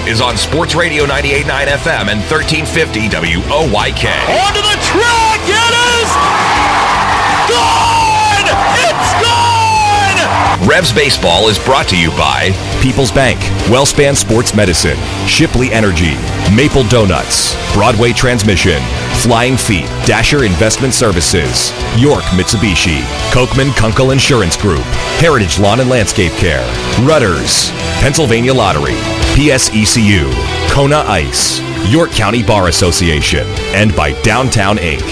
is on Sports Radio 98.9 FM and 1350 WOYK. Onto the track, it is gone! It's gone! Revs Baseball is brought to you by People's Bank, Wellspan Sports Medicine, Shipley Energy, Maple Donuts, Broadway Transmission, Flying Feet, Dasher Investment Services, York Mitsubishi, Kochman Kunkel Insurance Group, Heritage Lawn and Landscape Care, Rudders, Pennsylvania Lottery, PSECU, Kona Ice, York County Bar Association, and by Downtown Inc.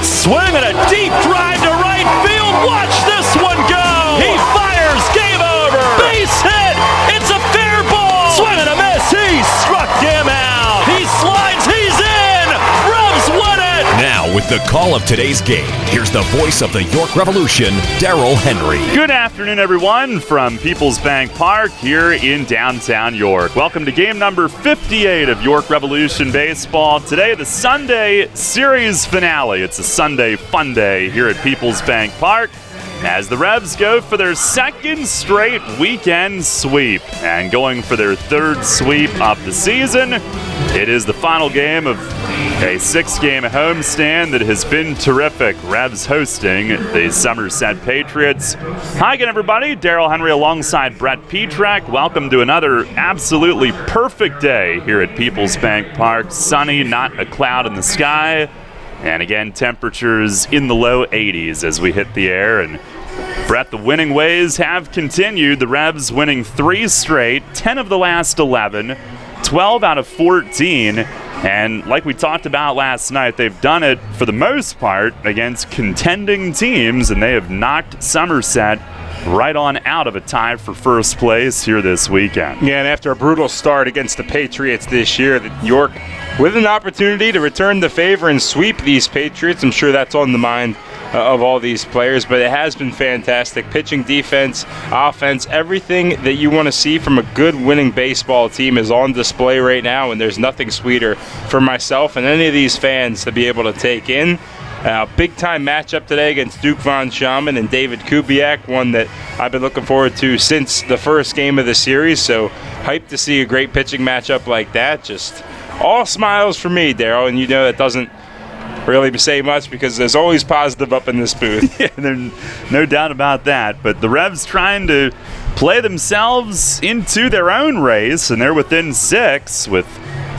Swing and a deep drive to right field. Watch this one go. He fires. Game over. Base hit. It's a fair ball. Swing and a miss. He struck him out. He slides. He's in. Revs win it. Now, with the call of today's game, here's the voice of the York Revolution, Darryl Henry. Good afternoon, everyone, from People's Bank Park here in downtown York. Welcome to game number 58 of York Revolution Baseball. Today, the Sunday series finale. It's a Sunday fun day here at People's Bank Park as the Revs go for their second straight weekend sweep. And going for their third sweep of the season, it is the final game of a 6-game homestand that has been terrific. Revs hosting the Somerset Patriots. Hi again, everybody. Darryl Henry alongside Brett Petrak. Welcome to another absolutely perfect day here at People's Bank Park. Sunny, not a cloud in the sky. And again, temperatures in the low 80s as we hit the air. And Brett, the winning ways have continued. The Revs winning 3 straight, 10 of the last 11, 12 out of 14. And like we talked about last night, they've done it for the most part against contending teams, and they have knocked Somerset right on out of a tie for first place here this weekend. Yeah, and after a brutal start against the Patriots this year, York with an opportunity to return the favor and sweep these Patriots. I'm sure that's on the mind of all these players, but it has been fantastic. Pitching, defense, offense, everything that you want to see from a good winning baseball team is on display right now, and there's nothing sweeter for myself and any of these fans to be able to take in. Big-time matchup today against Duke Von Schaman and David Kubiak, one that I've been looking forward to since the first game of the series, so hyped to see a great pitching matchup like that. Just all smiles for me, Darryl, and you know that doesn't really say much because there's always positive up in this booth. Yeah, there's no doubt about that. But the Revs trying to play themselves into their own race, and they're within 6 with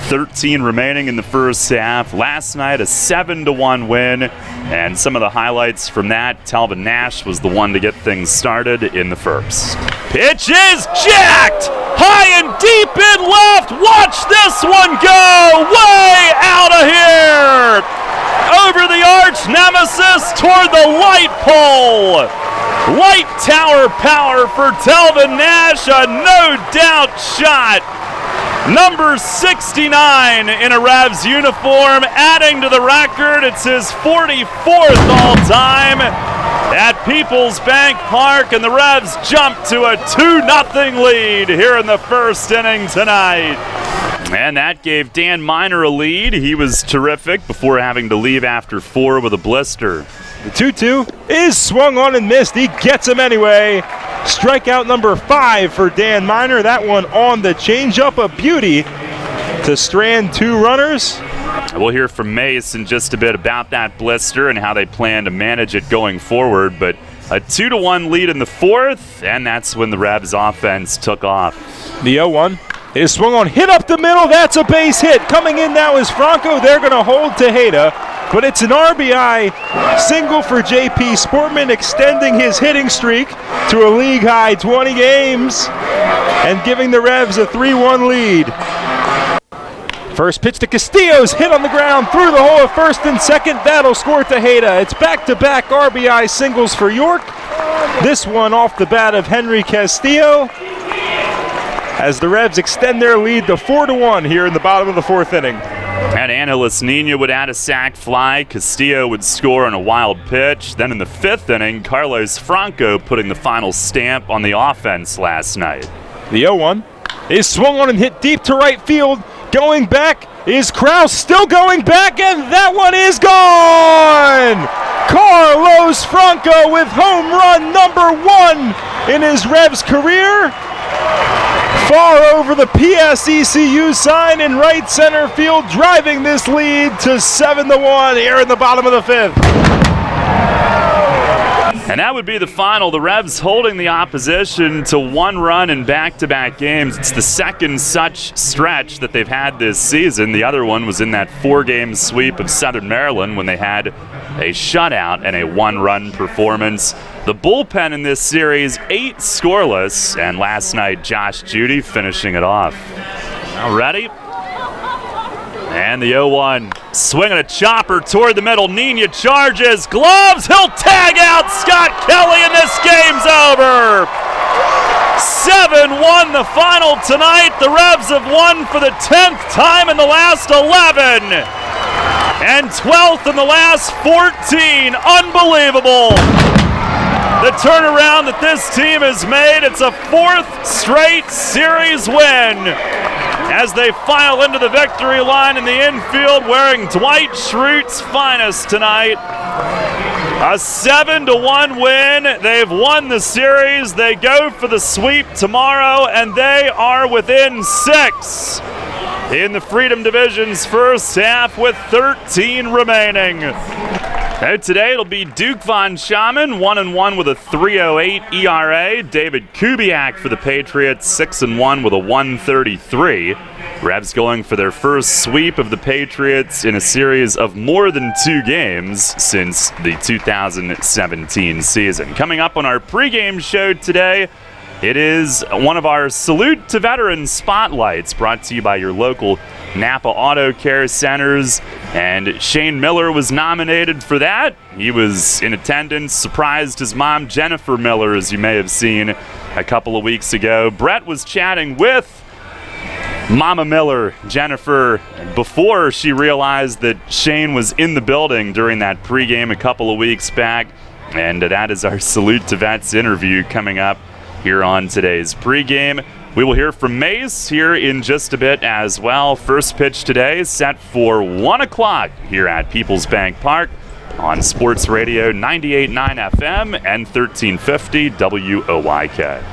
13 remaining in the first half. Last night, a 7-1 win, and some of the highlights from that, Talvin Nash was the one to get things started in the first. Pitch is jacked! High and deep in left! Watch this one go! Way out of here! Over the arch nemesis toward the light pole. Light tower power for Talvin Nash, a no-doubt shot. Number 69 in a Revs uniform, adding to the record. It's his 44th all-time at People's Bank Park, and the Revs jump to a 2-0 lead here in the first inning tonight. And that gave Dan Miner a lead. He was terrific before having to leave after 4 with a blister. The 2-2 is swung on and missed. He gets him anyway. Strikeout number 5 for Dan Miner. That one on the changeup, a beauty to strand 2 runners. We'll hear from Mace in just a bit about that blister and how they plan to manage it going forward. But a 2-1 lead in the 4th, and that's when the Revs offense took off. The 0-1 is swung on, hit up the middle. That's a base hit. Coming in now is Franco. They're going to hold Tejeda, but it's an RBI single for J.P. Sportman, extending his hitting streak to a league-high 20 games and giving the Revs a 3-1 lead. First pitch to Castillo's hit on the ground through the hole of first and second. That'll score Tejeda. It's back-to-back RBI singles for York. This one off the bat of Henry Castillo, as the Revs extend their lead to 4-1 here in the bottom of the 4th inning. And Angeles Nina would add a sac fly. Castillo would score on a wild pitch. Then in the 5th inning, Carlos Franco putting the final stamp on the offense last night. The 0-1 is swung on and hit deep to right field. Going back is Kraus, still going back, and that one is gone! Carlos Franco with home run number 1 in his Revs career. far over the PSECU sign in right center field, driving this lead to 7-1 here in the bottom of the fifth. And that would be the final. The Revs holding the opposition to 1 run in back-to-back games. It's the second such stretch that they've had this season. The other one was in that 4-game sweep of Southern Maryland when they had a shutout and a 1-run performance. The bullpen in this series, 8 scoreless, and last night Josh Judy finishing it off. Now ready? And the 0-1, swinging a chopper toward the middle. Nina charges, gloves, he'll tag out Scott Kelly, and this game's over. 7-1 the final tonight. The Revs have won for the 10th time in the last 11. And 12th in the last 14. Unbelievable. The turnaround that this team has made. It's a 4th straight series win as they file into the victory line in the infield wearing Dwight Schrute's finest tonight. A 7-1 win. They've won the series. They go for the sweep tomorrow, and they are within 6 in the Freedom Division's first half with 13 remaining. Today it'll be Duke Von Schaman, 1-1 with a 3.08 ERA. David Kubiak for the Patriots, 6-1 with a 1.33. Revs going for their first sweep of the Patriots in a series of more than 2 games since the 2017 season. Coming up on our pregame show today, it is one of our Salute to Veterans spotlights brought to you by your local Napa Auto Care Centers, and Shane Miller was nominated for that. He was in attendance, surprised his mom, Jennifer Miller, as you may have seen a couple of weeks ago. Brett was chatting with Mama Miller, Jennifer, before she realized that Shane was in the building during that pregame a couple of weeks back, and that is our Salute to Vets interview coming up here on today's pregame. We will hear from Mace here in just a bit as well. First pitch today is set for 1 o'clock here at Peoples Bank Park on Sports Radio 98.9 FM and 1350 WOYK.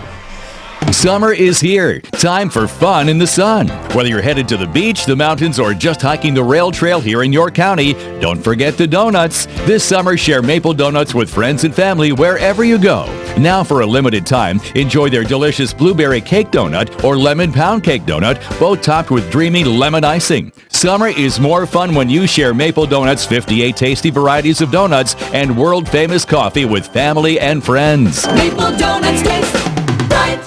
Summer is here. Time for fun in the sun. Whether you're headed to the beach, the mountains, or just hiking the rail trail here in York County, don't forget the donuts. This summer, share Maple Donuts with friends and family wherever you go. Now, for a limited time, enjoy their delicious blueberry cake donut or lemon pound cake donut, both topped with dreamy lemon icing. Summer is more fun when you share Maple Donuts' 58 tasty varieties of donuts and world-famous coffee with family and friends. Maple Donuts taste right.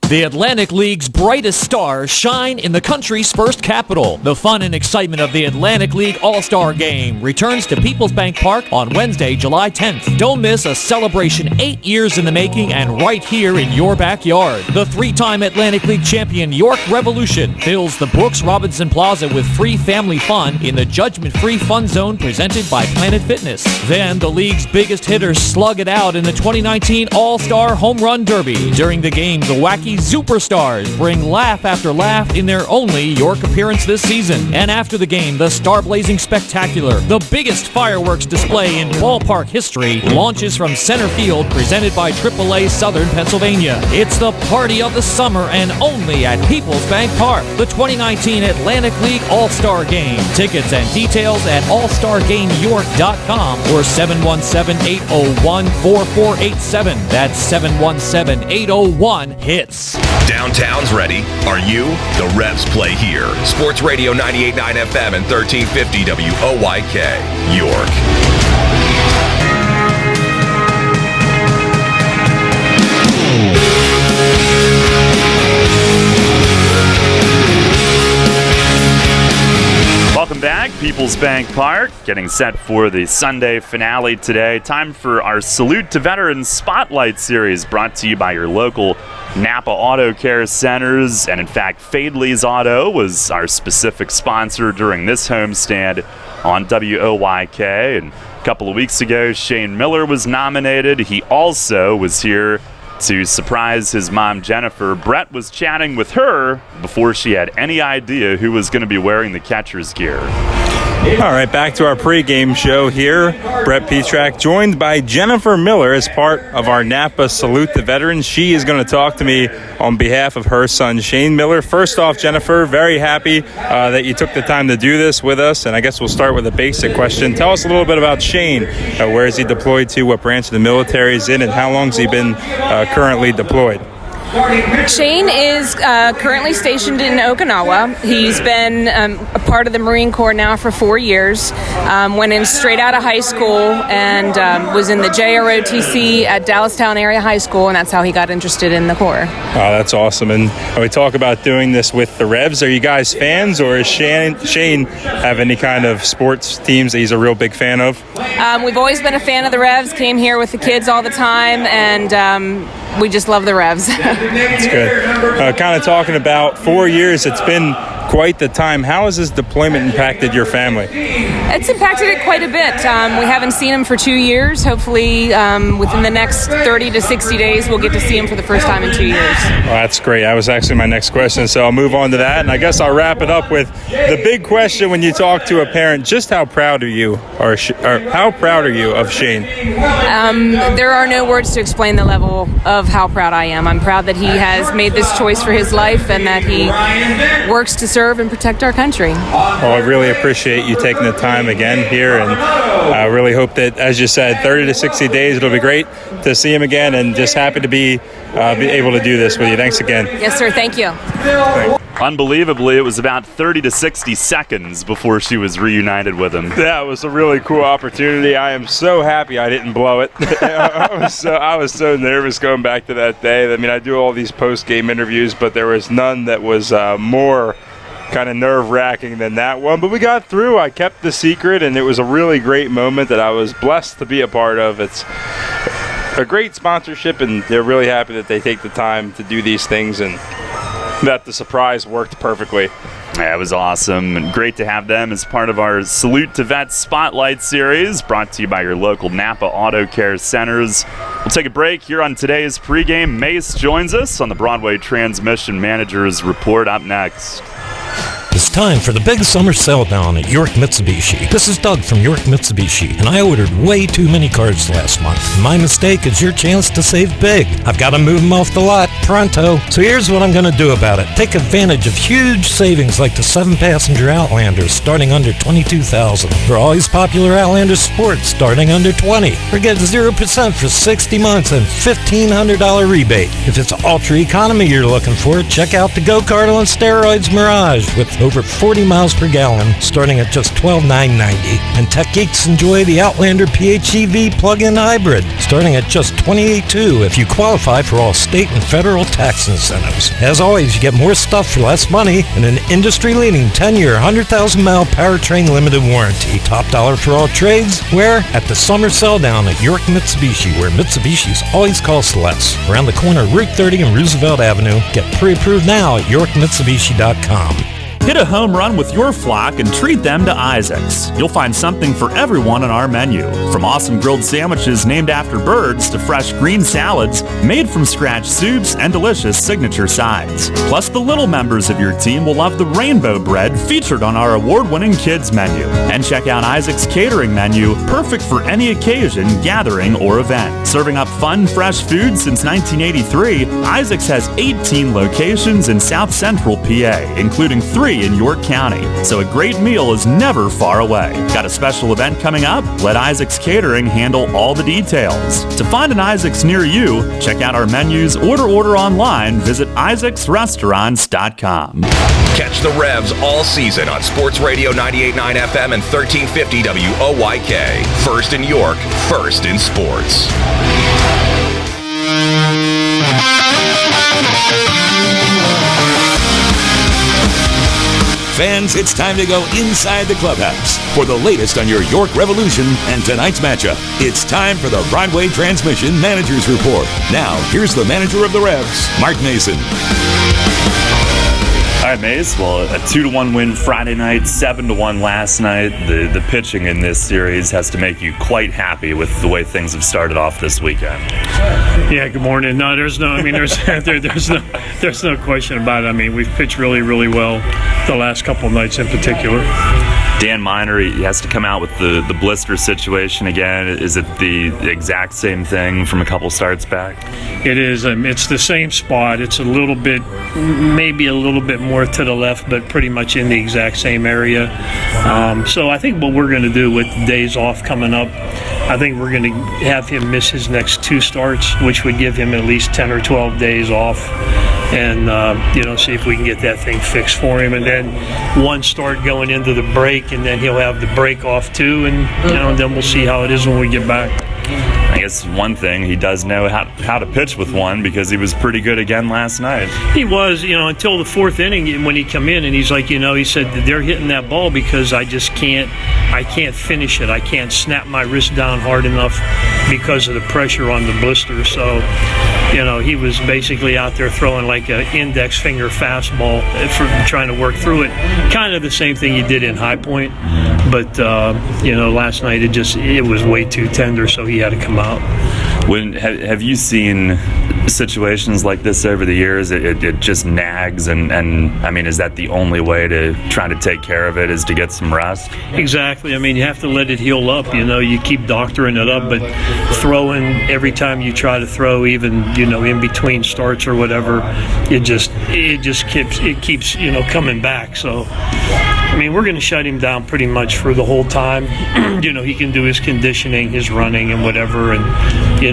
The Atlantic League's brightest stars shine in the country's first capital. The fun and excitement of the Atlantic League All-Star Game returns to Peoples Bank Park on Wednesday, July 10th. Don't miss a celebration 8 years in the making and right here in your backyard. The 3-time Atlantic League champion York Revolution fills the Brooks Robinson Plaza with free family fun in the judgment-free fun zone presented by Planet Fitness. Then the league's biggest hitters slug it out in the 2019 All-Star Home Run Derby. During the game, the wacky superstars bring laugh after laugh in their only York appearance this season. And after the game, the Star-Blazing Spectacular, the biggest fireworks display in ballpark history, launches from center field, presented by AAA Southern Pennsylvania. It's the party of the summer and only at Peoples Bank Park. The 2019 Atlantic League All-Star Game. Tickets and details at allstargameyork.com or 717-801-4487. That's 717-801-HITS. Downtown's ready. Are you? The Revs play here. Sports Radio 98.9 FM and 1350 WOYK, York. Welcome back, Peoples Bank Park, getting set for the Sunday finale today. Time for our Salute to Veterans Spotlight Series, brought to you by your local Napa Auto Care Centers. And in fact, Fadley's Auto was our specific sponsor during this homestand on WOYK. And a couple of weeks ago, Shane Miller was nominated. He also was here to surprise his mom, Jennifer. Brett was chatting with her before she had any idea who was going to be wearing the catcher's gear. All right, back to our pregame show here. Brett Petrak, joined by Jennifer Miller as part of our Napa Salute the Veterans. She is going to talk to me on behalf of her son, Shane Miller. First off, Jennifer, very happy that you took the time to do this with us, and I guess we'll start with a basic question. Tell us a little bit about Shane. Where is he deployed to, what branch of the military is in, and how long has he been currently deployed? Shane is currently stationed in Okinawa. He's been a part of the Marine Corps now for 4 years. Went in straight out of high school and was in the JROTC at Dallastown Area High School, and that's how he got interested in the Corps. Oh, that's awesome. And we talk about doing this with the Revs. Are you guys fans, or is Shane have any kind of sports teams that he's a real big fan of? We've always been a fan of the Revs, came here with the kids all the time, and we just love the Revs. That's good. Kind of talking about 4 years, it's been quite the time. How has this deployment impacted your family? It's impacted it quite a bit. We haven't seen him for 2 years. Hopefully within the next 30 to 60 days, we'll get to see him for the first time in 2 years. Well, that's great. That was actually my next question, so I'll move on to that. And I guess I'll wrap it up with the big question when you talk to a parent. Just how proud are you, or how proud are you of Shane? There are no words to explain the level of how proud I am. I'm proud that he has made this choice for his life and that he works to serve and protect our country. Well, I really appreciate you taking the time again here, and I really hope that, as you said, 30 to 60 days, it'll be great to see him again, and just happy to be able to do this with you. Thanks again. Yes, sir. Thank you. Unbelievably, it was about 30 to 60 seconds before she was reunited with him. That was a really cool opportunity. I am so happy I didn't blow it. I was so nervous going back to that day. I mean, I do all these post-game interviews, but there was none that was more kind of nerve-wracking than that one. But we got through. I kept the secret, and it was a really great moment that I was blessed to be a part of. It's a great sponsorship, and they're really happy that they take the time to do these things, and that the surprise worked perfectly. Yeah, it was awesome, and great to have them as part of our Salute to Vets Spotlight series, brought to you by your local Napa Auto Care Centers. We'll take a break here on today's pregame. Mace joins us on the Broadway Transmission Manager's Report up next. It's time for the big summer sell down at York Mitsubishi. This is Doug from York Mitsubishi, and I ordered way too many cars last month. My mistake is your chance to save big. I've got to move them off the lot pronto. So here's what I'm going to do about it. Take advantage of huge savings like the 7-passenger Outlanders starting under $22,000. For always popular Outlander Sports starting under $20,000. Or get 0% for 60 months and $1,500 rebate. If it's ultra economy you're looking for, check out the Go-Kart on Steroids Mirage with over 40 miles per gallon, starting at just $12,990. And tech geeks enjoy the Outlander PHEV plug-in hybrid, starting at just $28,200 if you qualify for all state and federal tax incentives. As always, you get more stuff for less money and an industry-leading 10-year, 100,000-mile powertrain limited warranty. Top dollar for all trades? Where? At the summer sell down at York Mitsubishi, where Mitsubishi's always cost less. Around the corner, Route 30 and Roosevelt Avenue. Get pre-approved now at YorkMitsubishi.com. Hit a home run with your flock and treat them to Isaac's. You'll find something for everyone on our menu. From awesome grilled sandwiches named after birds to fresh green salads, made from scratch soups, and delicious signature sides. Plus, the little members of your team will love the rainbow bread featured on our award-winning kids menu. And check out Isaac's catering menu, perfect for any occasion, gathering, or event. Serving up fun, fresh food since 1983, Isaac's has 18 locations in South Central PA, including 3 in York County, so a great meal is never far away. Got a special event coming up? Let Isaac's Catering handle all the details. To find an Isaac's near you, check out our menus or to order online, visit isaacsrestaurants.com. Catch the Revs all season on Sports Radio 98.9 FM and 1350 WOYK. First in York, first in sports. Fans, it's time to go inside the clubhouse for the latest on your York Revolution and tonight's matchup. It's time for the Broadway Transmission Manager's Report. Now, here's the manager of the Revs, Mark Mason. All right, Mace. Well, a 2-1 win Friday night, 7-1 last night. The pitching in this series has to make you quite happy with the way things have started off this weekend. Yeah. Good morning. No, there's no question about it. I mean, we've pitched really, really well the last couple of nights in particular. Dan Miner, he has to come out with the blister situation again. Is it the exact same thing from a couple starts back? It is. It's the same spot. It's maybe a little bit more to the left, but pretty much in the exact same area. So I think what we're going to do with the days off coming up, I think we're going to have him miss his next 2 starts, which would give him at least 10 or 12 days off, and see if we can get that thing fixed for him. And then 1 start going into the break, and then he'll have the break off too, and then we'll see how it is when we get back. I guess one thing, he does know how to pitch with one, because he was pretty good again last night. He was, until the 4th inning when he come in, and he's like, he said that they're hitting that ball because I can't finish it. I can't snap my wrist down hard enough because of the pressure on the blister. So, he was basically out there throwing like an index finger fastball for trying to work through it. Kind of the same thing he did in High Point, but last night it was way too tender, so he had to come out. Have you seen situations like this over the years? It just nags, and I mean, is that the only way to try to take care of it, is to get some rest? Exactly. I mean, you have to let it heal up. You keep doctoring it up, but throwing every time you try to throw, even in between starts or whatever, it just keeps coming back. So, I mean, we're going to shut him down pretty much for the whole time. He can do his conditioning, his running, and whatever. And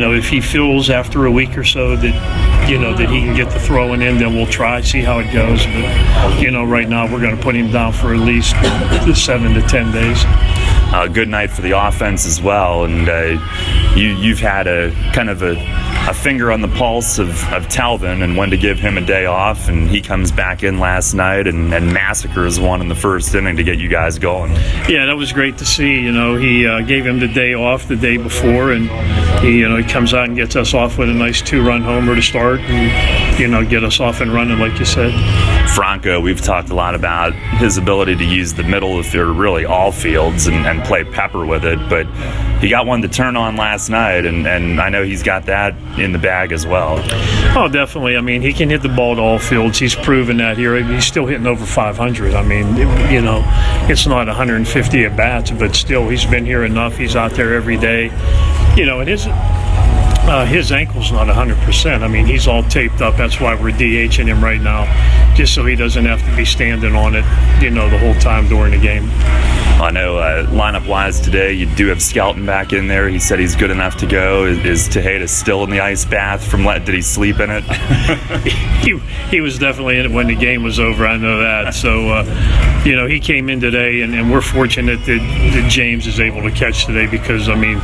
if he feels after a week or so that that he can get the throwing in, then we'll see how it goes. But right now we're going to put him down for at least 7 to 10 days. Good night for the offense as well, and you've had a kind of a finger on the pulse of Talvin and when to give him a day off, and he comes back in last night and massacres one in the 1st inning to get you guys going. Yeah, that was great to see. He gave him the day off the day before, and he comes out and gets us off with a nice 2-run homer to start, and get us off and running like you said. Franco, we've talked a lot about his ability to use the middle of really all fields and play pepper with it, but he got one to turn on last night, and I know he's got that in the bag as well. Oh, definitely. I mean, he can hit the ball to all fields. He's proven that here. He's still hitting over 500. I mean, it's not 150 at bats, but still, he's been here enough. He's out there every day. And his ankle's not 100%. I mean, he's all taped up. That's why we're DHing him right now, just so he doesn't have to be standing on it, the whole time during the game. I know lineup-wise today, you do have Skelton back in there. He said he's good enough to go. Is Tejeda still in the ice bath? Did he sleep in it? He was definitely in it when the game was over. I know that. So, he came in today, and we're fortunate that James is able to catch today because, I mean,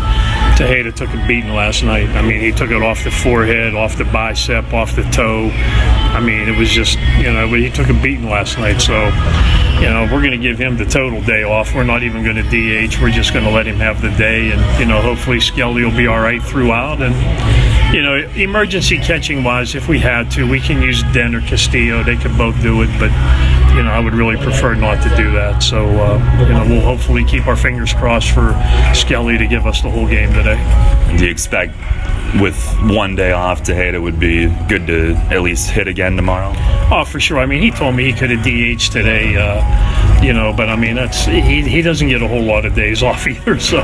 Tejeda took a beating last night. I mean, he took it off the forehead, off the bicep, off the toe. I mean, it was just, he took a beating last night. So, we're going to give him the total day off. We're not even going to DH. We're just going to let him have the day. And, hopefully Skelly will be all right throughout. And, emergency catching-wise, if we had to, we can use Den or Castillo. They could both do it. But, I would really prefer not to do that. So, we'll hopefully keep our fingers crossed for Skelly to give us the whole game today. Do you expect with one day off, Tejeda would be good to at least hit again tomorrow? Oh, for sure. I mean, he told me he could have DH'd today, but I mean, he doesn't get a whole lot of days off either. So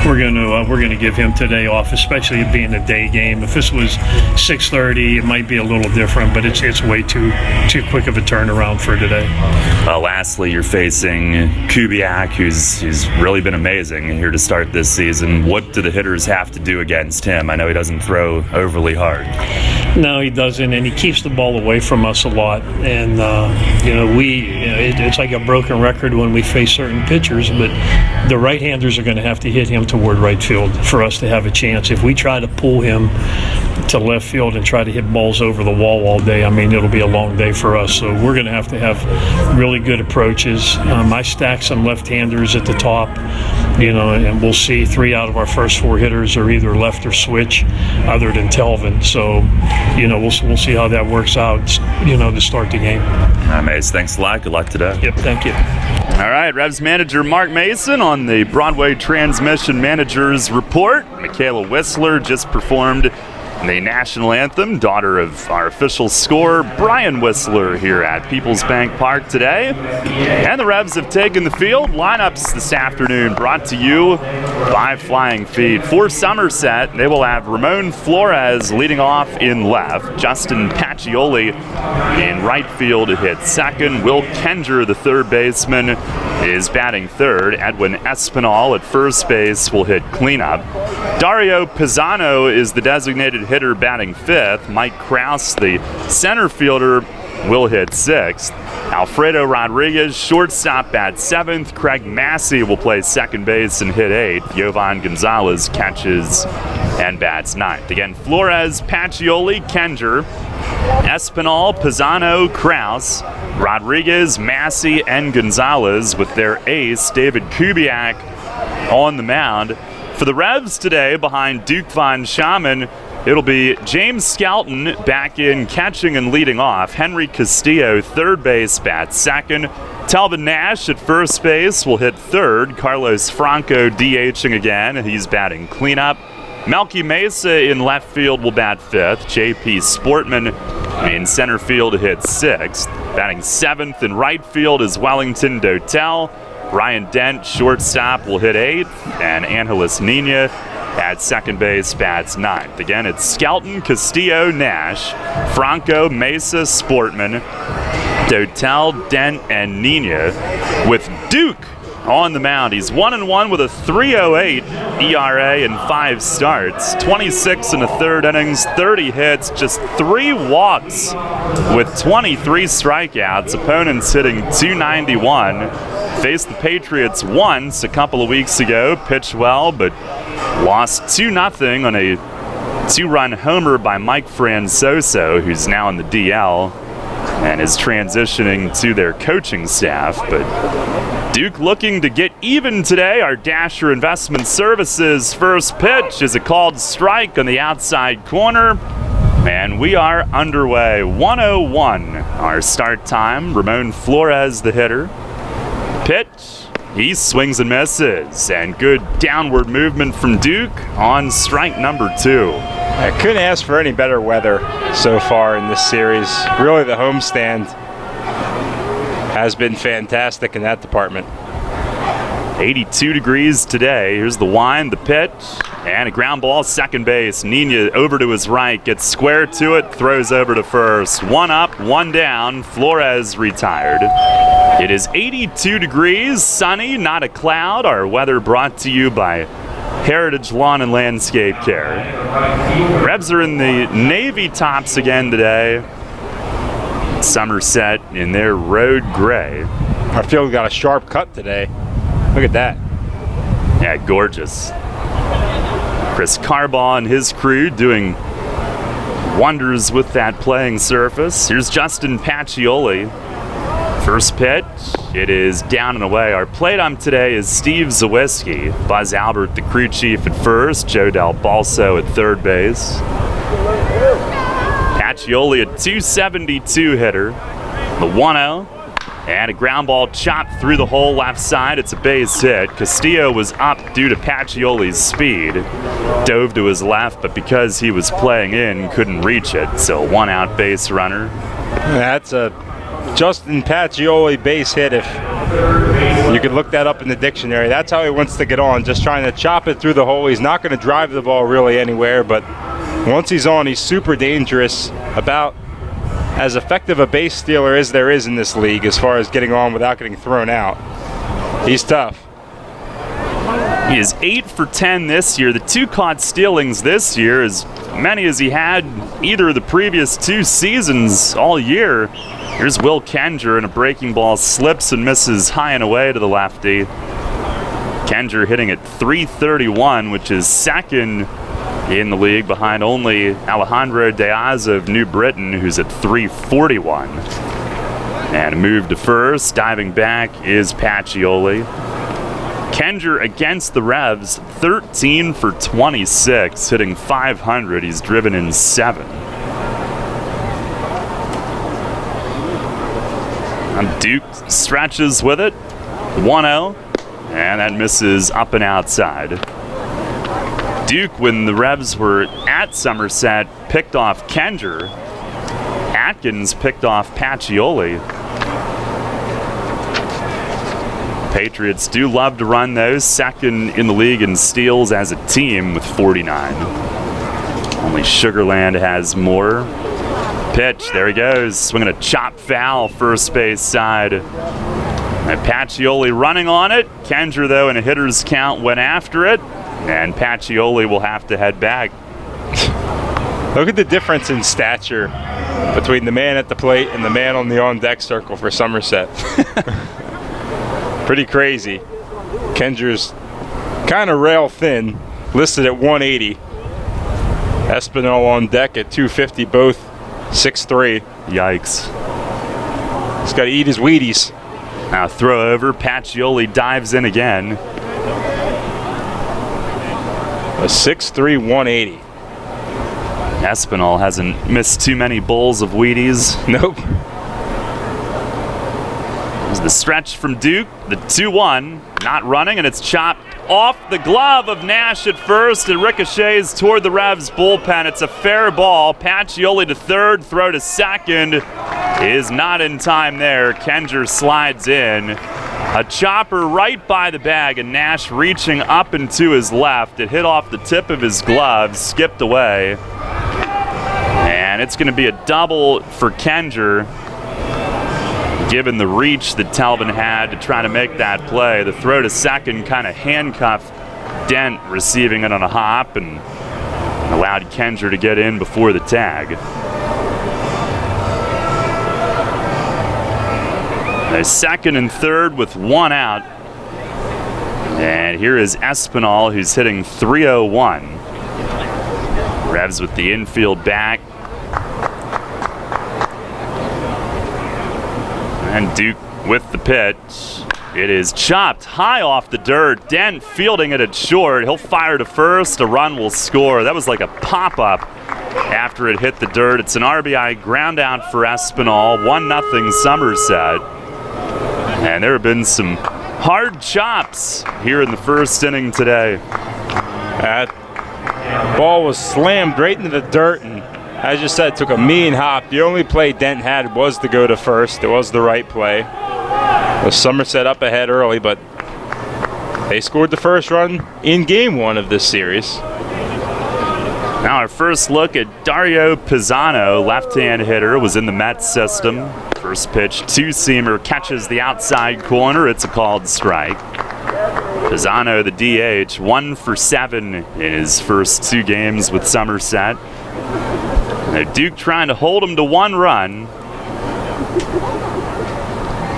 we're gonna give him today off, especially it being a day game. If this was 6:30, it might be a little different, but it's way too quick of a turnaround for today. Lastly, you're facing Kubiak, who's really been amazing here to start this season. What do the hitters have to do against him? I know he doesn't throw overly hard. No, he doesn't, and he keeps the ball away from us a lot. And it's like a broken record when we face certain pitchers, but the right-handers are going to have to hit him toward right field for us to have a chance. If we try to pull him to left field and try to hit balls over the wall all day, I mean, it'll be a long day for us. So we're going to have really good approaches. I stack some left-handers at the top, and we'll see 3 out of our first 4 hitters are either left or switch, other than Talvin. So, we'll see how that works out, to start the game. All right, Mace, thanks a lot. Good luck today. Yep, thank you. All right, Revs manager Mark Mason on the Broadway Transmission Managers Report. Michaela Whistler just performed the national anthem, daughter of our official scorer, Brian Whistler, here at People's Bank Park today. And the Revs have taken the field. Lineups this afternoon brought to you by Flying Feet. For Somerset, they will have Ramon Flores leading off in left. Justin Pacioli in right field to hit second. Will Kenger, the third baseman, is batting third. Edwin Espinal at first base will hit cleanup. Dario Pisano is the designated hitter batting fifth. Mike Krause, the center fielder, will hit sixth. Alfredo Rodriguez, shortstop, bats seventh. Craig Massey will play second base and hit eighth. Yovan Gonzalez catches and bats ninth. Again, Flores, Pacioli, Kenger, Espinal, Pisano, Krause, Rodriguez, Massey, and Gonzalez with their ace, David Kubiak, on the mound. For the Revs today, behind Duke Von Schaman, it'll be James Skelton back in catching and leading off. Henry Castillo, third base, bats second. Telvin Nash at first base will hit third. Carlos Franco DHing again. He's batting cleanup. Melky Mesa in left field will bat fifth. J.P. Sportman in center field hits sixth. Batting seventh in right field is Wellington Dotel. Ryan Dent, shortstop, will hit eighth. And Angeles Nina at second base bats ninth. Again, it's Skelton, Castillo, Nash, Franco, Mesa, Sportman, Dotel, Dent, and Nina. With Duke on the mound, he's 1-1 with a 3.08 ERA in 5 starts, 26 in the third innings, 30 hits, just 3 walks with 23 strikeouts. Opponents hitting .291. Faced the Patriots once a couple of weeks ago, pitched well, but lost 2-0 on a 2-run homer by Mike Francoso, who's now in the DL and is transitioning to their coaching staff. But Duke looking to get even today. Our Dasher Investment Services first pitch is a called strike on the outside corner. And we are underway. 1:01 our start time. Ramon Flores, the hitter. Pitch. He swings and misses. And good downward movement from Duke on strike number 2. I couldn't ask for any better weather so far in this series. Really, the homestand has been fantastic in that department. 82 degrees today. Here's the wind, the pitch, and a ground ball, second base. Nina over to his right, gets square to it, throws over to first. 1 up, 1 down. Flores retired. It is 82 degrees, sunny, not a cloud. Our weather brought to you by Heritage Lawn and Landscape Care. Revs are in the navy tops again today. Somerset in their road gray. Our field got a sharp cut today. Look at that. Yeah, gorgeous. Chris Carbaugh and his crew doing wonders with that playing surface. Here's Justin Pacioli. First pitch, it is down and away. Our plate ump today is Steve Zawiski. Buzz Albert, the crew chief, at first. Joe Del Balso at third base. Pacioli, a .272 hitter. The 1-0. And a ground ball chopped through the hole left side. It's a base hit. Castillo was up due to Pacioli's speed. Dove to his left, but because he was playing in, couldn't reach it. So 1-out base runner. That's a Justin Pacioli base hit, if you could look that up in the dictionary. That's how he wants to get on, just trying to chop it through the hole. He's not going to drive the ball really anywhere, but once he's on, he's super dangerous. About as effective a base stealer as there is in this league as far as getting on without getting thrown out. He's tough. He is 8 for 10 this year. The 2 caught stealings this year, as many as he had either of the previous 2 seasons all year. Here's Will Kenger, and a breaking ball slips and misses high and away to the lefty. Kenger hitting at .331, which is second in the league, behind only Alejandro Diaz of New Britain, who's at .341. And a move to first, diving back, is Pacioli. Kenger against the Revs, 13 for 26, hitting .500. He's driven in 7. And Duke stretches with it, 1-0, and that misses up and outside. Duke, when the Revs were at Somerset, picked off Kenger. Atkins picked off Pacioli. Patriots do love to run those, second in the league in steals as a team with 49. Only Sugarland has more. Pitch, there he goes, swinging a chop foul first base side. And Pacioli running on it. Kenger, though, in a hitter's count, went after it, and Pacioli will have to head back. Look at the difference in stature between the man at the plate and the man on the on-deck circle for Somerset. Pretty crazy. Kenger's kind of rail thin, listed at 180. Espinal on deck at 250, both 6'3". Yikes. He's got to eat his Wheaties. Now throw over, Pacioli dives in again. A 6'3", 180. Espinal hasn't missed too many bowls of Wheaties. Nope. There's the stretch from Duke, the 2-1, not running, and it's chopped off the glove of Nash at first. It ricochets toward the Revs bullpen. It's a fair ball. Pacioli to third, throw to second is not in time there. Kenger slides in. A chopper right by the bag, and Nash reaching up and to his left. It hit off the tip of his glove, skipped away. And it's going to be a double for Kenger, given the reach that Talvin had to try to make that play. The throw to second kind of handcuffed Dent, receiving it on a hop, and allowed Kenger to get in before the tag. A second and third with one out. And here is Espinal, who's hitting .301. Revs with the infield back. And Duke with the pitch. It is chopped high off the dirt. Dent fielding it at short. He'll fire to first. A run will score. That was like a pop-up after it hit the dirt. It's an RBI ground out for Espinal. 1-0 Somerset. And there have been some hard chops here in the first inning today. That ball was slammed right into the dirt, and as you said, took a mean hop. The only play Dent had was to go to first. It was the right play. The Somerset up ahead early, but they scored the first run in game one of this series. Now our first look at Dario Pisano, left-hand hitter, was in the Mets system. First pitch, two-seamer, catches the outside corner. It's a called strike. Pisano, the DH, 1 for 7 in his first 2 games with Somerset. Now Duke trying to hold him to 1 run.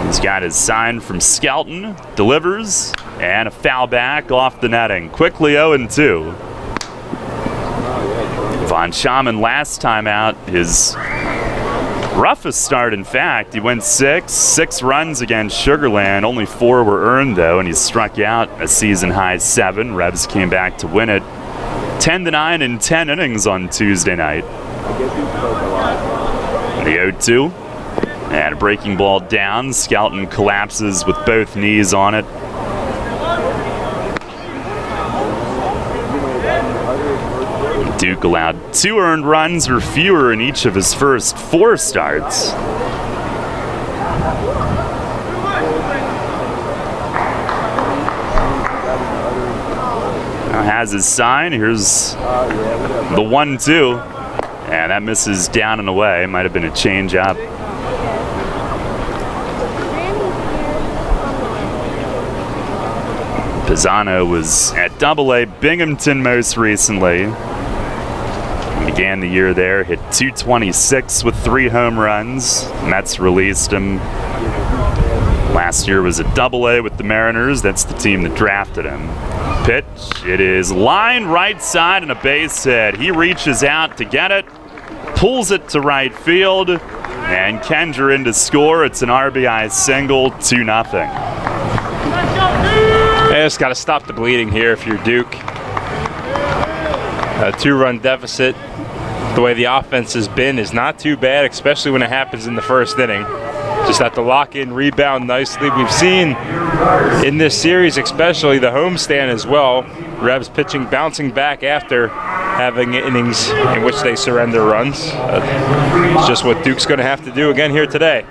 He's got his sign from Skelton, delivers, and a foul back off the netting. Quickly 0-2. Von Schaman last time out, his roughest start, in fact. He went 6 runs against Sugarland. Only 4 were earned, though, and he struck out a season-high 7. Revs came back to win it 10-9 in 10 innings on Tuesday night. The 0-2. And a breaking ball down. Skelton collapses with both knees on it. Duke allowed 2 earned runs or fewer in each of his first 4 starts. Now has his sign. Here's the 1-2. And that misses down and away. Might have been a change up. Pisano was at Double-A Binghamton most recently. Began the year there, hit .226 with 3 home runs. Mets released him. Last year was at Double-A with the Mariners. That's the team that drafted him. Pitch, it is line right side and a base hit. He reaches out to get it, pulls it to right field, and Kenger in to score. It's an RBI single, 2-0. You just got to stop the bleeding here if you're Duke. A 2-run deficit, the way the offense has been, is not too bad, especially when it happens in the first inning. Just have to lock in, rebound nicely. We've seen in this series, especially the homestand as well, Revs pitching, bouncing back after having innings in which they surrender runs. It's just what Duke's going to have to do again here today.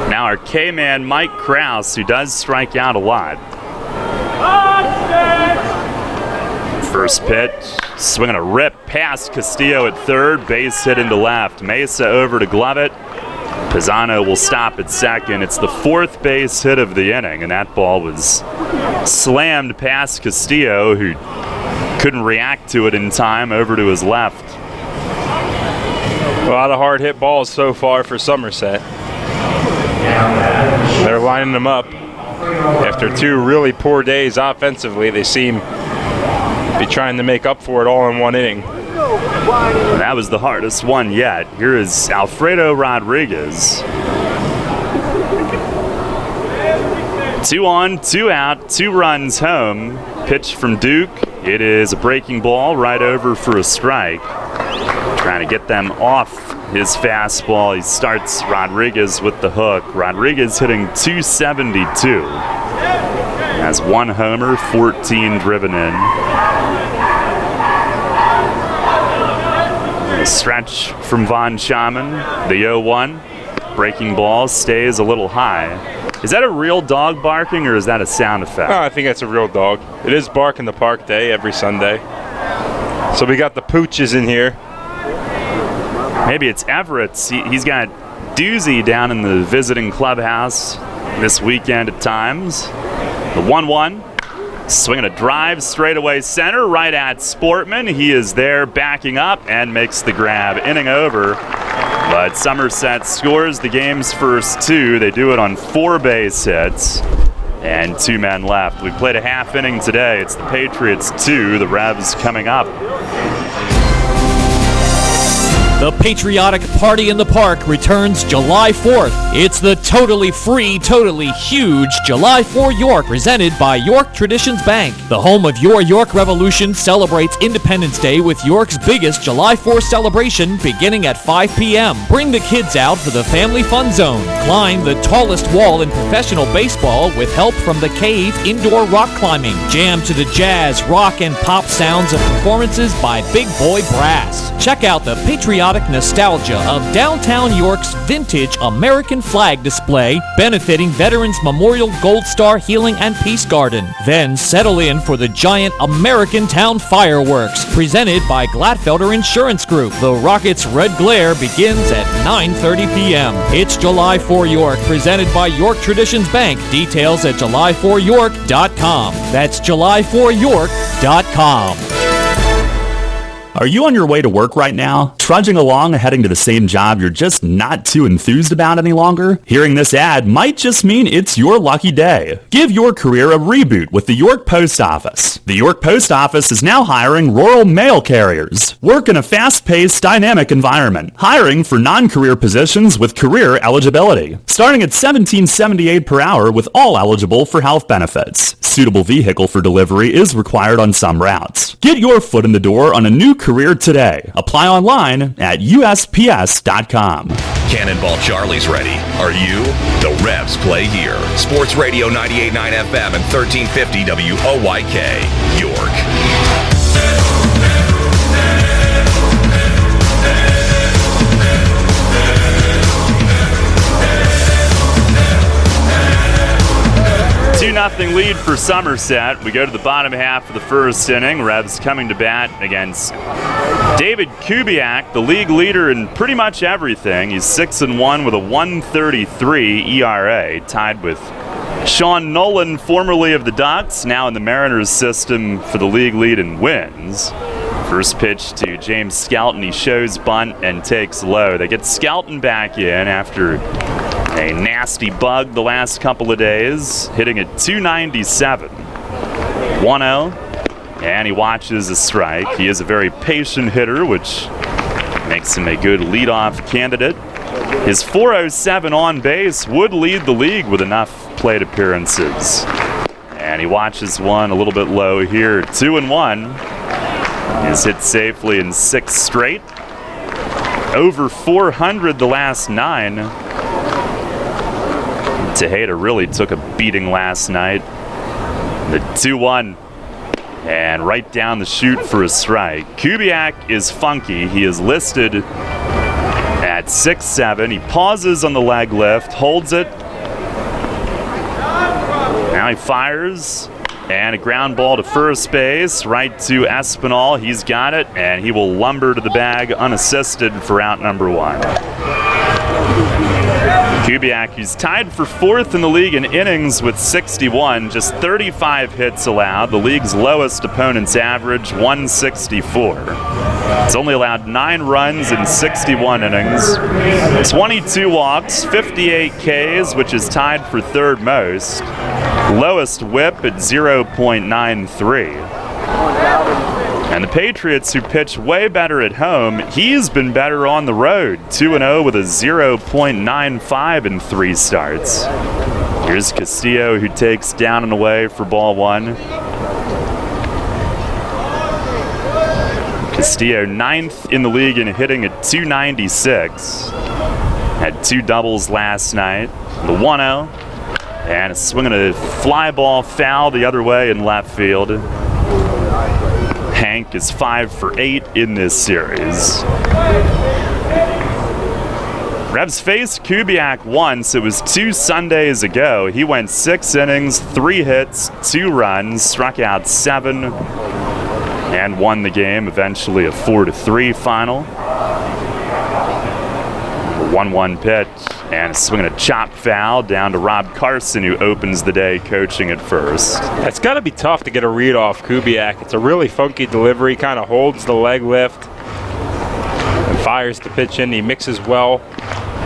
Now our K-man Mike Krause, who does strike out a lot. First pitch, swinging a rip past Castillo at third, base hit into left. Mesa over to glove it. Pisano will stop at second. It's the fourth base hit of the inning, and that ball was slammed past Castillo, who couldn't react to it in time, over to his left. A lot of hard hit balls so far for Somerset. They're lining them up. After two really poor days offensively, they seem to be trying to make up for it all in one inning. That was the hardest one yet. Here is Alfredo Rodriguez. 2 on, 2 out, 2 runs home. Pitch from Duke. It is a breaking ball right over for a strike. Trying to get them off his fastball. He starts Rodriguez with the hook. Rodriguez hitting .272. Has 1 homer, 14 driven in. A stretch from Von Schaman. The 0-1. Breaking ball stays a little high. Is that a real dog barking, or is that a sound effect? Oh, I think that's a real dog. It is Bark in the Park Day every Sunday. So we got the Pooches in here. Maybe it's Everett's. He's got Doozy down in the visiting clubhouse this weekend at times. The 1-1. Swinging a drive straight away center right at Sportman. He is there backing up and makes the grab. Inning over. But Somerset scores the game's first 2. They do it on 4 base hits and 2 men left. We played a half inning today. It's the Patriots 2, the Revs coming up. The Patriotic Party in the Park returns July 4th. It's the totally free, totally huge July 4 York, presented by York Traditions Bank. The home of your York Revolution celebrates Independence Day with York's biggest July 4 celebration beginning at 5 p.m. Bring the kids out for the Family Fun Zone. Climb the tallest wall in professional baseball with help from the Cave indoor rock climbing. Jam to the jazz, rock, and pop sounds of performances by Big Boy Brass. Check out the patriotic nostalgia of downtown York's vintage American flag display benefiting Veterans Memorial Gold Star Healing and Peace Garden. Then settle in for the giant American Town fireworks presented by Glatfelder Insurance Group. The Rockets' red glare begins at 9:30 p.m. It's July 4 York, presented by York Traditions Bank. Details at july4york.com. That's july4york.com. Are you on your way to work right now? Trudging along, heading to the same job you're just not too enthused about any longer? Hearing this ad might just mean it's your lucky day. Give your career a reboot with the York Post Office. The York Post Office is now hiring rural mail carriers. Work in a fast-paced, dynamic environment. Hiring for non-career positions with career eligibility. Starting at $17.78 per hour with all eligible for health benefits. Suitable vehicle for delivery is required on some routes. Get your foot in the door on a new career today. Apply online at USPS.com. Cannonball Charlie's ready. Are you? The Revs play here. Sports Radio 98.9 FM and 1350 WOYK, York. 2-0 lead for Somerset. We go to the bottom half of the first inning. Revs coming to bat against David Kubiak, the league leader in pretty much everything. He's 6-1 with a 1.33 ERA, tied with Sean Nolan, formerly of the Ducks, now in the Mariners system for the league lead in wins. First pitch to James Skelton. He shows bunt and takes low. They get Skelton back in after a nasty bug the last couple of days, hitting at .297. 1-0, and he watches a strike. He is a very patient hitter, which makes him a good leadoff candidate. His .407 on base would lead the league with enough plate appearances. And he watches one a little bit low here. 2-1. He's hit safely in 6 straight. Over 400 the last 9. Tejeda really took a beating last night. The 2-1 And right down the chute for a strike. Kubiak is funky. He is listed at 6'7". He pauses on the leg lift, holds it. Now he fires. And a ground ball to first base, right to Espinal. He's got it, and he will lumber to the bag unassisted for out number 1. Kubiak, who's tied for 4th in the league in innings with 61, just 35 hits allowed, the league's lowest opponent's average, 164. He's only allowed 9 runs in 61 innings, 22 walks, 58 Ks, which is tied for 3rd most, lowest whip at 0.93. And the Patriots, who pitch way better at home, he's been better on the road. 2-0 with a 0.95 in 3 starts. Here's Castillo, who takes down and away for ball 1. Castillo 9th in the league in hitting at 296. Had 2 doubles last night. The 1-0. And a swing and a fly ball foul the other way in left field. Hank is 5 for 8 in this series. Revs faced Kubiak once. It was 2 Sundays ago. He went 6 innings, 3 hits, 2 runs, struck out 7, and won the game. Eventually a 4-3 final. A 1-1 pitch. And a swing and a chop foul down to Rob Carson, who opens the day coaching at first. It's got to be tough to get a read off Kubiak. It's a really funky delivery, kind of holds the leg lift and fires the pitch in. He mixes well,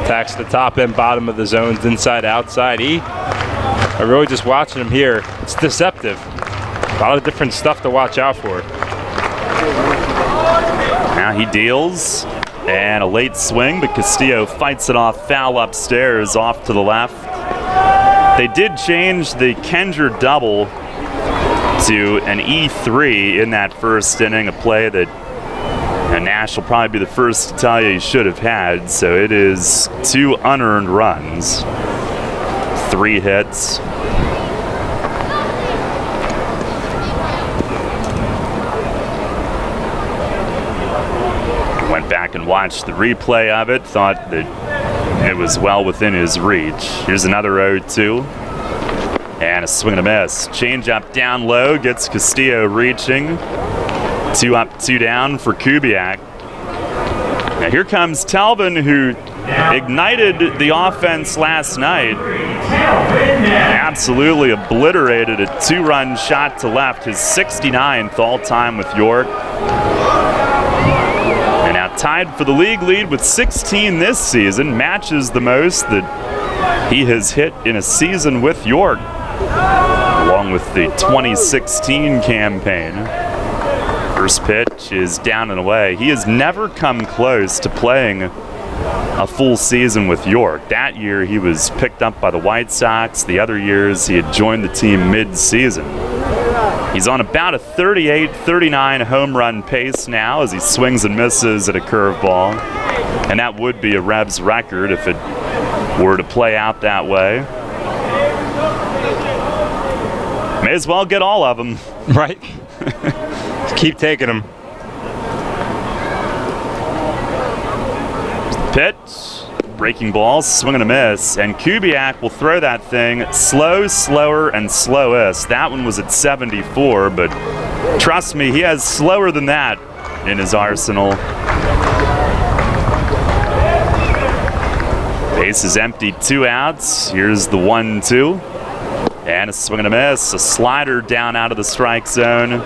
attacks the top and bottom of the zones, inside, outside. I'm really just watching him here. It's deceptive. A lot of different stuff to watch out for. Now he deals. And a late swing, but Castillo fights it off foul upstairs off to the left. They did change the Kendra double to an E3 in that first inning, a play that Nash will probably be the first to tell you he should have had. So it is 2 unearned runs, 3 hits. Went back and watched the replay of it, thought that it was well within his reach. Here's another 0-2. And a swing and a miss. Change up down low, gets Castillo reaching. 2 up, 2 down for Kubiak. Now here comes Talbin, who ignited the offense last night. Absolutely obliterated a 2-run shot to left, his 69th all-time with York. And now tied for the league lead with 16 this season, matches the most that he has hit in a season with York, along with the 2016 campaign. First pitch is down and away. He has never come close to playing a full season with York. That year he was picked up by the White Sox. The other years he had joined the team mid-season. He's on about a 38-39 home run pace now as he swings and misses at a curveball. And that would be a Revs record if it were to play out that way. May as well get all of them. Right? Keep taking them. Pitch, breaking ball, swing and a miss, and Kubiak will throw that thing slow, slower, and slowest. That one was at 74, but trust me, he has slower than that in his arsenal. Base is empty, 2 outs. Here's the 1-2. And a swing and a miss, a slider down out of the strike zone.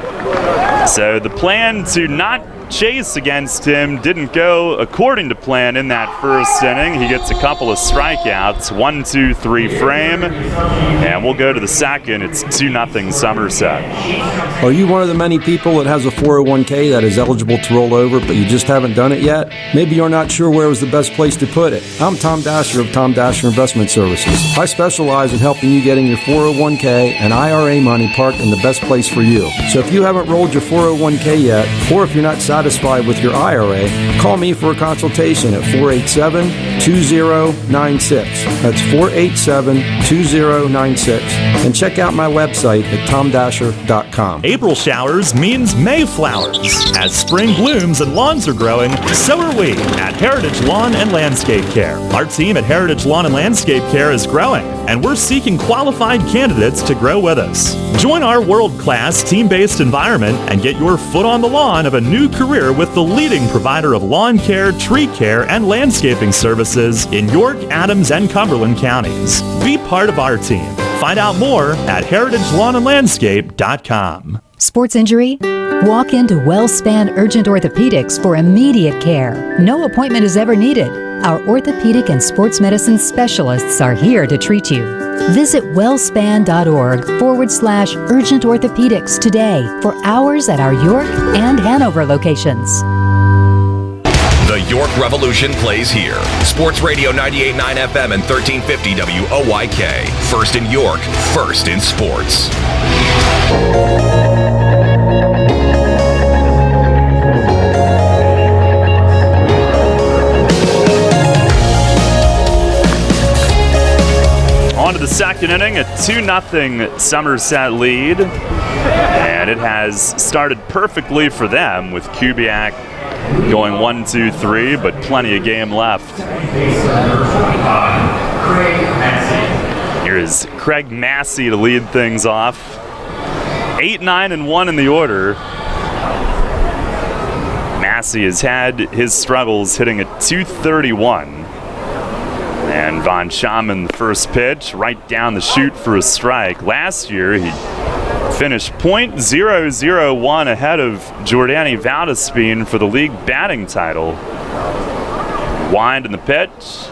So the plan to not chase against him didn't go according to plan in that first inning. He gets a couple of strikeouts, 1-2-3 frame, and we'll go to the second. It's 2-0 Somerset. Are you one of the many people that has a 401k that is eligible to roll over, but you just haven't done it yet? Maybe you're not sure where was the best place to put it. I'm Tom Dasher of Tom Dasher Investment Services. I specialize in helping you getting your 401k and IRA money parked in the best place for you. So if you haven't rolled your 401k yet, or if you're not satisfied satisfied with your IRA, call me for a consultation at 487-2096. That's 487-2096. And check out my website at tomdasher.com. April showers means May flowers. As spring blooms and lawns are growing, so are we at Heritage Lawn and Landscape Care. Our team at Heritage Lawn and Landscape Care is growing, and we're seeking qualified candidates to grow with us. Join our world-class team-based environment and get your foot on the lawn of a new career with the leading provider of lawn care, tree care, and landscaping services in York, Adams, and Cumberland counties. Be part of our team. Find out more at heritagelawnandlandscape.com. Sports injury? Walk into WellSpan Urgent Orthopedics for immediate care. No appointment is ever needed. Our orthopedic and sports medicine specialists are here to treat you. Visit wellspan.org/urgent orthopedics today for hours at our York and Hanover locations. The York Revolution plays here. Sports Radio 98.9 FM and 1350 WOYK. First in York, first in sports. On to the second inning, a 2-0 Somerset lead. And it has started perfectly for them with Kubiak going 1-2-3, but plenty of game left. Here is Craig Massey to lead things off. 8-9-1 in the order. Massey has had his struggles hitting at .231. And Von Schaman, the first pitch, right down the chute for a strike. Last year, he finished .001 ahead of Jordani Valdespin for the league batting title. Wind in the pitch,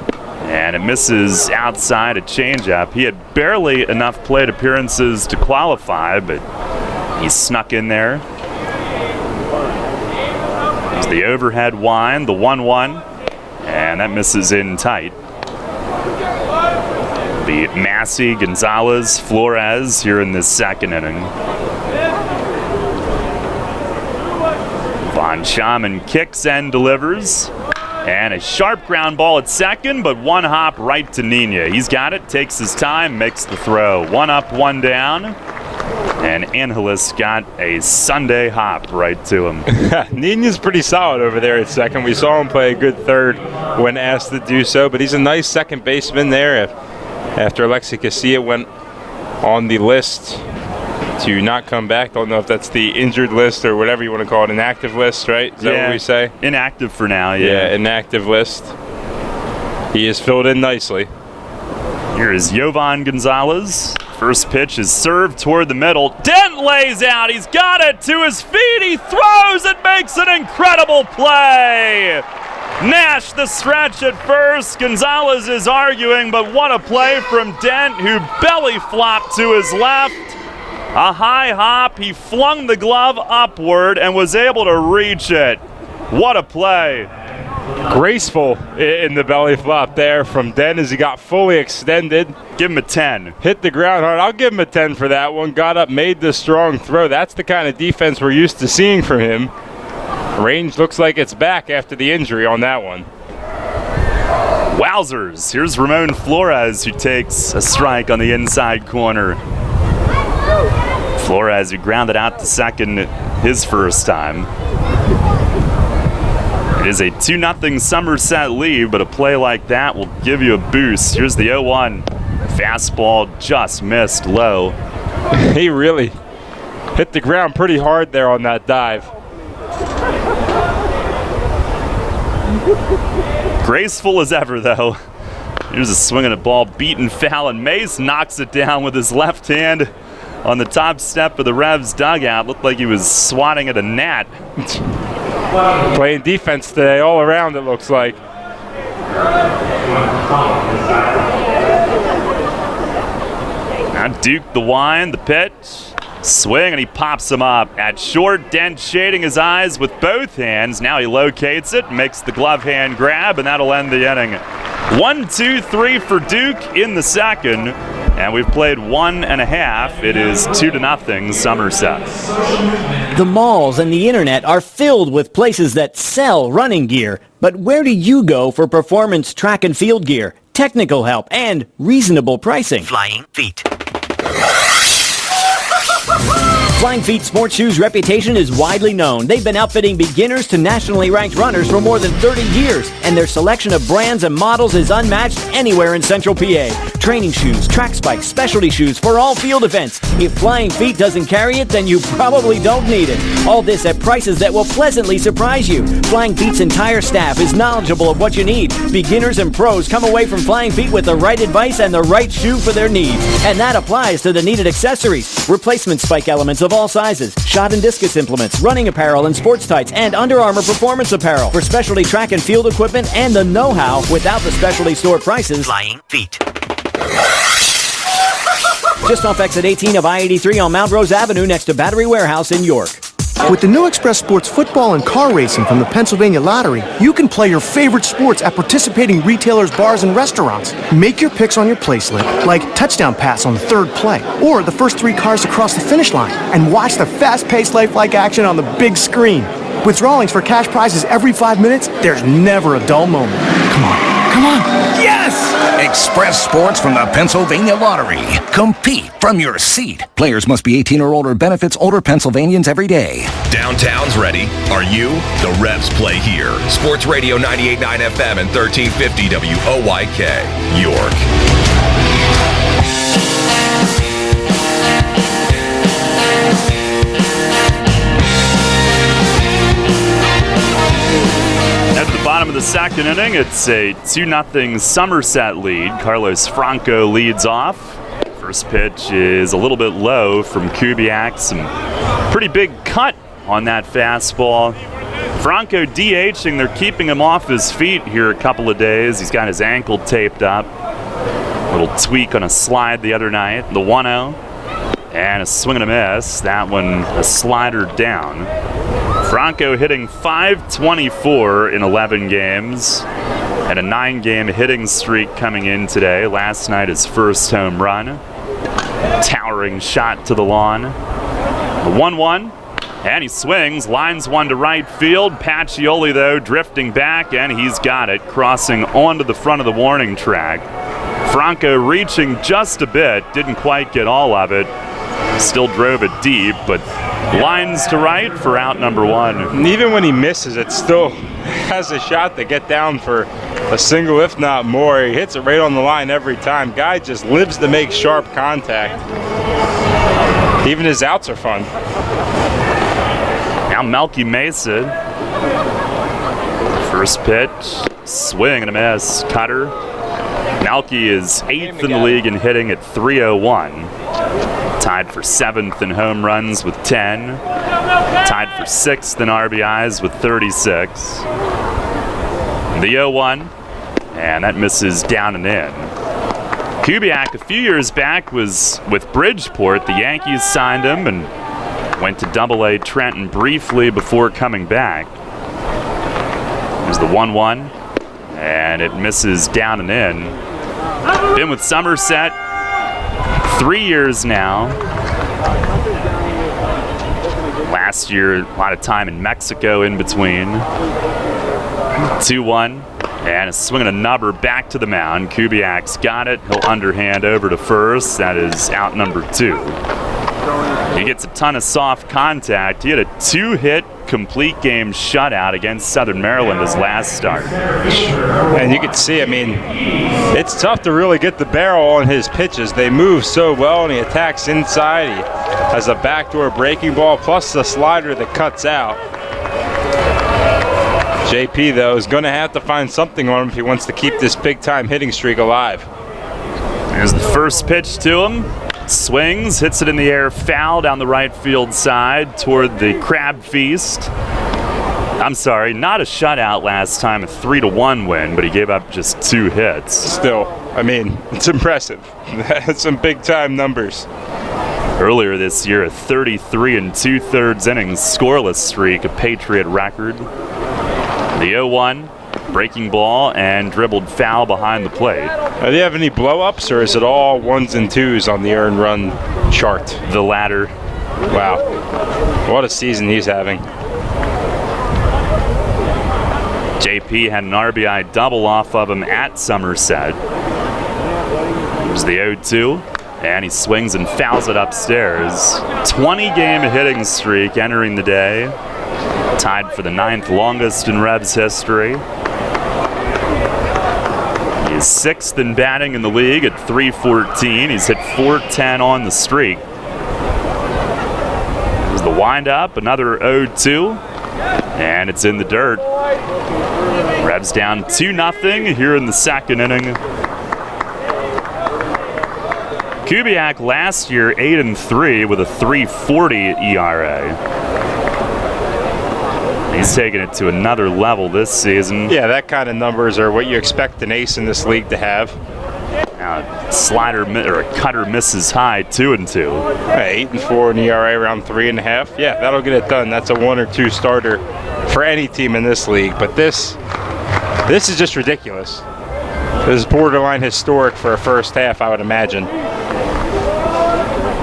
and it misses outside a changeup. He had barely enough plate appearances to qualify, but he snuck in there. There's the overhead wind, the 1-1, and that misses in tight. Be Massey, Gonzalez, Flores here in this second inning. Von Schaman kicks and delivers. And a sharp ground ball at second, but one hop right to Nina. He's got it, takes his time, makes the throw. One up, one down. And Angelis got a Sunday hop right to him. Nina's pretty solid over there at second. We saw him play a good third when asked to do so, but he's a nice second baseman there. After Alexi Casilla went on the list to not come back. Don't know if that's the injured list or whatever you want to call it, inactive list, right? Is that what we say? Inactive for now, yeah. Yeah, inactive list. He is filled in nicely. Here is Jovan Gonzalez. First pitch is served toward the middle. Dent lays out. He's got it to his feet. He throws and makes an incredible play. Nash the stretch at first. Gonzalez is arguing, but what a play from Dent, who belly flopped to his left. A high hop. He flung the glove upward and was able to reach it. What a play. Graceful in the belly flop there from Dent as he got fully extended. Give him a 10. Hit the ground hard. I'll give him a 10 for that one. Got up, made the strong throw. That's the kind of defense we're used to seeing from him. Range looks like it's back after the injury on that one. Wowzers. Here's Ramon Flores, who takes a strike on the inside corner. Flores, who grounded out to second his first time. It is a 2-0 Somerset lead, but a play like that will give you a boost. Here's the 0-1. Fastball just missed low. He really hit the ground pretty hard there on that dive. Graceful as ever, though. Here's a swing and a ball beaten foul, and Mace knocks it down with his left hand on the top step of the Revs dugout. Looked like he was swatting at a gnat. Playing defense today all around, it looks like. Now Duke the wind, the pitch. Swing, and he pops him up. At short, Dent shading his eyes with both hands. Now he locates it, makes the glove hand grab, and that'll end the inning. 1-2-3 for Duke in the second. And we've played 1.5. It is 2-0 Somerset. The malls and the internet are filled with places that sell running gear. But where do you go for performance track and field gear, technical help, and reasonable pricing? Flying Feet. Flying Feet Sports Shoes' reputation is widely known. They've been outfitting beginners to nationally ranked runners for more than 30 years, and their selection of brands and models is unmatched anywhere in Central PA. Training shoes, track spikes, specialty shoes for all field events. If Flying Feet doesn't carry it, then you probably don't need it. All this at prices that will pleasantly surprise you. Flying Feet's entire staff is knowledgeable of what you need. Beginners and pros come away from Flying Feet with the right advice and the right shoe for their needs. And that applies to the needed accessories. Replacement spike elements of all sizes, shot and discus implements, running apparel and sports tights, and Under Armour performance apparel for specialty track and field equipment and the know-how without the specialty store prices. Flying Feet. Just off exit 18 of I-83 on Mount Rose Avenue next to Battery Warehouse in York. With the new Express Sports football and car racing from the Pennsylvania Lottery, you can play your favorite sports at participating retailers, bars, and restaurants. Make your picks on your play slip, like touchdown pass on the third play, or the first 3 cars to cross the finish line, and watch the fast-paced lifelike action on the big screen. With drawings for cash prizes every 5 minutes, there's never a dull moment. Come on. Come on. Yes! Express Sports from the Pennsylvania Lottery. Compete from your seat. Players must be 18 or older. Benefits older Pennsylvanians every day. Downtown's ready. Are you? The Revs play here. Sports Radio 98.9 FM and 1350 WOYK, York. At the bottom of the second inning, it's a 2-0 Somerset lead. Carlos Franco leads off. First pitch is a little bit low from Kubiak. Some pretty big cut on that fastball. Franco DHing. They're keeping him off his feet here a couple of days. He's got his ankle taped up. A little tweak on a slide the other night. The 1-0. And a swing and a miss. That one a slider down. Franco hitting .524 in 11 games and a 9-game hitting streak coming in today. Last night his first home run. Towering shot to the lawn. The 1-1, and he swings, lines one to right field. Pacioli, though, drifting back, and he's got it, crossing onto the front of the warning track. Franco reaching just a bit, didn't quite get all of it. Still drove it deep, but lines to right for out number 1. And even when he misses, it still has a shot to get down for a single, if not more. He hits it right on the line every time. Guy just lives to make sharp contact. Even his outs are fun. Now Melky Mesa. First pitch, swing and a miss. Cutter. Melky is 8th in the league in hitting at .301. Tied for 7th in home runs with 10. Tied for 6th in RBIs with 36. The 0-1, and that misses down and in. Kubiak a few years back was with Bridgeport. The Yankees signed him and went to Double-A Trenton briefly before coming back. There's the 1-1, and it misses down and in. Been with Somerset 3 years now. Last year, a lot of time in Mexico in between. 2-1, and a swing and a nubber back to the mound. Kubiak's got it. He'll underhand over to first. That is out number 2. He gets a ton of soft contact. He had a 2-hit complete game shutout against Southern Maryland his last start. And you can see, I mean, it's tough to really get the barrel on his pitches. They move so well, and he attacks inside. He has a backdoor breaking ball, plus the slider that cuts out. JP, though, is going to have to find something on him if he wants to keep this big-time hitting streak alive. Here's the first pitch to him. Swings, hits it in the air, foul down the right field side toward the Crab Feast. I'm sorry, not a shutout last time, a 3-1 win, but he gave up just 2 hits. Still, I mean, it's impressive. That's some big-time numbers. Earlier this year, a 33 2/3 innings scoreless streak, a Patriot record. The 0-1, breaking ball and dribbled foul behind the plate. Do you have any blow-ups, or is it all ones and twos on the earned run chart? The latter. Wow. What a season he's having. JP had an RBI double off of him at Somerset. Here's the 0-2, and he swings and fouls it upstairs. 20-game hitting streak entering the day. Tied for the 9th longest in Revs history. He is 6th in batting in the league at .314. He's hit .410 on the streak. There's the windup, another 0-2, and it's in the dirt. Revs down 2-0 here in the second inning. Kubiak last year 8-3 with a .340 ERA. He's taking it to another level this season. Yeah, that kind of numbers are what you expect an ace in this league to have. Now, slider or a cutter misses high, 2-2. 8-4 in ERA, around 3.5. Yeah, that'll get it done. That's a 1 or 2 starter for any team in this league. But this is just ridiculous. This is borderline historic for a first half, I would imagine.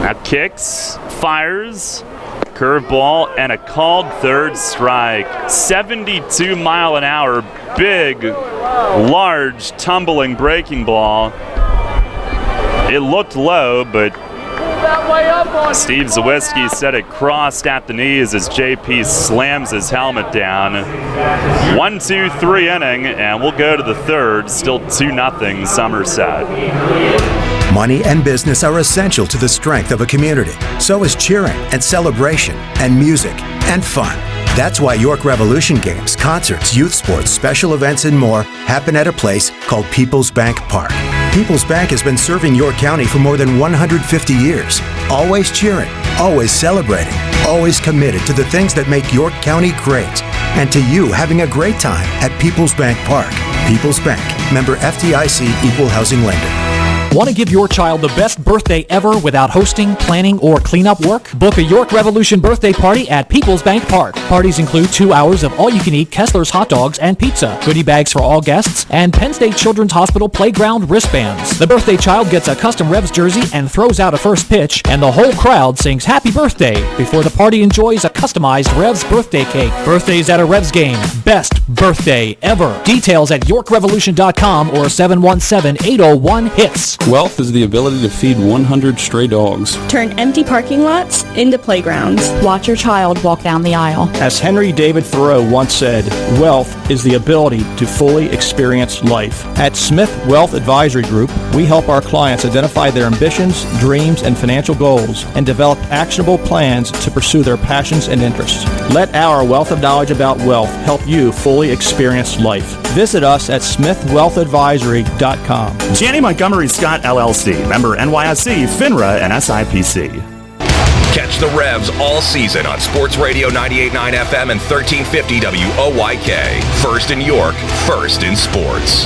Now kicks, fires, curveball, and a called third strike. 72 mile an hour, big, large, tumbling breaking ball. It looked low, but Steve Zawiski said it crossed at the knees as JP slams his helmet down. 1-2-3 inning, and we'll go to the third. Still 2-0 Somerset. Money and business are essential to the strength of a community. So is cheering and celebration and music and fun. That's why York Revolution games, concerts, youth sports, special events, and more happen at a place called People's Bank Park. People's Bank has been serving York County for more than 150 years. Always cheering, always celebrating, always committed to the things that make York County great. And to you having a great time at People's Bank Park. People's Bank, member FDIC, equal housing lender. Want to give your child the best birthday ever without hosting, planning, or cleanup work? Book a York Revolution birthday party at People's Bank Park. Parties include 2 hours of all-you-can-eat Kessler's hot dogs and pizza, goodie bags for all guests, and Penn State Children's Hospital playground wristbands. The birthday child gets a custom Revs jersey and throws out a first pitch, and the whole crowd sings Happy Birthday before the party enjoys a customized Revs birthday cake. Birthdays at a Revs game. Best birthday ever. Details at YorkRevolution.com or 717-801-HITS. Wealth is the ability to feed 100 stray dogs. Turn empty parking lots into playgrounds. Watch your child walk down the aisle. As Henry David Thoreau once said, wealth is the ability to fully experience life. At Smith Wealth Advisory Group, we help our clients identify their ambitions, dreams, and financial goals and develop actionable plans to pursue their passions and interests. Let our wealth of knowledge about wealth help you fully experience life. Visit us at smithwealthadvisory.com. Janney Montgomery Scott LLC, member NYSE, FINRA, and SIPC. Catch the Revs all season on Sports Radio 98.9 FM and 1350 WOYK. First in York, first in sports.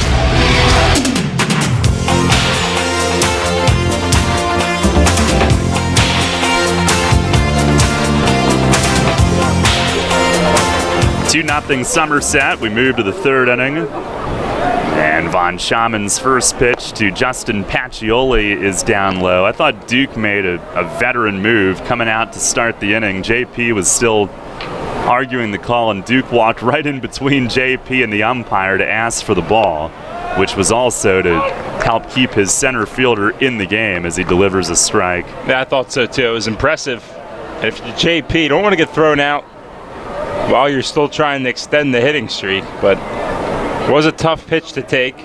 Two 2-0 Somerset. We move to the third inning. And Von Schamen's first pitch to Justin Pacioli is down low. I thought Duke made a veteran move coming out to start the inning. JP was still arguing the call, and Duke walked right in between JP and the umpire to ask for the ball, which was also to help keep his center fielder in the game as he delivers a strike. Yeah, I thought so too. It was impressive. And if you're JP, you don't want to get thrown out while you're still trying to extend the hitting streak, but it was a tough pitch to take.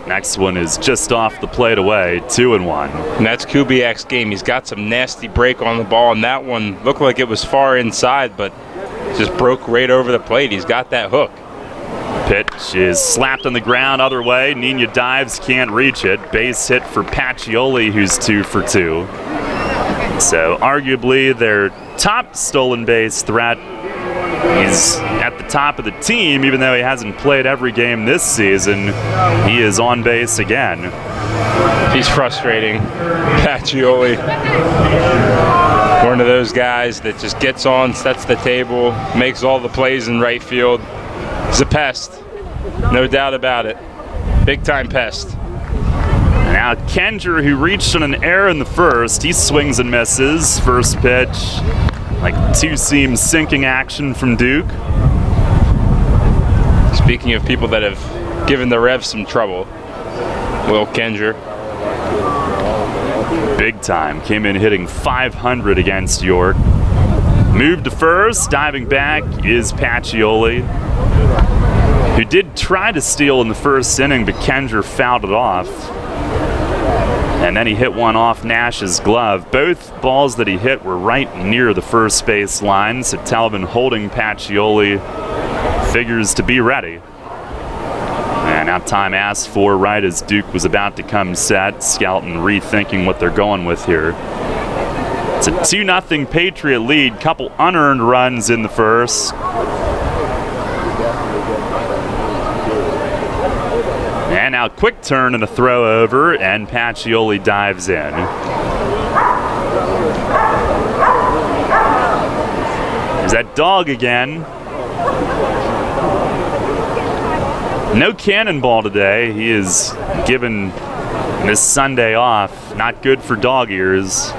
Next one is just off the plate away, 2-1. And that's Kubiak's game. He's got some nasty break on the ball, and that one looked like it was far inside, but just broke right over the plate. He's got that hook. Pitch is slapped on the ground other way. Nina dives, can't reach it. Base hit for Pacioli, who's 2 for 2. So arguably their top stolen base threat. He's at the top of the team, even though he hasn't played every game this season. He is on base again. He's frustrating. Pacioli, one of those guys that just gets on, sets the table, makes all the plays in right field. He's a pest, no doubt about it. Big time pest. Now Kenger, who reached on an error in the first, he swings and misses. First pitch, like two-seam sinking action from Duke. Speaking of people that have given the Revs some trouble, Will Kenger. Big time. Came in hitting .500 against York. Moved to first. Diving back is Pacioli, who did try to steal in the first inning, but Kenger fouled it off. And then he hit one off Nash's glove. Both balls that he hit were right near the first base line, so Talbot holding Pacioli figures to be ready. And now time asked for right as Duke was about to come set. Skelton rethinking what they're going with here. It's a 2-0 Patriot lead. Couple unearned runs in the first. And now quick turn and a throw over, and Pacioli dives in. There's that dog again. No cannonball today. He is given this Sunday off. Not good for dog ears.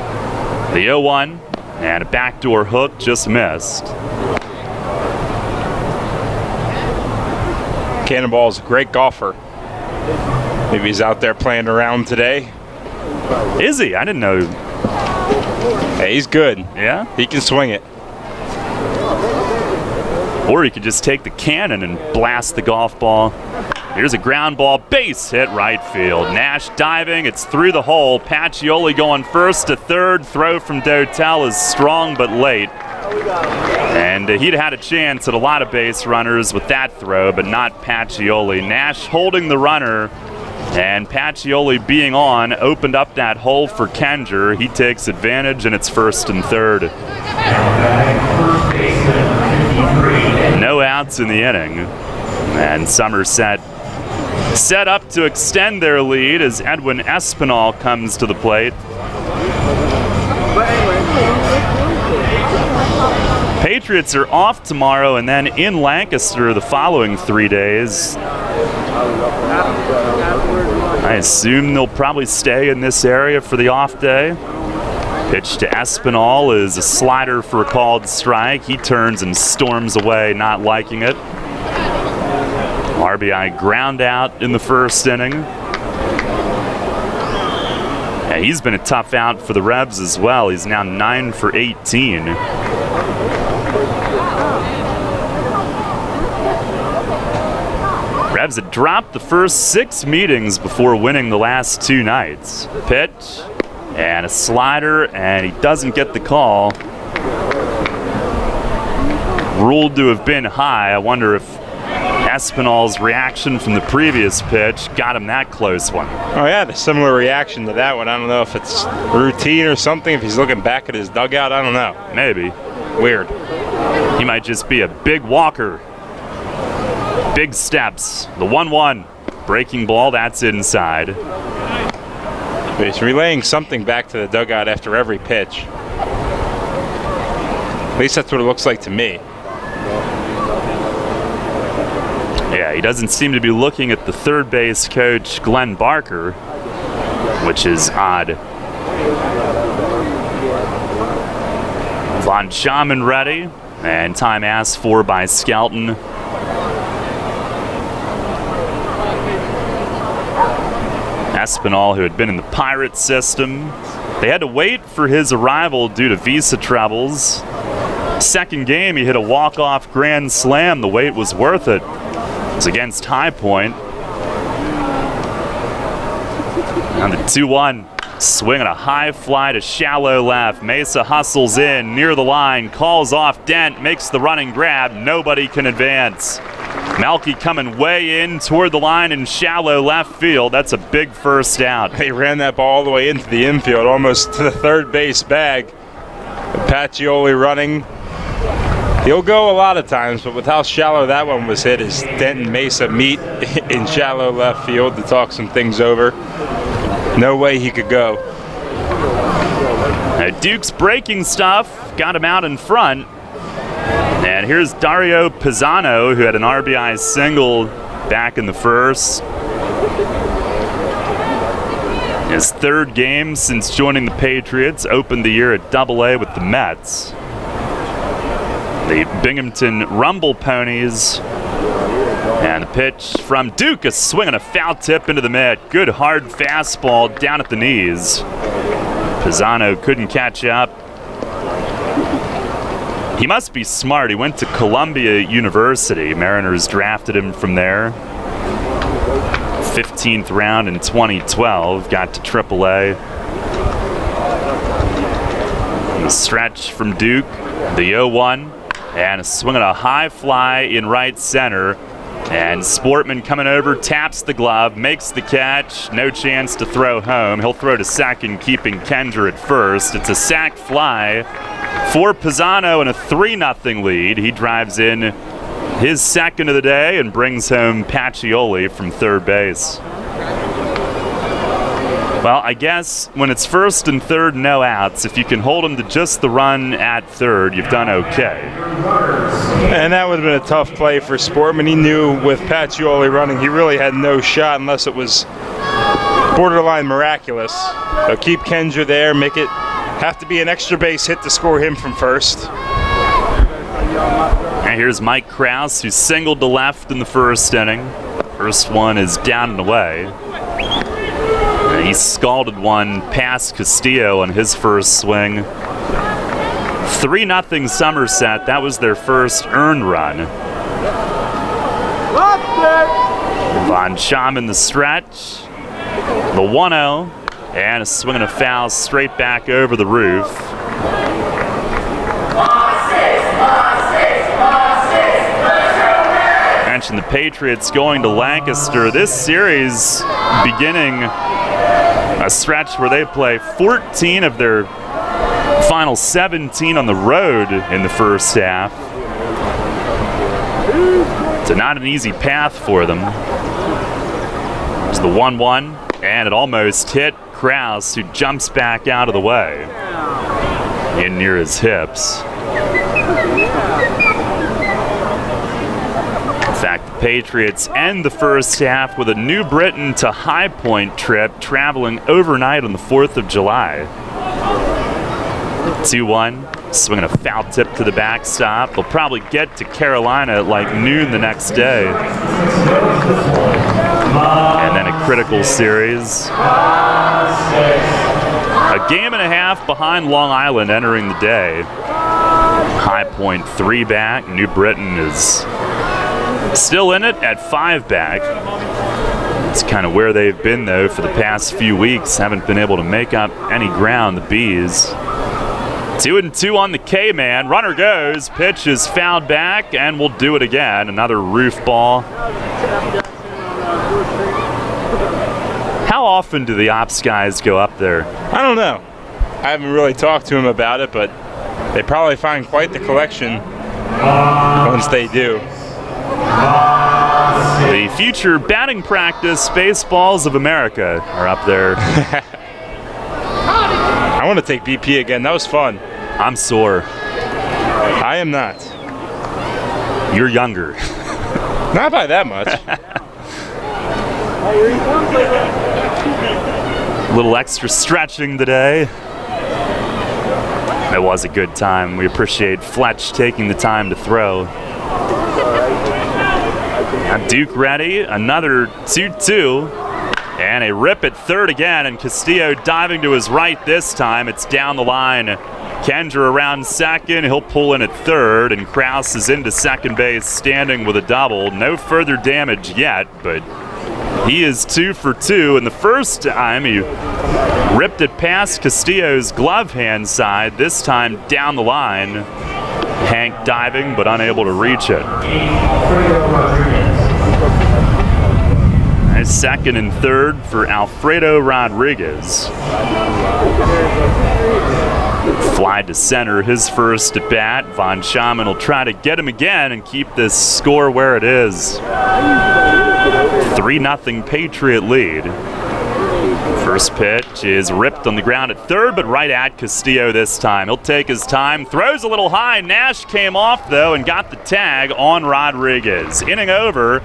The 0-1 and a backdoor hook just missed. Cannonball's a great golfer. Maybe he's out there playing around today. Is he? I didn't know. Hey, he's good. Yeah? He can swing it. Or he could just take the cannon and blast the golf ball. Here's a ground ball, base hit right field. Nash diving, it's through the hole. Pacioli going first to third. Throw from Dotel is strong but late. And he'd had a chance at a lot of base runners with that throw, but not Pacioli. Nash holding the runner, and Pacioli being on opened up that hole for Kenger. He takes advantage, and it's first and third. No outs in the inning. And Somerset set up to extend their lead as Edwin Espinal comes to the plate. Patriots are off tomorrow and then in Lancaster the following 3 days. I assume they'll probably stay in this area for the off day. Pitch to Espinal is a slider for a called strike. He turns and storms away, not liking it. RBI ground out in the first inning. Yeah, he's been a tough out for the Revs as well. He's now 9 for 18. Revs had dropped the first 6 meetings before winning the last 2 nights. Pitch and a slider, and he doesn't get the call. Ruled to have been high. I wonder if Espinal's reaction from the previous pitch got him that close one. Oh yeah, the similar reaction to that one. I don't know if it's routine or something. If he's looking back at his dugout, I don't know. Maybe. Weird. He might just be a big walker. Big steps. The 1-1. Breaking ball, that's inside. But he's relaying something back to the dugout after every pitch. At least that's what it looks like to me. Yeah, he doesn't seem to be looking at the third base coach, Glenn Barker, which is odd. Von Schaman ready, and time asked for by Skelton. Espinal, who had been in the Pirates system. They had to wait for his arrival due to visa troubles. Second game, he hit a walk-off grand slam. The wait was worth it. It was against High Point. And the 2-1. Swinging a high fly to shallow left. Mesa hustles in near the line, calls off Dent, makes the running grab. Nobody can advance. Malky coming way in toward the line in shallow left field. That's a big first out. They ran that ball all the way into the infield, almost to the third base bag. Pacioli running. He'll go a lot of times, but with how shallow that one was hit, as Dent and Mesa meet in shallow left field to talk some things over, no way he could go. Now Duke's breaking stuff got him out in front. And here's Dario Pisano, who had an RBI single back in the first. His third game since joining the Patriots, opened the year at Double-A with the Mets. The Binghamton Rumble Ponies. And the pitch from Duke, a swing and a foul tip into the mitt. Good hard fastball down at the knees. Pisano couldn't catch up. He must be smart. He went to Columbia University. Mariners drafted him from there. 15th round in 2012. Got to AAA. The stretch from Duke. The 0-1. And a swing and a high fly in right center. And Sportman coming over, taps the glove, makes the catch. No chance to throw home. He'll throw to second, keeping Kendra at first. It's a sac fly for Pisano and a 3-0 lead. He drives in his second of the day and brings home Pacioli from third base. Well, I guess when it's first and third, no outs, if you can hold him to just the run at third, you've done okay. And that would have been a tough play for Sportman. He knew with Pacioli running, he really had no shot unless it was borderline miraculous. So keep Kendra there, make it have to be an extra base hit to score him from first. And here's Mike Krause, who singled to left in the first inning. First one is down and away. He scalded one past Castillo on his first swing. 3-0 Somerset. That was their first earned run. Von Scham in the stretch. The 1-0. And a swing and a foul straight back over the roof. Mentioned the Patriots going to Lancaster. This series beginning a stretch where they play 14 of their final 17 on the road in the first half. So not an easy path for them. It's the 1-1, and it almost hit Krause, who jumps back out of the way. In near his hips. In fact, the Patriots end the first half with a New Britain to High Point trip, traveling overnight on the 4th of July. 2-1, swinging a foul tip to the backstop. They'll probably get to Carolina at like noon the next day. And then a critical series. A game and a half behind Long Island entering the day. High Point 3 back. New Britain is still in it at 5 back. It's kind of where they've been, though, for the past few weeks. Haven't been able to make up any ground, the Bees. 2-2 on the K-man. Runner goes. Pitch is fouled back, and we'll do it again. Another roof ball. How often do the ops guys go up there? I don't know. I haven't really talked to him about it, but they probably find quite the collection once they do. The future batting practice baseballs of America are up there. I want to take BP again. That was fun. I'm sore. I am not. You're younger. Not by that much. A little extra stretching today. It was a good time. We appreciate Fletch taking the time to throw. Now Duke ready. Another 2-2. And a rip at third again. And Castillo diving to his right this time. It's down the line. Kendra around second. He'll pull in at third. And Krause is into second base, standing with a double. No further damage yet, but he is 2 for 2, and the first time he ripped it past Castillo's glove hand side, this time down the line. Hank diving, but unable to reach it. Nice second and third for Alfredo Rodriguez. Fly to center, his first at bat. Von Schaman will try to get him again and keep this score where it is. 3-0 Patriot lead. First pitch is ripped on the ground at third, but right at Castillo this time. He'll take his time, throws a little high. Nash came off, though, and got the tag on Rodriguez. Inning over.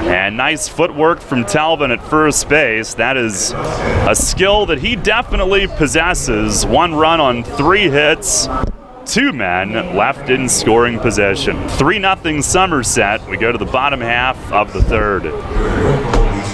And nice footwork from Talvin at first base. That is a skill that he definitely possesses. 1 run on 3 hits. 2 men left in scoring position. 3-0 Somerset. We go to the bottom half of the 3rd.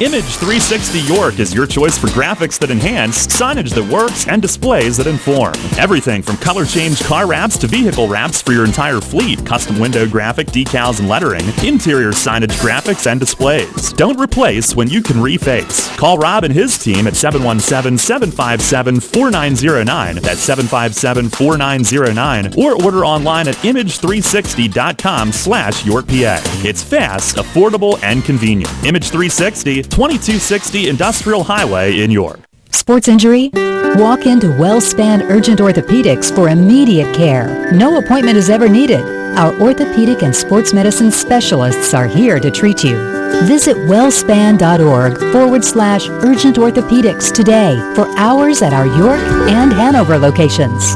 Image 360 York is your choice for graphics that enhance, signage that works, and displays that inform. Everything from color change car wraps to vehicle wraps for your entire fleet, custom window graphic, decals and lettering, interior signage graphics and displays. Don't replace when you can reface. Call Rob and his team at 717-757-4909. That's 757-4909. Or order online at image360.com/YorkPA. It's fast, affordable, and convenient. Image 360, 2260 Industrial Highway in York. Sports injury? Walk into WellSpan Urgent Orthopedics for immediate care. No appointment is ever needed. Our orthopedic and sports medicine specialists are here to treat you. Visit wellspan.org/urgent orthopedics today for hours at our York and Hanover locations.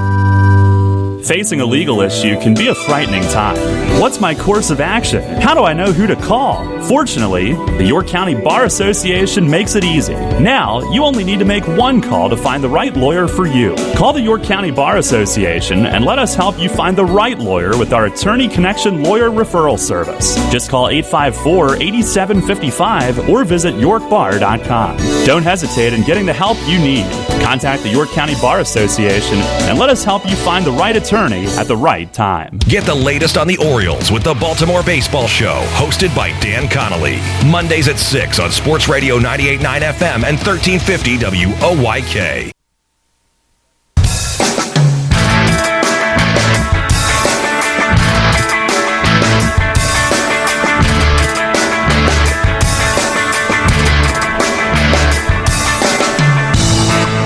Facing a legal issue can be a frightening time. What's my course of action? How do I know who to call? Fortunately, the York County Bar Association makes it easy. Now, you only need to make one call to find the right lawyer for you. Call the York County Bar Association and let us help you find the right lawyer with our Attorney Connection Lawyer Referral Service. Just call 854-8755 or visit yorkbar.com. Don't hesitate in getting the help you need. Contact the York County Bar Association and let us help you find the right attorney at the right time. Get the latest on the Orioles with the Baltimore Baseball Show, hosted by Dan Connolly. Mondays at 6 on Sports Radio 98.9 FM and 1350 WOYK.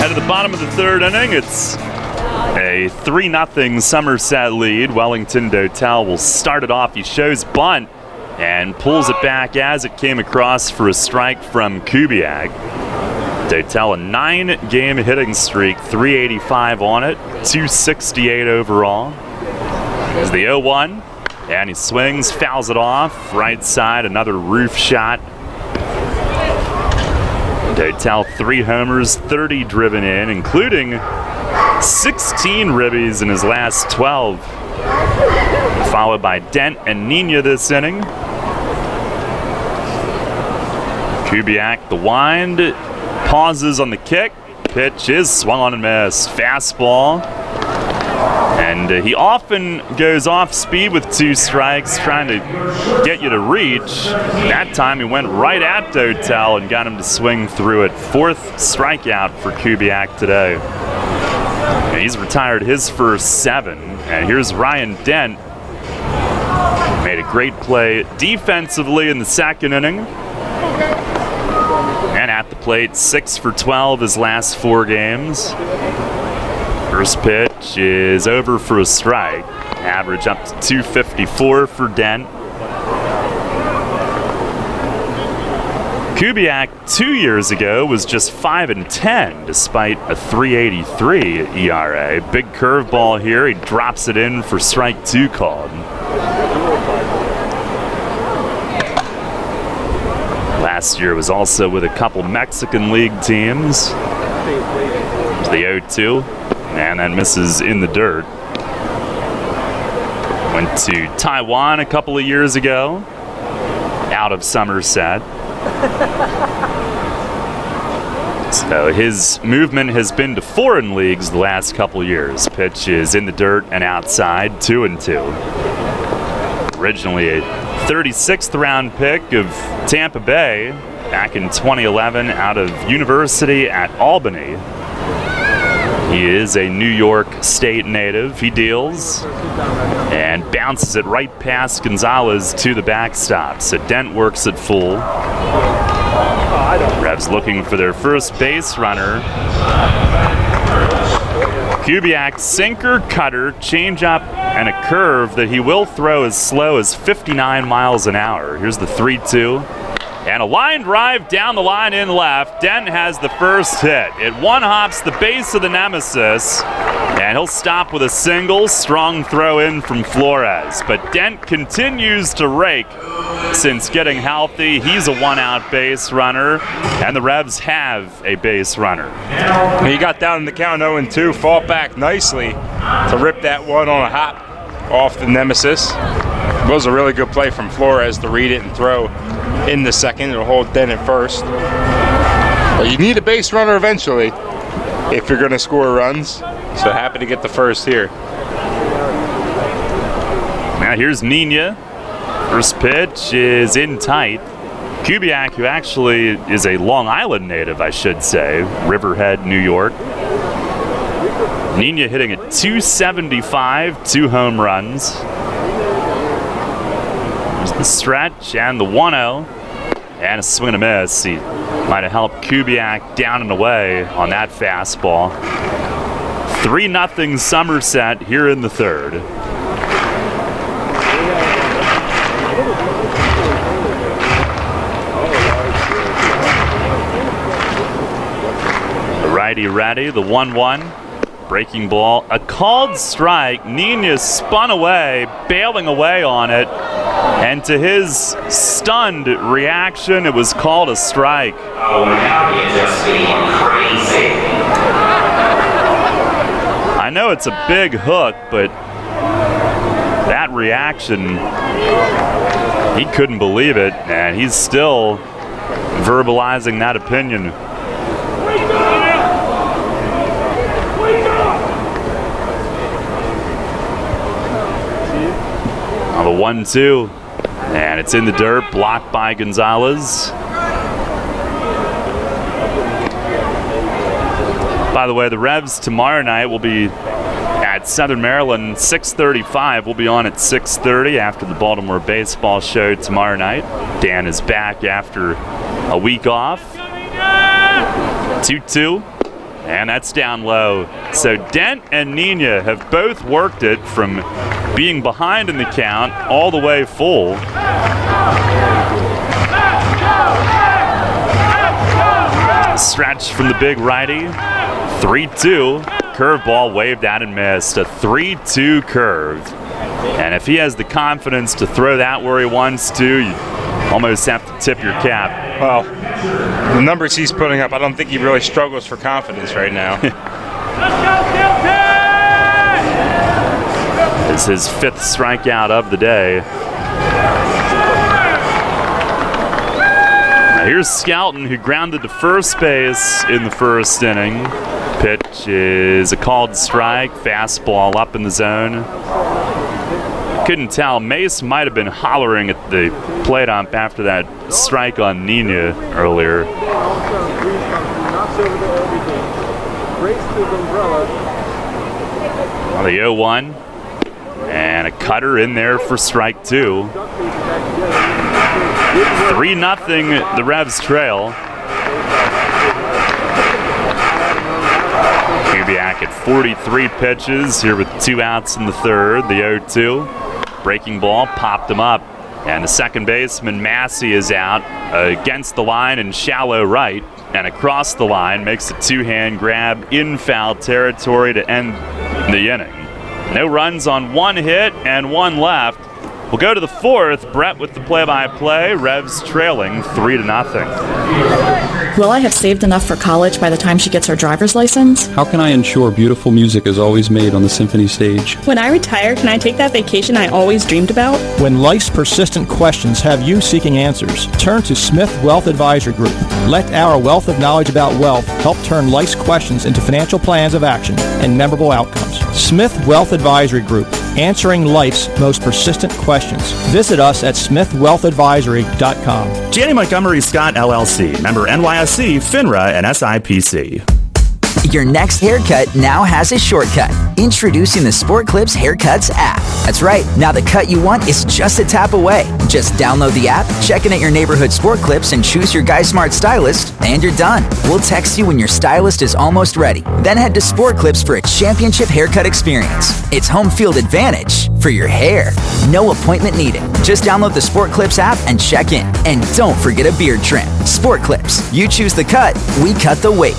At the bottom of the 3rd inning, it's a 3-0 Somerset lead. Wellington Dotel will start it off. He shows bunt and pulls it back as it came across for a strike from Kubiak. Dotel a 9-game hitting streak, 385 on it, 268 overall. There's the 0-1, and he swings, fouls it off. Right side, another roof shot. Dotel 3 homers, 30 driven in, including 16 ribbies in his last 12. Followed by Dent and Nina this inning. Kubiak, the wind, pauses on the kick. Pitch is swung on and missed. Fastball. And he often goes off speed with 2 strikes, trying to get you to reach. That time he went right at Dotel and got him to swing through it. 4th strikeout for Kubiak today. And he's retired his first 7. And here's Ryan Dent. Made a great play defensively in the 2nd inning. And at the plate, 6 for 12 his last 4 games. First pitch is over for a strike. Average up to 254 for Dent. Kubiak 2 years ago was just 5-10 despite a 3.83 ERA. Big curveball here. He drops it in for strike 2 called. Last year was also with a couple Mexican League teams. There's the 0-2, and then misses in the dirt. Went to Taiwan a couple of years ago, out of Somerset. So his movement has been to foreign leagues the last couple of years. Pitch is in the dirt and outside, 2-2. Originally a 36th round pick of Tampa Bay back in 2011 out of University at Albany. He is a New York State native. He deals and bounces it right past Gonzalez to the backstop. So Dent works it full. Revs looking for their first base runner. Kubiak sinker, cutter, changeup, and a curve that he will throw as slow as 59 miles an hour. Here's the 3-2. And a line drive down the line in left. Dent has the first hit. It one-hops the base of the nemesis And he'll stop with a single. Strong throw in from Flores. But Dent continues to rake since getting healthy. He's a one-out base runner, and the Revs have a base runner. He got down in the count 0-2, fought back nicely to rip that one on a hop off the nemesis. It was a really good play from Flores to read it and throw in the second. It'll hold Dent at first. But you need a base runner eventually if you're going to score runs. So happy to get the first here. Now here's Nina. First pitch is in tight. Kubiak, who actually is a Long Island native, I should say, Riverhead, New York. Nina hitting at .275, 2 home runs. There's the stretch and the 1-0. And a swing and a miss. He might have helped Kubiak down and away on that fastball. 3-0 Somerset here in the third. The righty ready, the 1-1. Breaking ball, a called strike. Nina spun away, bailing away on it. And to his stunned reaction, it was called a strike. Oh, now you're just being crazy. I know it's a big hook, but that reaction, he couldn't believe it, and he's still verbalizing that opinion. On the 1-2, and it's in the dirt, blocked by Gonzalez. By the way, the Revs tomorrow night will be at Southern Maryland, 6:35. We'll be on at 6:30 after the Baltimore baseball show tomorrow night. Dan is back after a week off. 2-2, and that's down low. So Dent and Nina have both worked it from being behind in the count all the way full. Stretch from the big righty. 3-2. Curveball waved out and missed. A 3-2 curve. And if he has the confidence to throw that where he wants to, you almost have to tip your cap. Well, the numbers he's putting up, I don't think he really struggles for confidence right now. Is his 5th strikeout of the day. Now here's Skelton, who grounded to first base in the first inning. Pitch is a called strike, fastball up in the zone. Couldn't tell. Mace might have been hollering at the plate ump after that strike on Nina earlier. On the 0-1. And a cutter in there for strike 2. 3-0, the Revs trail. Kubiak at 43 pitches here with 2 outs in the third. The 0-2. Breaking ball popped him up. And the second baseman, Massey, is out against the line in shallow right. And across the line makes a 2-hand grab in foul territory to end the inning. No runs on 1 hit and 1 left. We'll go to the 4th. Brett with the play-by-play. Revs trailing 3-0. Will I have saved enough for college by the time she gets her driver's license? How can I ensure beautiful music is always made on the symphony stage? When I retire, can I take that vacation I always dreamed about? When life's persistent questions have you seeking answers, turn to Smith Wealth Advisory Group. Let our wealth of knowledge about wealth help turn life's questions into financial plans of action and memorable outcomes. Smith Wealth Advisory Group, answering life's most persistent questions. Visit us at smithwealthadvisory.com. Janney Montgomery Scott LLC, member NYSE, FINRA, and SIPC. Your next haircut now has a shortcut. Introducing the Sport Clips Haircuts app. That's right, now the cut you want is just a tap away. Just download the app, check in at your neighborhood Sport Clips, and choose your Guy Smart stylist, and you're done. We'll text you when your stylist is almost ready. Then head to Sport Clips for a championship haircut experience. It's home field advantage for your hair. No appointment needed. Just download the Sport Clips app and check in. And don't forget a beard trim. Sport Clips. You choose the cut, we cut the weight.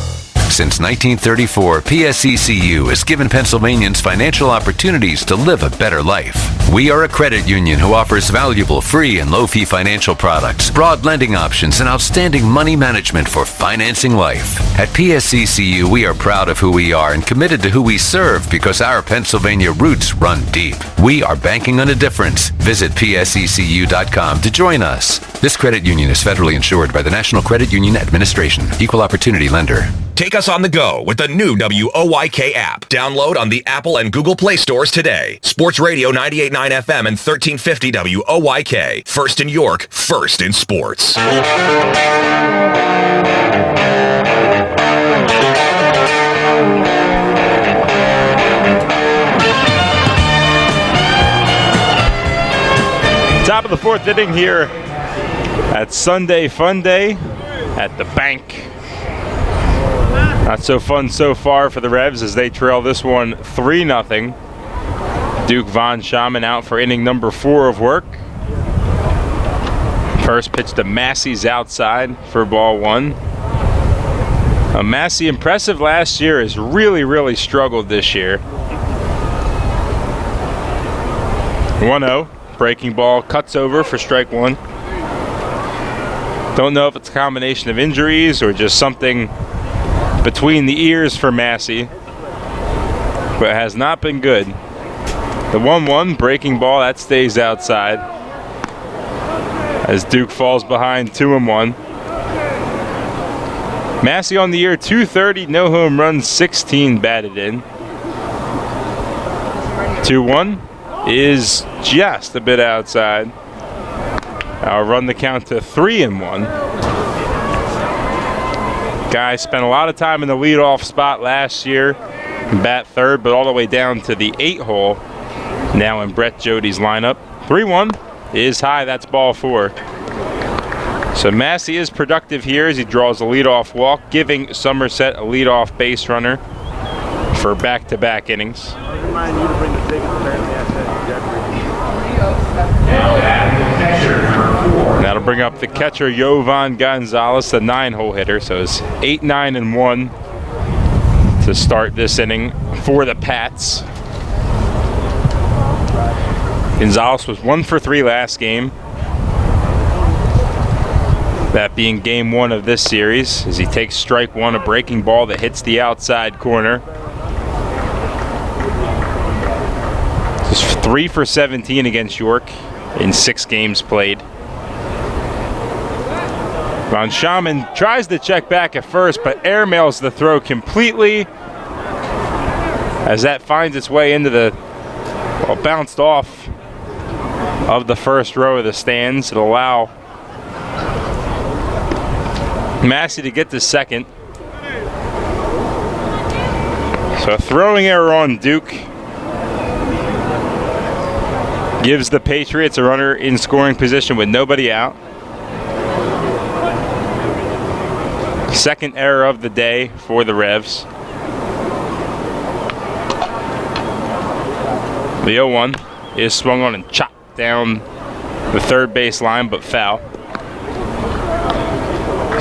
Since 1934, PSECU has given Pennsylvanians financial opportunities to live a better life. We are a credit union who offers valuable free and low-fee financial products, broad lending options, and outstanding money management for financing life. At PSECU, we are proud of who we are and committed to who we serve because our Pennsylvania roots run deep. We are banking on a difference. Visit PSECU.com to join us. This credit union is federally insured by the National Credit Union Administration. Equal Opportunity Lender. Take us on the go with the new WOYK app. Download on the Apple and Google Play stores today. Sports Radio 98.9 FM and 1350 WOYK. First in York, first in sports. Top of the fourth inning here at Sunday Fun Day at the bank. Not so fun so far for the Revs as they trail this one 3-0. Duke Von Schaman out for inning number 4 of work. First pitch to Massey's outside for ball 1. Massey, impressive last year, has really struggled this year. 1-0. Breaking ball cuts over for strike 1. Don't know if it's a combination of injuries or just something between the ears for Massey, but it has not been good. The 1-1 breaking ball, that stays outside as Duke falls behind 2-1. Massey on the year, 230, no home runs, 16 batted in. 2-1 is just a bit outside. I'll run the count to 3-1. Guy spent a lot of time in the leadoff spot last year, bat third, but all the way down to the 8 hole now in Brett Jody's lineup. 3-1 is high, that's ball 4. So Massey is productive here as he draws a leadoff walk, giving Somerset a leadoff base runner for back-to-back innings. And that'll bring up the catcher Jovan Gonzalez, the 9-hole hitter. So it's 8, 9, and 1 to start this inning for the Pats. Gonzalez was 1 for 3 last game. That being game 1 of this series, as he takes strike 1, a breaking ball that hits the outside corner. Just 3 for 17 against York in 6 games played. Von Schaman tries to check back at first, but airmails the throw completely as that finds its way into the, well, bounced off of the first row of the stands. It'll allow Massey to get to second. So a throwing error on Duke gives the Patriots a runner in scoring position with nobody out. Second error of the day for the Revs. The 0-1 is swung on and chopped down the third base line, but foul.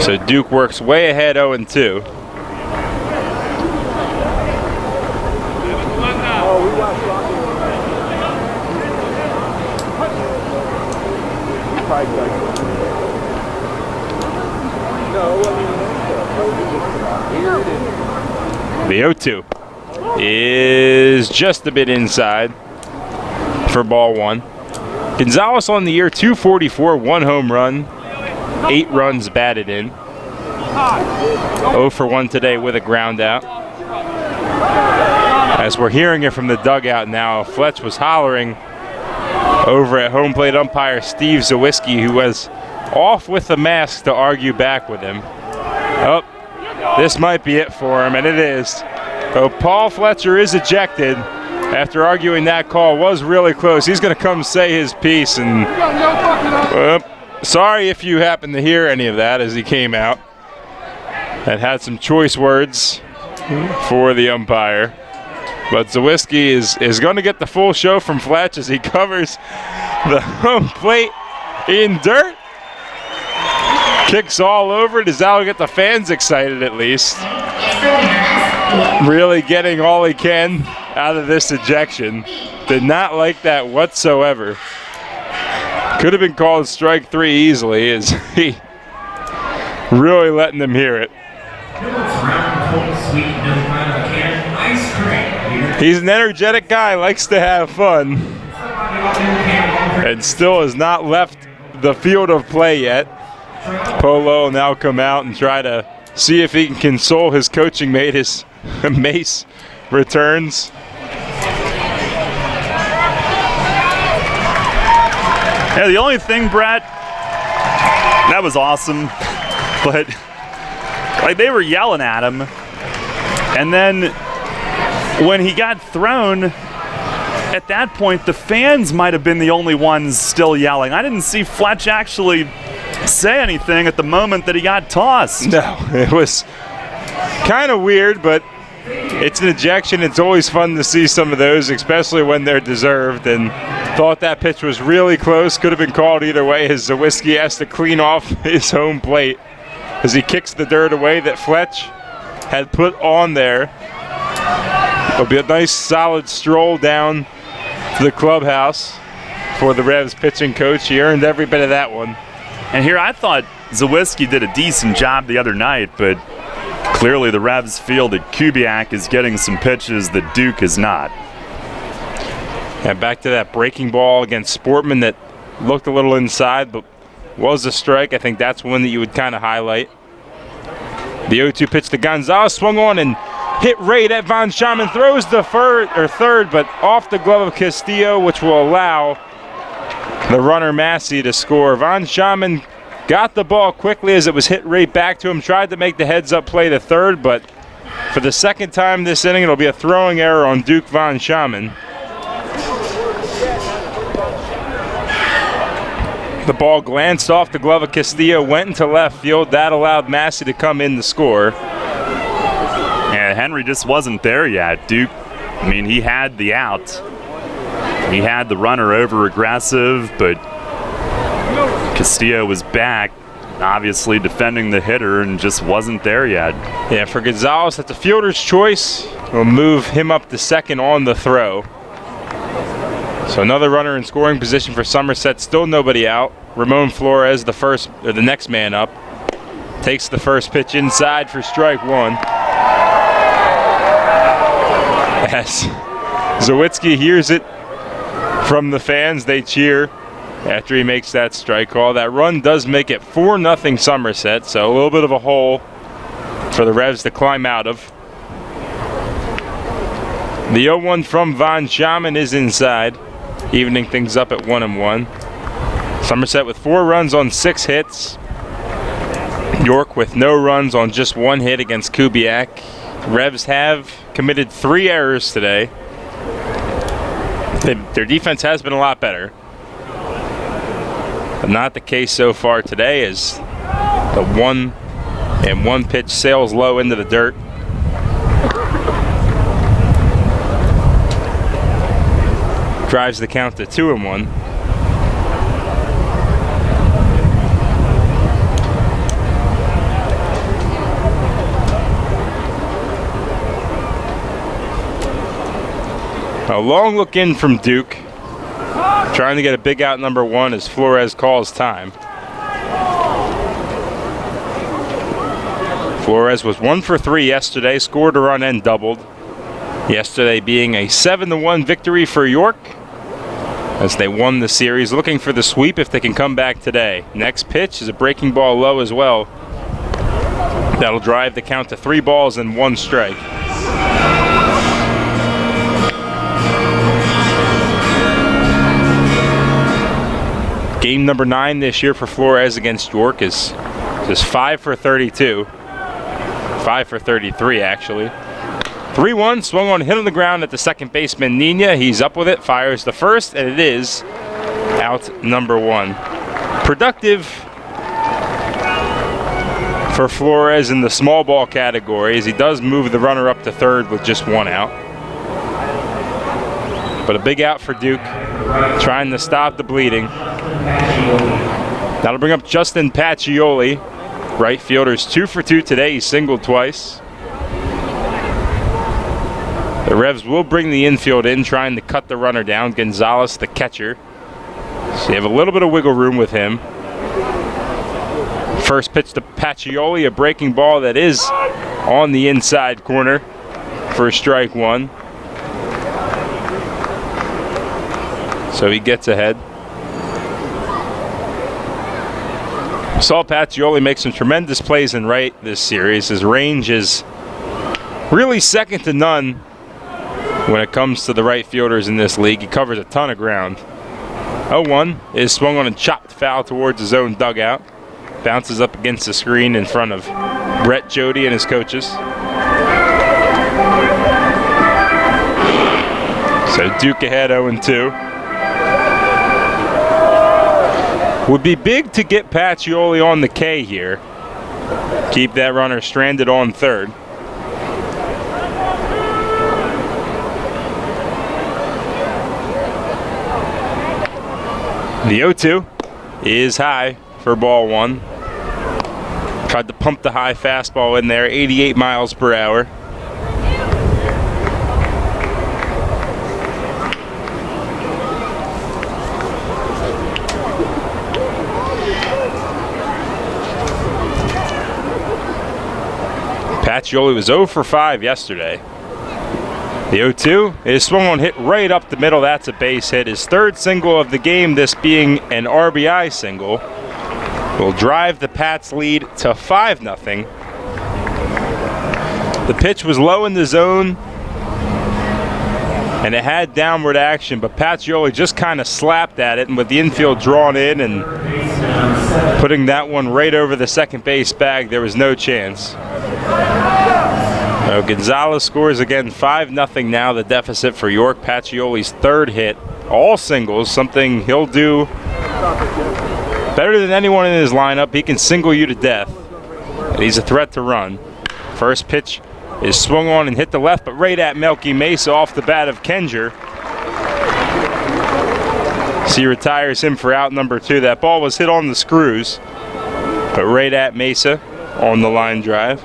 So Duke works way ahead 0-2. The 0-2 is just a bit inside for ball 1. Gonzalez on the year, 244, 1 home run, 8 runs batted in. 0 for 1 today with a ground out. As we're hearing it from the dugout now, Fletch was hollering over at home plate umpire Steve Zawiski, who was off with the mask to argue back with him. Oh, this might be it for him, and it is. So Paul Fletcher is ejected after arguing that call was really close. He's going to come say his piece, and sorry if you happen to hear any of that as he came out and had some choice words for the umpire. But Zawiski is going to get the full show from Fletch as he covers the home plate in dirt. Kicks all over. Does that'll get the fans excited at least? Really getting all he can out of this ejection. Did not like that whatsoever. Could have been called strike 3 easily, as he really letting them hear it. He's an energetic guy, likes to have fun, and still has not left the field of play yet. Polo will now come out and try to see if he can console his coaching mate as Mace returns. Yeah, the only thing, Brett, that was awesome, but like they were yelling at him, and then when he got thrown, at that point the fans might have been the only ones still yelling. I didn't see Fletch actually say anything at the moment that he got tossed. No, it was kind of weird, but it's an ejection. It's always fun to see some of those, especially when they're deserved, and thought that pitch was really close. Could have been called either way, as Zawiski has to clean off his home plate as he kicks the dirt away that Fletch had put on there. It'll be a nice solid stroll down to the clubhouse for the Revs pitching coach. He earned every bit of that one. And here I thought Zawiski did a decent job the other night, but clearly the Revs feel that Kubiak is getting some pitches that Duke is not. And back to that breaking ball against Sportman that looked a little inside, but was a strike. I think that's one that you would kind of highlight. The 0-2 pitch to Gonzalez, swung on and hit right at Von Schaman. Throws the third, but off the glove of Castillo, which will allow the runner Massey to score. Von Schaman got the ball quickly as it was hit right back to him. Tried to make the heads-up play to third, but for the second time this inning, it'll be a throwing error on Duke Von Schaman. The ball glanced off the glove of Castillo, went into left field. That allowed Massey to come in to score. Yeah, Henry just wasn't there yet. Duke, I mean, he had the out. He had the runner over aggressive, but Castillo was back, obviously defending the hitter, and just wasn't there yet. Yeah, for Gonzalez, that's a fielder's choice. We'll move him up to second on the throw. So another runner in scoring position for Somerset, still nobody out. Ramon Flores, the next man up, takes the first pitch inside for strike 1. As Zawiski hears it from the fans, they cheer after he makes that strike call. That run does make it 4-0 Somerset, so a little bit of a hole for the Revs to climb out of. The 0-1 from Von Schaman is inside, evening things up at 1-1. Somerset with 4 runs on 6 hits. York with no runs on just 1 hit against Kubiak. Revs have committed 3 errors today. Their defense has been a lot better, but not the case so far today, as the 1-1 pitch sails low into the dirt. Drives the count to 2-1. A long look in from Duke, trying to get a big out number 1 as Flores calls time. Flores was 1 for 3 yesterday, scored a run and doubled. Yesterday being a 7-1 victory for York as they won the series, looking for the sweep if they can come back today. Next pitch is a breaking ball low as well. That'll drive the count to 3 balls and 1 strike. Game number 9 this year for Flores against York is just 5 for 32. 5 for 33, actually. 3-1, swung on, hit on the ground at the second baseman, Nina. He's up with it, fires the first, and it is out number 1. Productive for Flores in the small ball category, as he does move the runner up to third with just 1 out. But a big out for Duke, trying to stop the bleeding. That'll bring up Justin Pacioli. Right fielder's 2 for 2 today. He singled twice. The Revs will bring the infield in, trying to cut the runner down. Gonzalez, the catcher. So you have a little bit of wiggle room with him. First pitch to Pacioli, a breaking ball that is on the inside corner for strike one. So he gets ahead. Saw Pacioli make some tremendous plays in right this series. His range is really second to none when it comes to the right fielders in this league. He covers a ton of ground. 0-1 is swung on and chopped foul towards his own dugout. Bounces up against the screen in front of Brett Jody and his coaches. So Duke ahead 0-2. Would be big to get Pacioli on the K here. Keep that runner stranded on third. The 0-2 is high for ball one. Tried to pump the high fastball in there, 88 miles per hour. Pacioli was 0 for 5 yesterday. The 0-2 is swung on, hit right up the middle. That's a base hit. His third single of the game, this being an RBI single, will drive the Pats lead to 5-0. The pitch was low in the zone, and it had downward action, but Pacioli just kind of slapped at it, and with the infield drawn in and putting that one right over the second base bag, there was no chance. Gonzalez scores again, 5-0 now, the deficit for York. Pacioli's third hit, all singles, something he'll do better than anyone in his lineup. He can single you to death, and he's a threat to run. First pitch is swung on and hit the left, but right at Melky Mesa off the bat of Kenger. So he retires him for out number 2. That ball was hit on the screws, but right at Mesa on the line drive.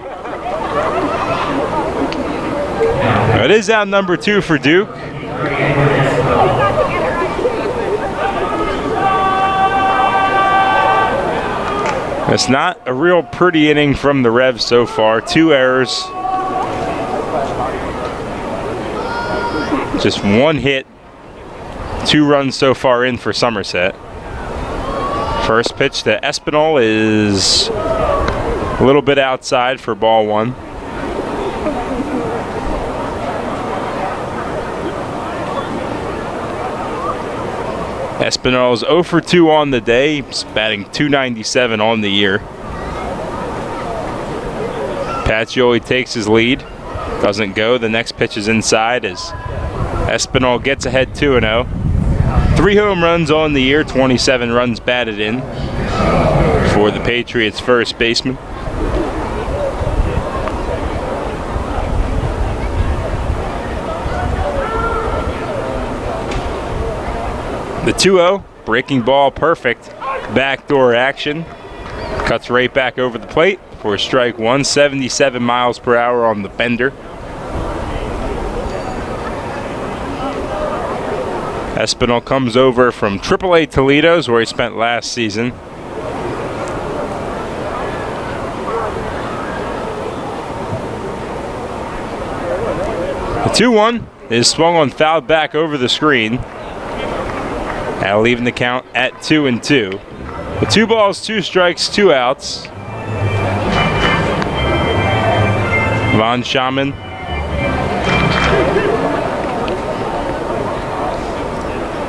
It is out number 2 for Duke. It's not a real pretty inning from the Revs so far. 2 errors. Just 1 hit. 2 runs so far in for Somerset. First pitch to Espinal is a little bit outside for ball 1. Espinal is 0 for 2 on the day. He's batting .297 on the year. Pacioli takes his lead. Doesn't go. The next pitch is inside as Espinal gets ahead 2-0. 3 home runs on the year, 27 runs batted in for the Patriots first baseman. The 2-0, breaking ball, perfect. Backdoor action. Cuts right back over the plate for strike 1, 77 miles per hour on the bender. Espinal comes over from AAA Toledo's, where he spent last season. The 2-1 is swung on, fouled back over the screen. Now leaving the count at 2-2. The 2 balls, 2 strikes, 2 outs. Von Schaman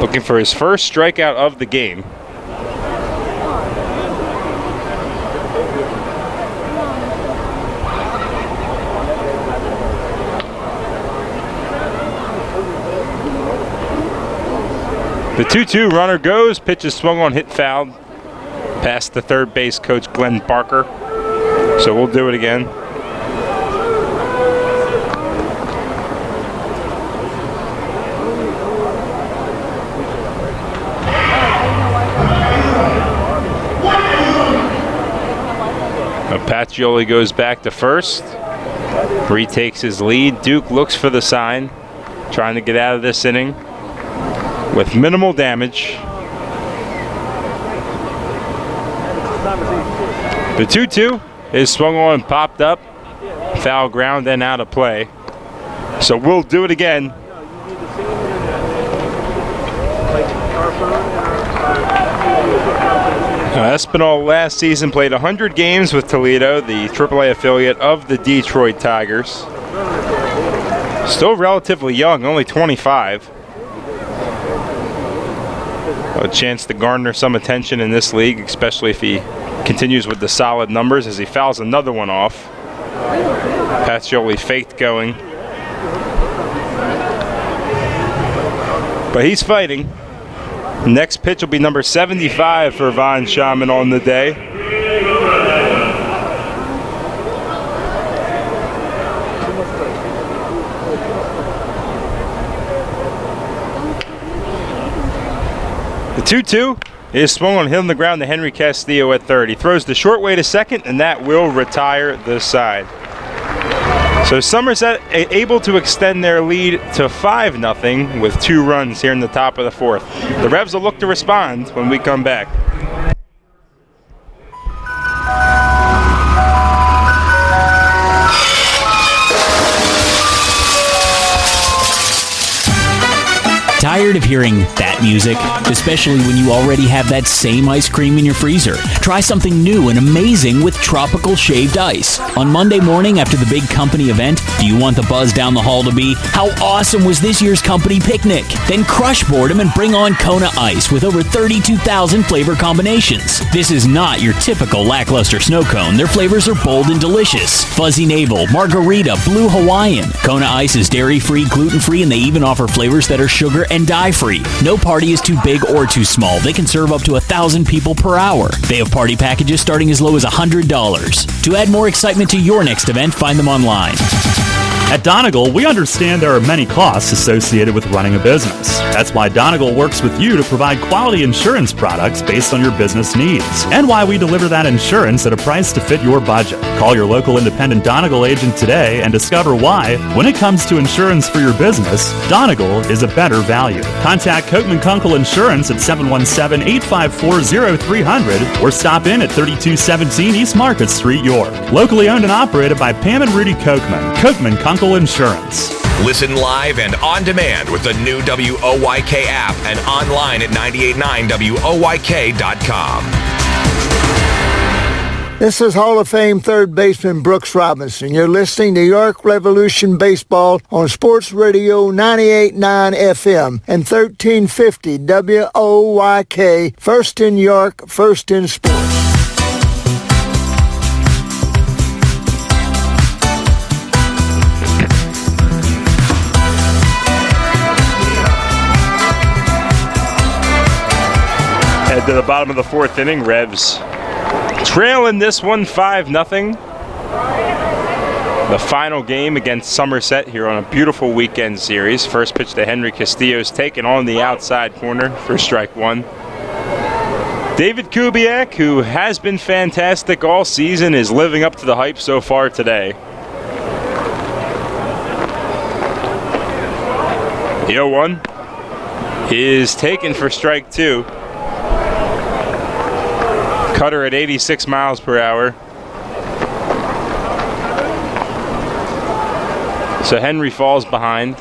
looking for his first strikeout of the game. The 2-2 runner goes, pitch is swung on, hit fouled past the third base coach Glenn Barker. So we'll do it again. A Patrioli goes back to first, retakes his lead. Duke looks for the sign, trying to get out of this inning with minimal damage. The 2-2 is swung on and popped up. Foul ground and out of play. So we'll do it again. Espinal last season played 100 games with Toledo, the AAA affiliate of the Detroit Tigers. Still relatively young, only 25. A chance to garner some attention in this league, especially if he continues with the solid numbers as he fouls another one off. Patrioli faked going. But he's fighting. Next pitch will be number 75 for Von Schaman on the day. The 2-2 is swung on, hit on the ground to Henry Castillo at third. He throws the short way to second, and that will retire the side. So Somerset able to extend their lead to 5-0 with 2 runs here in the top of the fourth. The Revs will look to respond when we come back. Tired of hearing that music? Especially when you already have that same ice cream in your freezer. Try something new and amazing with tropical shaved ice. On Monday morning after the big company event, do you want the buzz down the hall to be, how awesome was this year's company picnic? Then crush boredom and bring on Kona Ice with over 32,000 flavor combinations. This is not your typical lackluster snow cone. Their flavors are bold and delicious. Fuzzy Navel, Margarita, Blue Hawaiian. Kona Ice is dairy-free, gluten-free, and they even offer flavors that are sugar and dye-free. No party is too big or too small. They can serve up to 1,000 people per hour. They have party packages starting as low as $100. To add more excitement to your next event, find them online. At Donegal, we understand there are many costs associated with running a business. That's why Donegal works with you to provide quality insurance products based on your business needs, and why we deliver that insurance at a price to fit your budget. Call your local independent Donegal agent today and discover why, when it comes to insurance for your business, Donegal is a better value. Contact Kochman Kunkel Insurance at 717-854-0300 or stop in at 3217 East Market Street, York. Locally owned and operated by Pam and Rudy Kochman. Kochman Kunkel Insurance. Listen live and on demand with the new WOYK app and online at 989WOYK.com. This is Hall of Fame third baseman Brooks Robinson. You're listening to York Revolution Baseball on Sports Radio 98.9 FM and 1350 WOYK. First in York, first in sports. Head to the bottom of the fourth inning. Revs trailing this one 5-0. The final game against Somerset here on a beautiful weekend series. First pitch to Henry Castillo is taken on the outside corner for strike one. David Kubiak, who has been fantastic all season, is living up to the hype so far today. The 0-1 is taken for strike two. Cutter at 86 miles per hour. So Henry falls behind.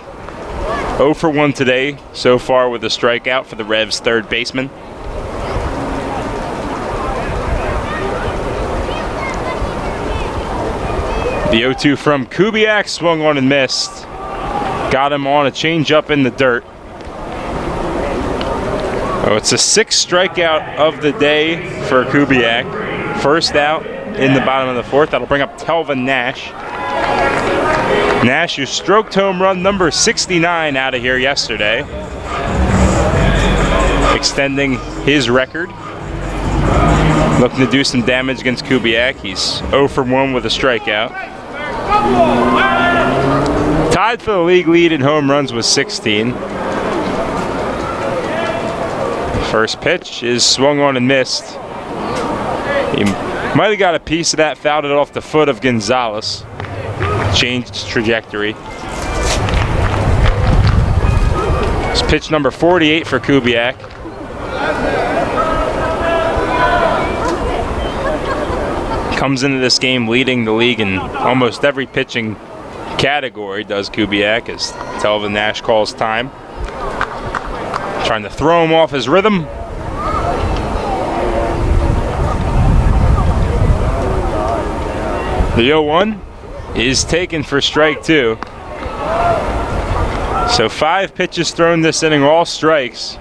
0 for 1 today so far with a strikeout for the Revs' third baseman. The 0-2 from Kubiak, swung on and missed. Got him on a changeup in the dirt. Oh, it's the 6th strikeout of the day for Kubiak. First out in the bottom of the fourth. That'll bring up Telvin Nash. Nash, who stroked home run number 69 out of here yesterday, extending his record. Looking to do some damage against Kubiak. He's 0 for 1 with a strikeout. Tied for the league lead in home runs with 16. First pitch is swung on and missed. He Might have got a piece of that, fouled it off the foot of Gonzalez. Changed trajectory. It's pitch number 48 for Kubiak. Comes into this game leading the league in almost every pitching category, does Kubiak, as Telvin Nash calls time. Trying to throw him off his rhythm. The 0-1 is taken for strike 2. So 5 pitches thrown this inning, all strikes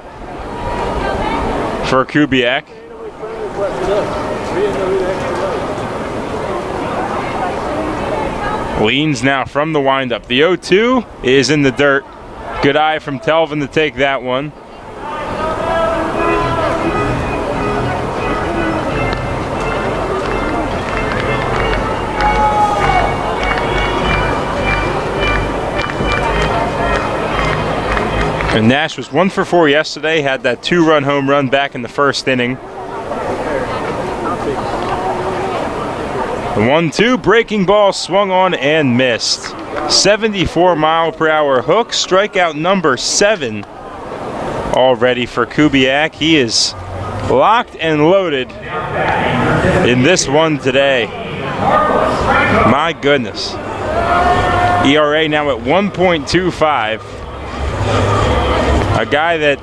for Kubiak. Leans now from the windup. The 0-2 is in the dirt. Good eye from Telvin to take that one. And Nash was 1 for 4 yesterday, had that 2-run home run back in the first inning. The 1-2 breaking ball swung on and missed. 74-mile-per-hour hook, strikeout number 7 already for Kubiak. He is locked and loaded in this one today. My goodness. ERA now at 1.25. A guy that,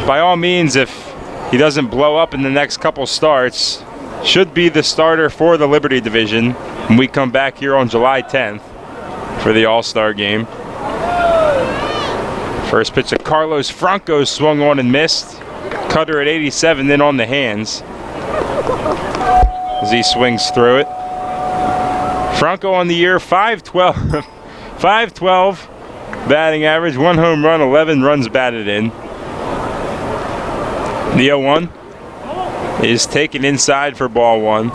by all means, if he doesn't blow up in the next couple starts, should be the starter for the Liberty division when we come back here on July 10th for the All-Star game. First pitch of Carlos Franco swung on and missed. Cutter at 87, then on the hands as he swings through it. Franco on the year, 512. 512 batting average, 1 home run, 11 runs batted in. The 0-1 is taken inside for ball 1.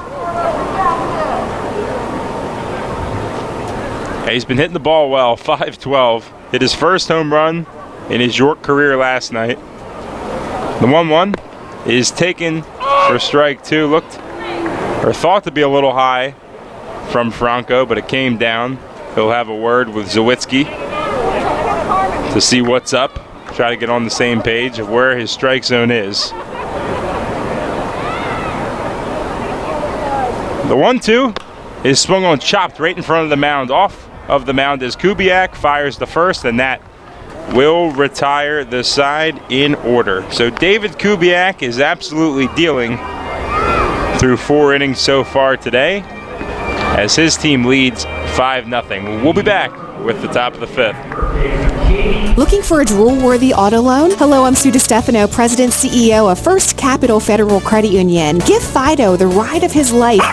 He's been hitting the ball well, 512. Hit his first home run in his York career last night. The 1-1 is taken for strike 2. Looked or thought to be a little high from Franco, but it came down. He'll have a word with Zawitsky to see what's up. Try to get on the same page of where his strike zone is. The 1-2 is swung on, chopped right in front of the mound. Off of the mound as Kubiak fires the first, and that will retire the side in order. So David Kubiak is absolutely dealing through 4 innings so far today as his team leads 5-0. We'll be back with the top of the 5th. Looking for a drool-worthy auto loan? Hello, I'm Sue DiStefano, President CEO of First Capital Federal Credit Union. Give Fido the ride of his life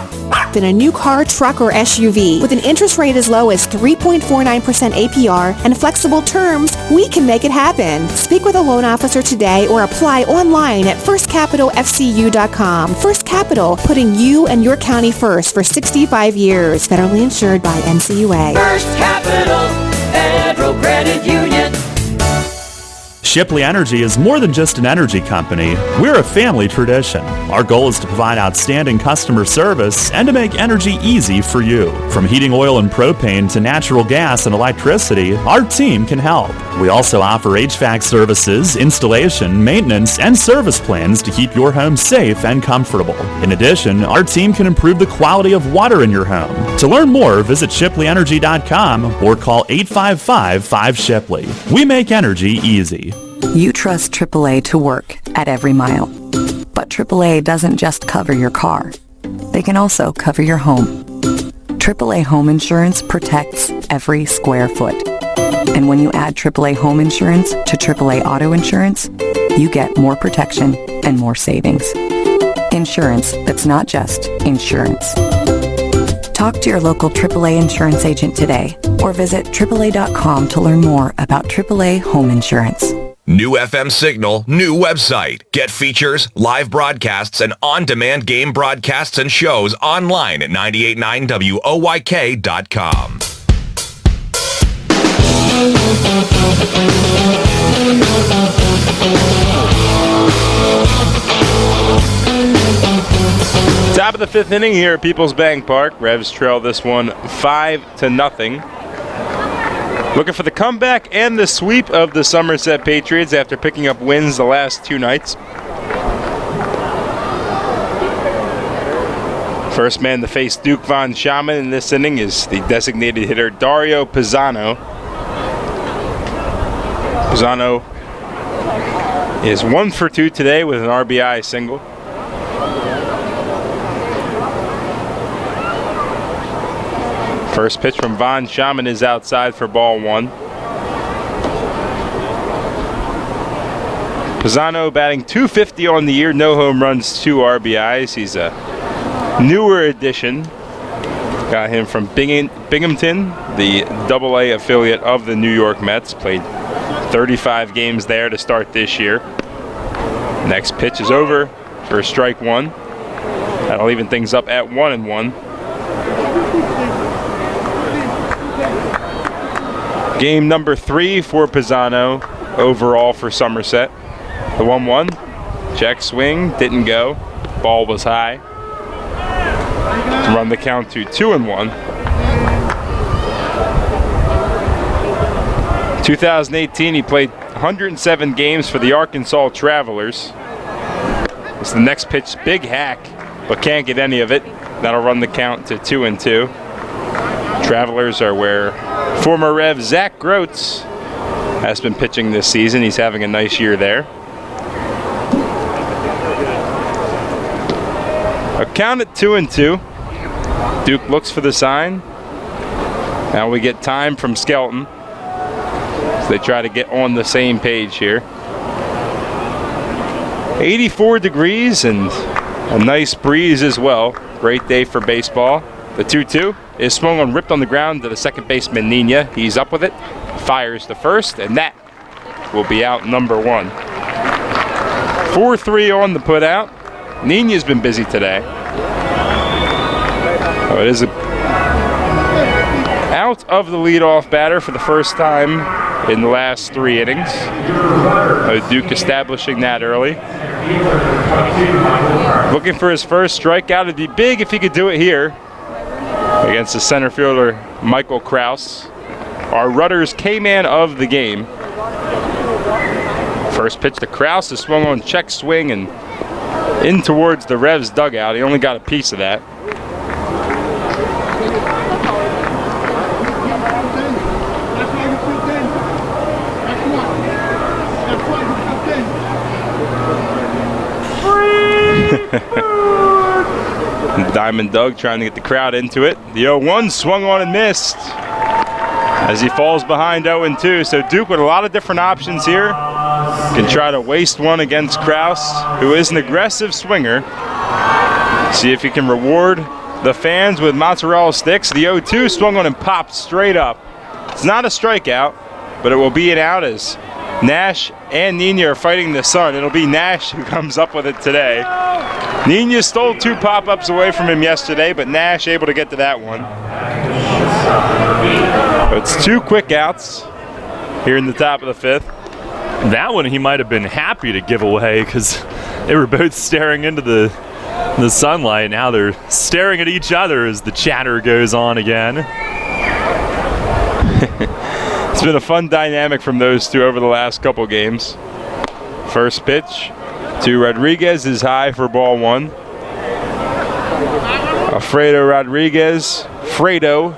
in a new car, truck, or SUV. With an interest rate as low as 3.49% APR and flexible terms, we can make it happen. Speak with a loan officer today or apply online at firstcapitalfcu.com. First Capital, putting you and your county first for 65 years. Federally insured by NCUA. First Capital Federal Credit Union. Shipley Energy is more than just an energy company. We're a family tradition. Our goal is to provide outstanding customer service and to make energy easy for you. From heating oil and propane to natural gas and electricity, our team can help. We also offer HVAC services, installation, maintenance, and service plans to keep your home safe and comfortable. In addition, our team can improve the quality of water in your home. To learn more, visit ShipleyEnergy.com or call 855-5-SHIPLEY. We make energy easy. You trust AAA to work at every mile. But AAA doesn't just cover your car. They can also cover your home. AAA Home Insurance protects every square foot. And when you add AAA Home Insurance to AAA Auto Insurance, you get more protection and more savings. Insurance that's not just insurance. Talk to your local AAA insurance agent today or visit AAA.com to learn more about AAA Home Insurance. New FM signal, new website. Get features, live broadcasts, and on-demand game broadcasts and shows online at 989WOYK.com. Top of of the 5th inning here at Peoples Bank Park. Revs trail this one 5-0. Looking for the comeback and the sweep of the Somerset Patriots after picking up wins the last 2 nights. First man to face Duke Von Schaman in this inning is the designated hitter Dario Pisano. Pisano is 1 for 2 today with an RBI single. First pitch from Von Schaman is outside for ball 1. Pisano batting .250 on the year, no home runs, 2 RBIs. He's a newer addition. Got him from Binghamton, the AA affiliate of the New York Mets. Played 35 games there to start this year. Next pitch is over for strike 1. That'll even things up at 1-1. Game number 3 for Pisano overall for Somerset. The 1-1, check swing, didn't go. Ball was high. To run the count to 2-1. 2018, he played 107 games for the Arkansas Travelers. It's the next pitch, big hack, but can't get any of it. That'll run the count to 2-2. Travelers are where former Rev Zach Groats has been pitching this season. He's having a nice year there. A count at 2-2. Duke looks for the sign. Now we get time from Skelton. So they try to get on the same page here. 84 degrees and a nice breeze as well. Great day for baseball. The 2-2 is swung on, ripped on the ground to the second baseman Nina. He's up with it, fires the first, and that will be out number 1. 4-3 on the put out. Nina's been busy today. Oh, it is out of the leadoff batter for the first time in the last 3 innings. Duke establishing that early. Looking for his first strikeout. It'd be big if he could do it here against the center fielder Michael Kraus, our Rudders K-man of the game. First pitch to Kraus is swung on, check swing and in towards the Revs dugout. He only got a piece of that. Diamond Doug trying to get the crowd into it. The 0-1 swung on and missed as he falls behind 0-2. So Duke with a lot of different options here. Can try to waste one against Kraus, who is an aggressive swinger. See if he can reward the fans with mozzarella sticks. The 0-2 swung on and popped straight up. It's not a strikeout, but it will be an out as Nash and Nina are fighting the sun. It'll be Nash who comes up with it today. Nina stole 2 pop-ups away from him yesterday, but Nash able to get to that one. It's 2 quick outs here in the top of the 5th. That one he might have been happy to give away because they were both staring into the sunlight. Now they're staring at each other as the chatter goes on again. It's been a fun dynamic from those two over the last couple games. First pitch to Rodriguez is high for ball 1. Alfredo Rodriguez, Fredo,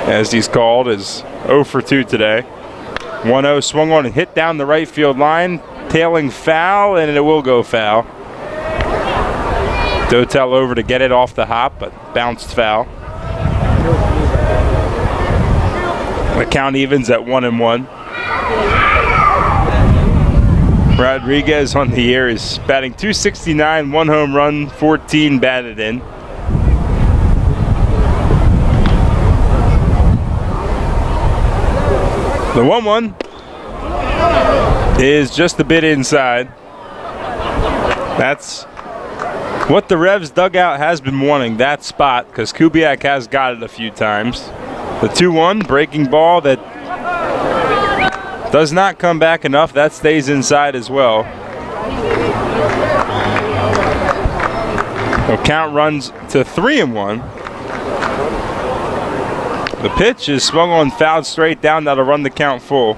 as he's called, is 0 for 2 today. 1-0 swung on and hit down the right field line, tailing foul, and it will go foul. Dotel over to get it off the hop, but bounced foul. The count evens at 1-1. Rodriguez on the year is batting .269, 1 home run, 14 batted in. The 1-1 is just a bit inside. That's what the Revs dugout has been wanting, that spot, because Kubiak has got it a few times. The 2-1 breaking ball that does not come back enough. That stays inside as well. The count runs to 3-1. The pitch is swung on, fouled straight down. That'll run the count full.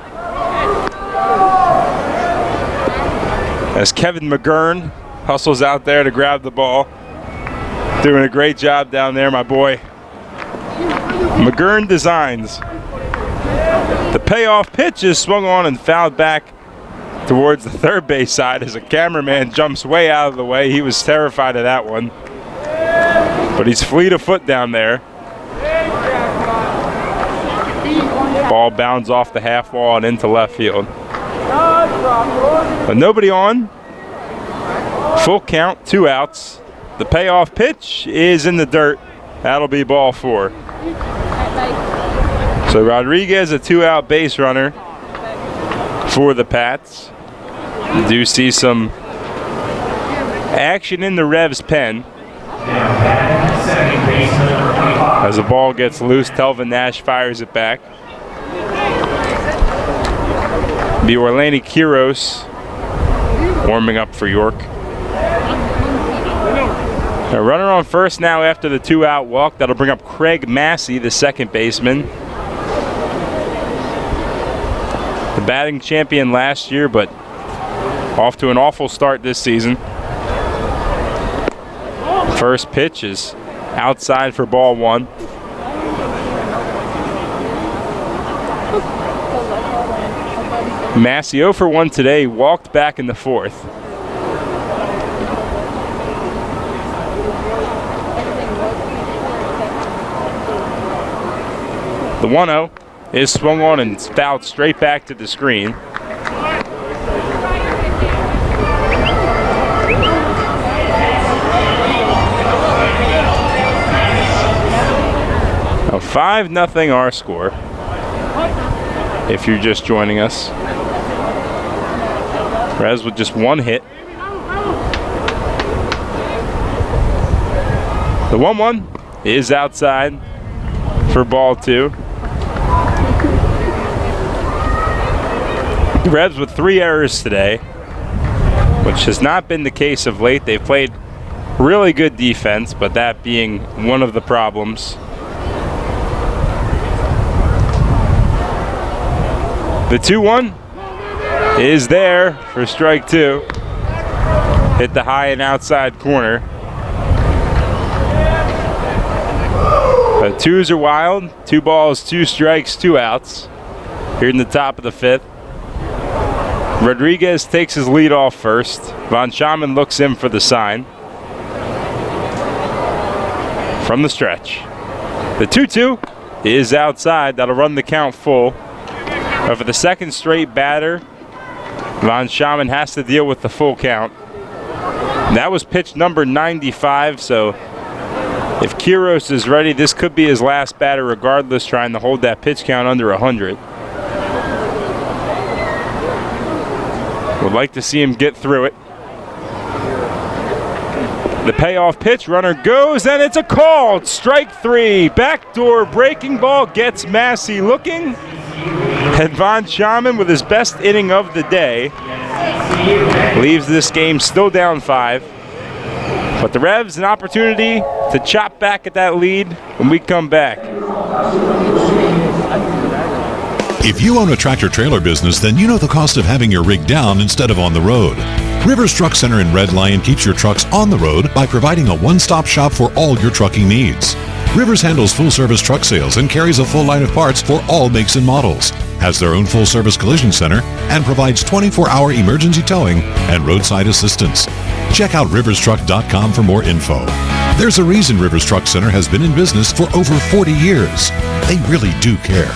As Kevin McGurn hustles out there to grab the ball. Doing a great job down there, my boy. McGurn Designs. The payoff pitch is swung on and fouled back towards the third base side as a cameraman jumps way out of the way. He was terrified of that one. But he's fleet of foot down there. Ball bounds off the half wall and into left field. But nobody on. Full count, 2 outs. The payoff pitch is in the dirt. That'll be ball 4. So Rodriguez, a 2-out base runner for the Pats. You do see some action in the Revs pen. As the ball gets loose, Telvin Nash fires it back. The Orlani Quiros warming up for York. A runner on first now after the 2-out walk. That'll bring up Craig Massey, the second baseman. The batting champion last year, but off to an awful start this season. First pitch is outside for ball 1. Massey 0 for 1 today, walked back in the 4th. The 1-0 is swung on and fouled straight back to the screen. A 5-0 our score. If you're just joining us. Revs with just 1 hit. The 1-1 is outside for ball 2. The Revs with 3 errors today, which has not been the case of late. They've played really good defense, but that being one of the problems. The 2-1 is there for strike 2. Hit the high and outside corner. The 2s are wild. 2 balls, 2 strikes, 2 outs. Here in the top of the 5th. Rodriguez takes his lead off first. Von Schaman looks in for the sign. From the stretch. The 2-2 is outside. That'll run the count full. But for the second straight batter, Von Schaman has to deal with the full count. That was pitch number 95, so if Quiros is ready, this could be his last batter regardless, trying to hold that pitch count under 100. Would like to see him get through it. The payoff pitch, runner goes, and it's a called strike 3. Backdoor breaking ball gets Massey looking. And Von Schaman, with his best inning of the day, leaves this game still down 5. But the Revs an opportunity to chop back at that lead when we come back. If you own a tractor-trailer business, then you know the cost of having your rig down instead of on the road. Rivers Truck Center in Red Lion keeps your trucks on the road by providing a one-stop shop for all your trucking needs. Rivers handles full-service truck sales and carries a full line of parts for all makes and models, has their own full-service collision center, and provides 24-hour emergency towing and roadside assistance. Check out riverstruck.com for more info. There's a reason Rivers Truck Center has been in business for over 40 years. They really do care.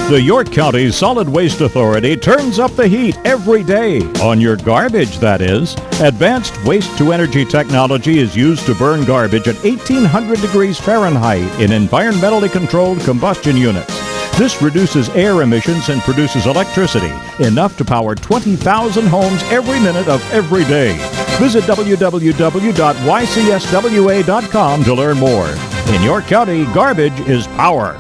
The York County Solid Waste Authority turns up the heat every day, on your garbage, that is. Advanced waste-to-energy technology is used to burn garbage at 1,800 degrees Fahrenheit in environmentally controlled combustion units. This reduces air emissions and produces electricity, enough to power 20,000 homes every minute of every day. Visit www.ycswa.com to learn more. In York County, garbage is power.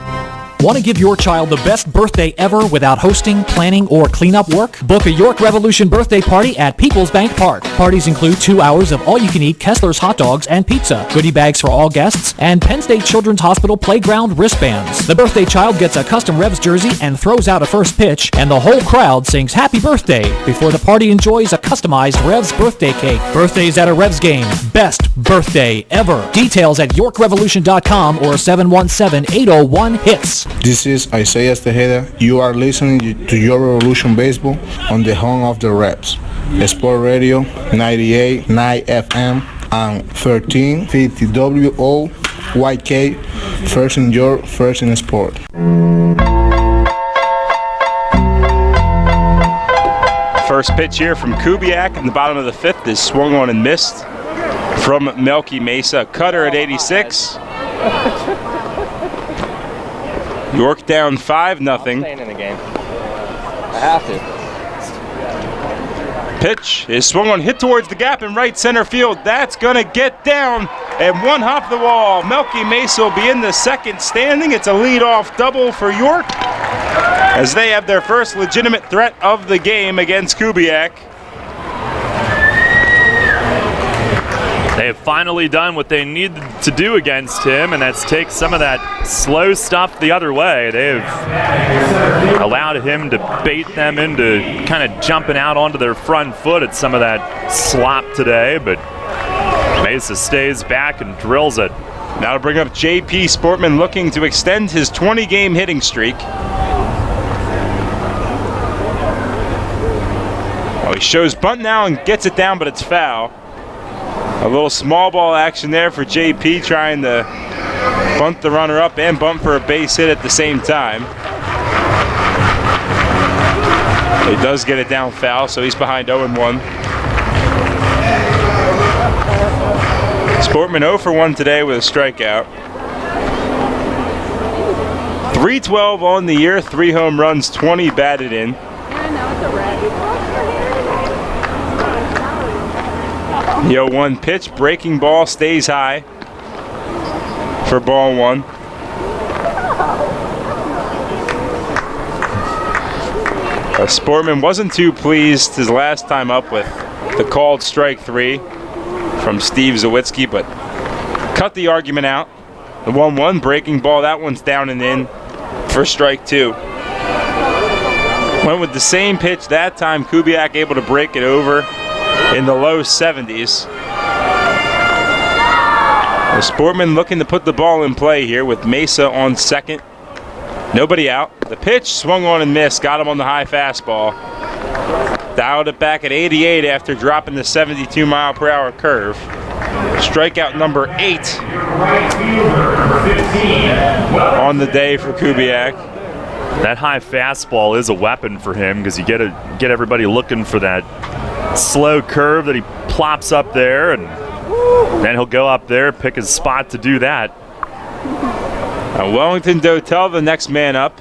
Want to give your child the best birthday ever without hosting, planning, or cleanup work? Book a York Revolution birthday party at People's Bank Park. Parties include 2 hours of all-you-can-eat Kessler's hot dogs and pizza, goodie bags for all guests, and Penn State Children's Hospital playground wristbands. The birthday child gets a custom Revs jersey and throws out a first pitch, and the whole crowd sings Happy Birthday before the party enjoys a customized Revs birthday cake. Birthdays at a Revs game. Best birthday ever. Details at YorkRevolution.com or 717-801-HITS. This is Isaiah Tejeda. You are listening to Your Revolution Baseball on the home of the Reps. Sport Radio 98.9 FM and 1350 WOYK. First in York, first in sport. First pitch here from Kubiak in the bottom of the 5th is swung on and missed from Melky Mesa. Cutter at 86. York down 5-0. I'm staying in the game. I have to. Pitch is swung on, hit towards the gap in right center field. That's gonna get down and one hop the wall. Melky Mesa will be in the second standing. It's a leadoff double for York as they have their first legitimate threat of the game against Kubiak. They have finally done what they needed to do against him, and that's take some of that slow stuff the other way. They've allowed him to bait them into kind of jumping out onto their front foot at some of that slop today, but Mesa stays back and drills it. Now to bring up J.P. Sportman, looking to extend his 20-game hitting streak. Oh, he shows bunt now and gets it down, but it's foul. A little small ball action there for JP, trying to bunt the runner up and bunt for a base hit at the same time. He does get it down foul, so he's behind 0-1. Sportman 0 for 1 today with a strikeout. .312 on the year, 3 home runs, 20 batted in. The 0-1 pitch, breaking ball, stays high for ball 1. Sportman wasn't too pleased his last time up with the called strike 3 from Steve Zawitsky, but cut the argument out. The 1-1 breaking ball, that one's down and in for strike 2. Went with the same pitch that time. Kubiak able to break it over in the low 70s. The Sportman looking to put the ball in play here with Mesa on second. Nobody out. The pitch swung on and missed. Got him on the high fastball. Dialed it back at 88 after dropping the 72-mile-per-hour curve. Strikeout number 8 on the day for Kubiak. That high fastball is a weapon for him because you get everybody looking for that slow curve that he plops up there, and then he'll go up there, pick his spot to do that. Wellington Dotel, the next man up.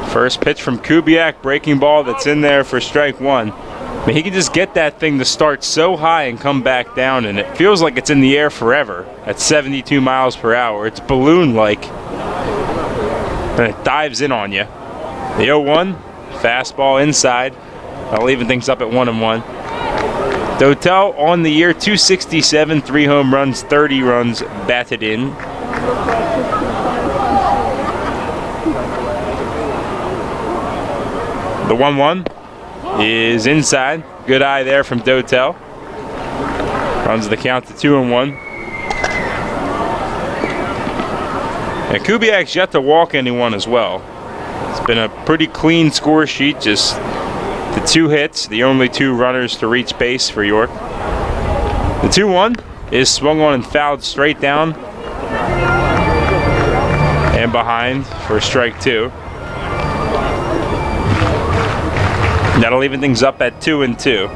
First pitch from Kubiak, breaking ball that's in there for strike 1. I mean, he can just get that thing to start so high and come back down, and it feels like it's in the air forever at 72 miles per hour. It's balloon-like, and it dives in on you. The 0-1, fastball inside. I'll even things up at 1-1. Dotel on the year, 267, 3 home runs, 30 runs batted in. The 1-1 is inside. Good eye there from Dotel. Runs the count to 2-1. And Kubiak's yet to walk anyone as well. It's been a pretty clean score sheet, just the 2 hits, the only 2 runners to reach base for York. The 2-1 is swung on and fouled straight down and behind for strike 2. That'll even things up at 2-2.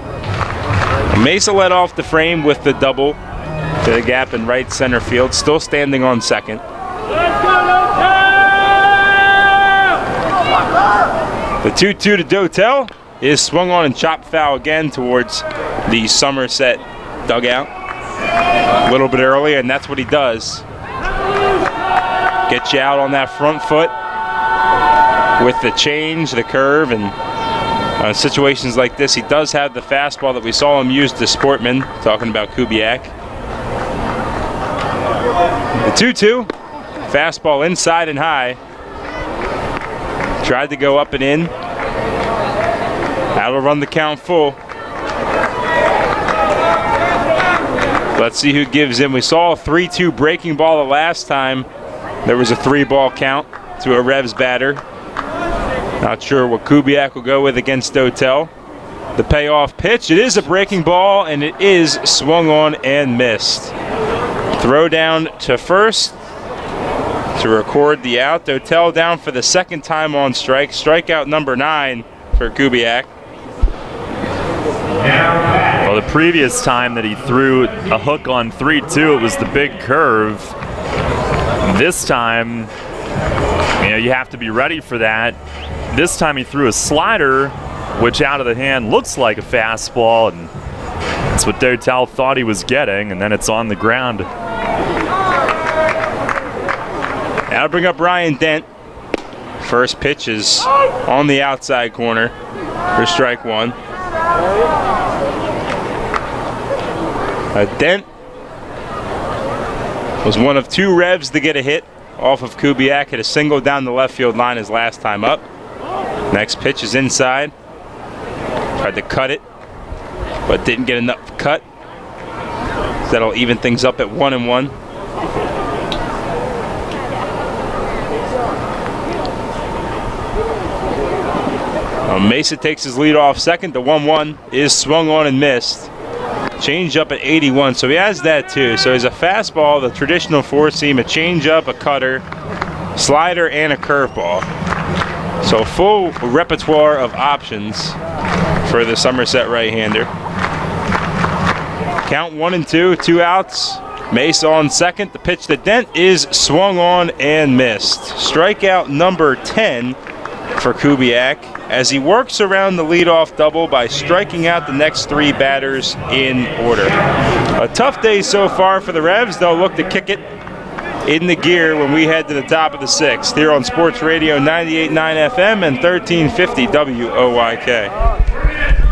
Mesa led off the frame with the double to the gap in right center field, still standing on second. The 2-2 to Dotel is swung on and chopped foul again towards the Somerset dugout. A little bit earlier, and that's what he does. Get you out on that front foot with the change, the curve, and situations like this, he does have the fastball that we saw him use to Sportman, talking about Kubiak. The 2-2, fastball inside and high. Tried to go up and in. That'll run the count full. Let's see who gives in. We saw a 3-2 breaking ball the last time. There was a 3-ball count to a Revs batter. Not sure what Kubiak will go with against Dotel. The payoff pitch, it is a breaking ball, and it is swung on and missed. Throw down to first to record the out. Dotel down for the second time on strike. Strikeout number 9 for Kubiak. Well, the previous time that he threw a hook on 3-2, it was the big curve. This time, you have to be ready for that. This time he threw a slider, which out of the hand looks like a fastball, and that's what Dotel thought he was getting, and then it's on the ground. That'll bring up Ryan Dent. First pitch is on the outside corner for strike 1. Dent was one of 2 Revs to get a hit off of Kubiak. Hit a single down the left field line his last time up. Next pitch is inside. Tried to cut it, but didn't get enough cut. That'll even things up at 1-1. Mesa takes his lead off second. The 1-1 is swung on and missed. Change up at 81, so he has that too. So he's a fastball, the traditional four-seam, a change-up, a cutter, slider, and a curveball. So full repertoire of options for the Somerset right-hander. Count 1-2, 2 outs. Mesa on second. The pitch to Dent is swung on and missed. Strikeout number 10 for Kubiak as he works around the leadoff double by striking out the next 3 batters in order. A tough day so far for the Revs. They'll look to kick it in the gear when we head to the top of the 6th here on Sports Radio 98.9 FM and 1350 WOYK.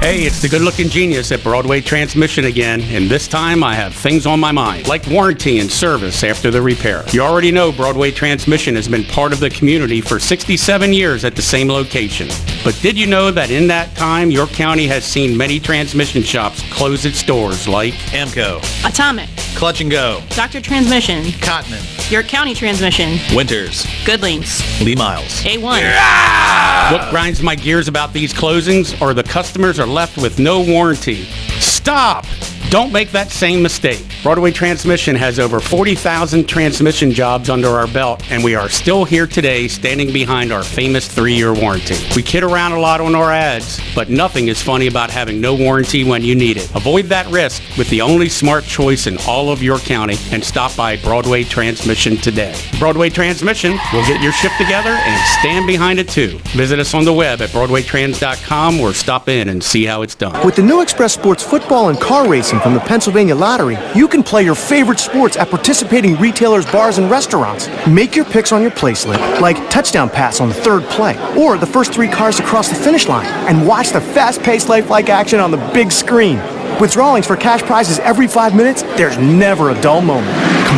Hey, it's the good-looking genius at Broadway Transmission again, and this time I have things on my mind, like warranty and service after the repair. You already know Broadway Transmission has been part of the community for 67 years at the same location. But did you know that in that time, your county has seen many transmission shops close its doors, like Amco, Atomic, Clutch and Go, Dr. Transmission, Cotman, York County Transmission, Winters, Goodlings, Lee Miles, A1. Yeah! What grinds my gears about these closings are the customers are left with no warranty. Stop! Don't make that same mistake. Broadway Transmission has over 40,000 transmission jobs under our belt, and we are still here today standing behind our famous 3-year warranty. We kid around a lot on our ads, but nothing is funny about having no warranty when you need it. Avoid that risk with the only smart choice in all of your county and stop by Broadway Transmission today. Broadway Transmission will get your ship together and stand behind it too. Visit us on the web at BroadwayTrans.com or stop in and see how it's done. With the new Express Sports football and car racing from the Pennsylvania Lottery, you can play your favorite sports at participating retailers, bars, and restaurants. Make your picks on your play slip, like touchdown pass on the 3rd play, or the first 3 cars to cross the finish line, and watch the fast-paced lifelike action on the big screen. With drawings for cash prizes every 5 minutes, there's never a dull moment. Come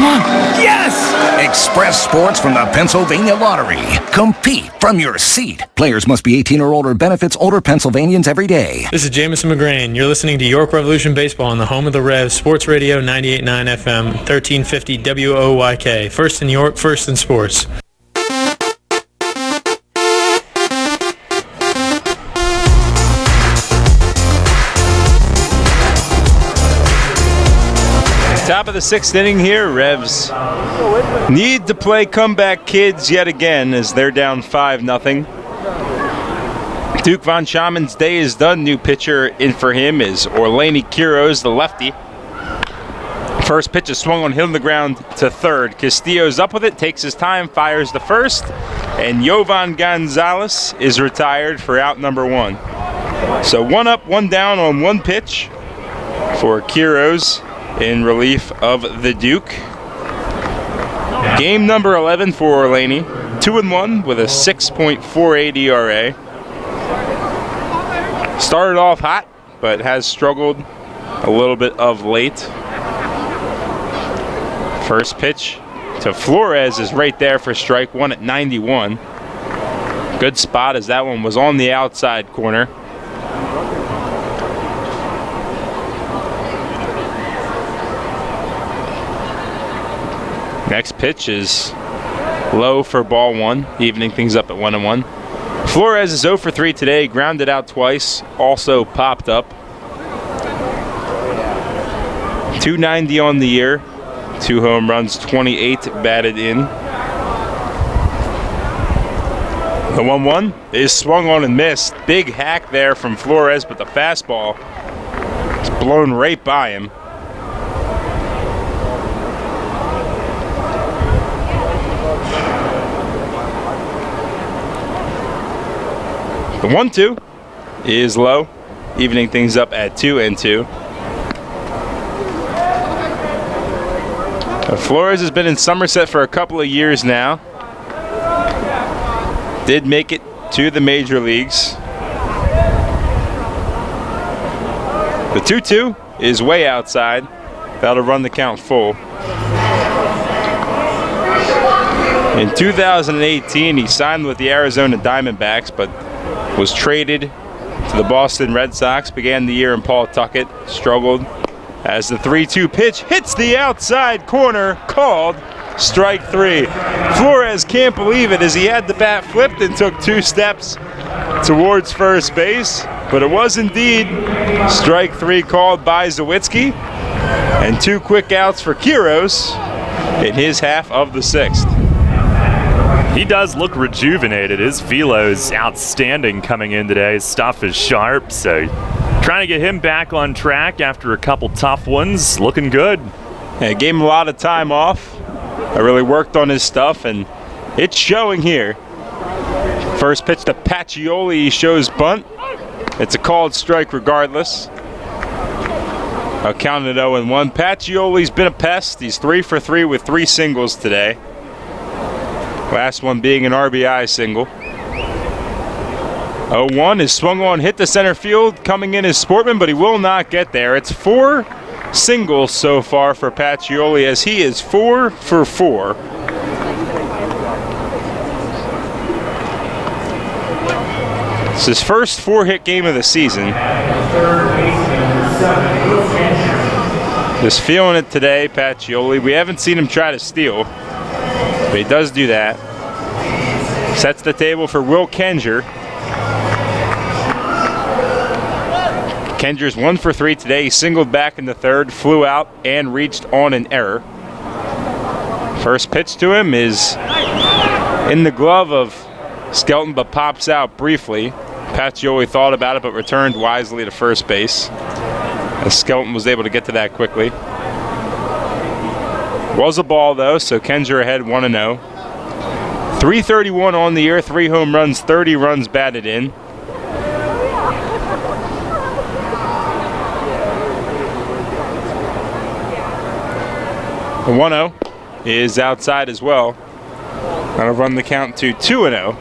on. Yes! Express Sports from the Pennsylvania Lottery. Compete from your seat. Players must be 18 or older. Benefits older Pennsylvanians every day. This is Jamison McGrain. You're listening to York Revolution Baseball on the home of the Revs, Sports Radio 98.9 FM, 1350 WOYK. First in York, first in sports. Top of the 6th inning here. Revs need to play comeback kids yet again as they're down 5-0. Duke Von Schaman's day is done. New pitcher in for him is Orlani Quiroz, the lefty. First pitch is swung on, hit on the ground to 3rd. Castillo's up with it, takes his time, fires the first, and Jovan Gonzalez is retired for out number 1. So 1 up, 1 down on 1 pitch for Quiroz in relief of the Duke. Game number 11 for Orlani. 2-1 with a 6.48 ERA. Started off hot, but has struggled a little bit of late. First pitch to Flores is right there for strike one at 91. Good spot as that one was on the outside corner. Next pitch is low for ball one, evening things up at 1-1. Flores is 0 for 3 today, grounded out twice, also popped up. 290 on the year, 2 home runs, 28 batted in. The 1-1 is swung on and missed. Big hack there from Flores, but the fastball is blown right by him. The 1-2 is low, evening things up at 2-2. Flores has been in Somerset for a couple of years now. Did make it to the major leagues. The 2-2 is way outside. That'll run the count full. In 2018, he signed with the Arizona Diamondbacks, but was traded to the Boston Red Sox. Began the year in Pawtucket, struggled as the 3-2 pitch hits the outside corner, called strike 3. Flores can't believe it as he had the bat flipped and took 2 steps towards first base, but it was indeed strike 3 called by Zawitsky, and 2 quick outs for Quiros in his half of the 6th. He does look rejuvenated. His velo's outstanding coming in today. His stuff is sharp, so trying to get him back on track after a couple tough ones. Looking good. Yeah, gave him a lot of time off. I really worked on his stuff, and it's showing here. First pitch to Pacioli, he shows bunt. It's a called strike regardless. I'll count it 0-1. Pacioli's been a pest. He's 3 for 3 with 3 singles today. Last one being an RBI single. 0-1 is swung on, hit the center field, coming in as Sportman, but he will not get there. It's 4 singles so far for Pacioli as he is 4 for 4. It's his first 4-hit game of the season. Just feeling it today, Pacioli. We haven't seen him try to steal, but he does do that. Sets the table for Will Kenger. Kenger's 1 for 3 today. He singled back in the 3rd, flew out, and reached on an error. First pitch to him is in the glove of Skelton, but pops out briefly. Pacioli thought about it, but returned wisely to first base, as Skelton was able to get to that quickly. Was a ball, though, so Kenger ahead 1-0. 331 on the year, 3 home runs, 30 runs batted in. The 1-0 is outside as well. That'll run the count to 2-0.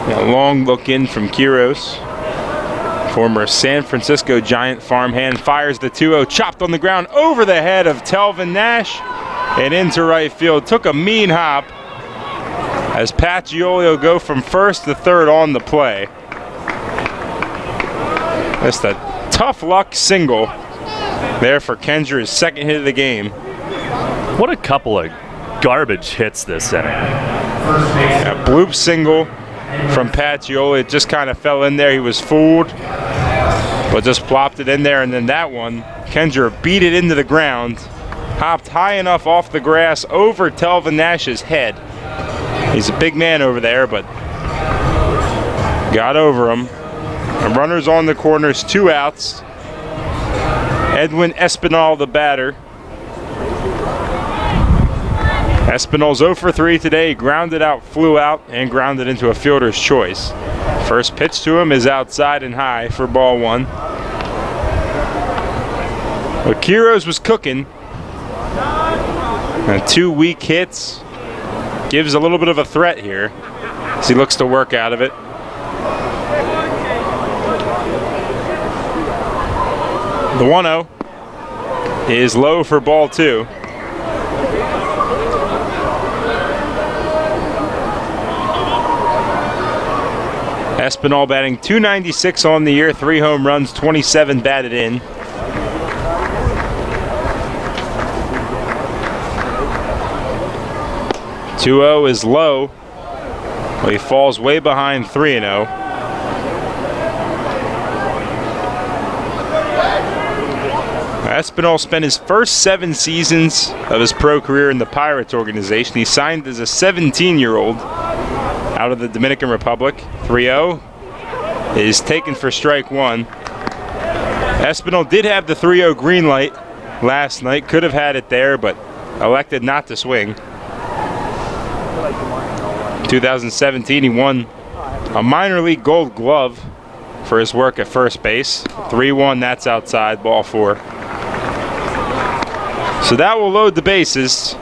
A long look in from Quiros. Former San Francisco Giant farmhand fires the 2-0, chopped on the ground over the head of Telvin Nash and into right field. Took a mean hop as Pacioli will go from first to third on the play. That's the tough luck single there for Kenger, his 2nd hit of the game. What a couple of garbage hits this inning. A bloop single from Pacioli. It just kind of fell in there. He was fooled, but just plopped it in there. And then that one, Kenger beat it into the ground, hopped high enough off the grass over Telvin Nash's head. He's a big man over there, but got over him. And runners on the corners, 2 outs. Edwin Espinal, the batter. Espinal's 0 for 3 today. Grounded out, flew out, and grounded into a fielder's choice. First pitch to him is outside and high for ball one. But Quiros was cooking. And 2 weak hits gives a little bit of a threat here as he looks to work out of it. The 1-0 is low for ball two. Espinal batting .296 on the year, 3 home runs, 27 batted in. .2-0 is low. Well, he falls way behind 3-0. Espinal spent his first 7 seasons of his pro career in the Pirates organization. He signed as a 17-year-old out of the Dominican Republic. 3-0 is taken for strike one. Espinal did have the 3-0 green light last night. Could have had it there, but elected not to swing. 2017, he won a minor league gold glove for his work at first base. 3-1, that's outside, ball four. So that will load the bases.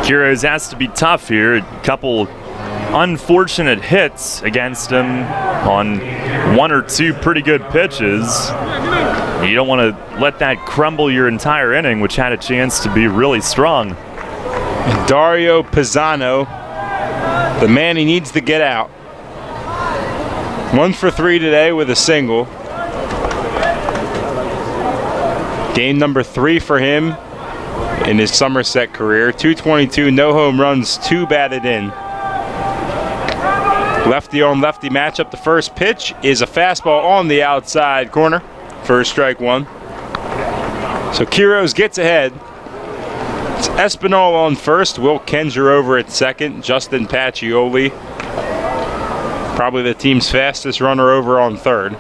Quiros has to be tough here. A couple unfortunate hits against him on 1 or 2 pretty good pitches. You don't want to let that crumble your entire inning, which had a chance to be really strong. And Dario Pisano, the man he needs to get out. 1 for 3 today with a single. Game number 3 for him in his Somerset career. .222, no home runs, 2 batted in. Lefty on lefty matchup. The first pitch is a fastball on the outside corner for strike one. So Quiros gets ahead. It's Espinal on first, Will Kenjer over at second, Justin Pacioli, probably the team's fastest runner over on third.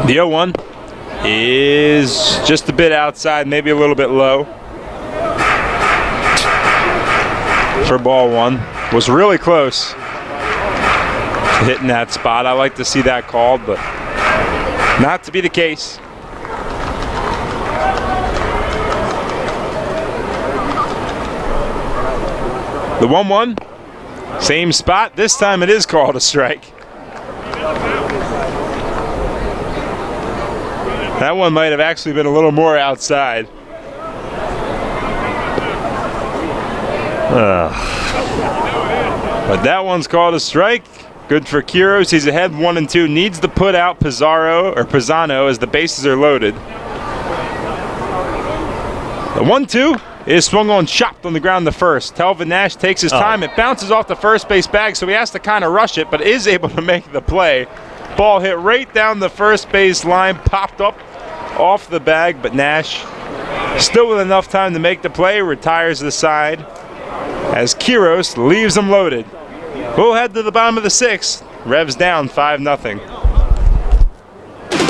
The 0-1 is just a bit outside, maybe a little bit low for ball one. Was really close to hitting that spot. I like to see that called, but not to be the case. The 1-1, same spot. This time it is called a strike. That one might have actually been a little more outside. But that one's called a strike. Good for Quiros. He's ahead 1-2. Needs to put out Pisano as the bases are loaded. The 1-2 is swung on, chopped on the ground to first. Telvin Nash takes his time. It bounces off the first base bag, so he has to kind of rush it, but is able to make the play. Ball hit right down the first base line, popped up off the bag, but Nash, still with enough time to make the play, retires the side as Quiros leaves them loaded. We'll head to the bottom of the 6th. Revs down 5-0.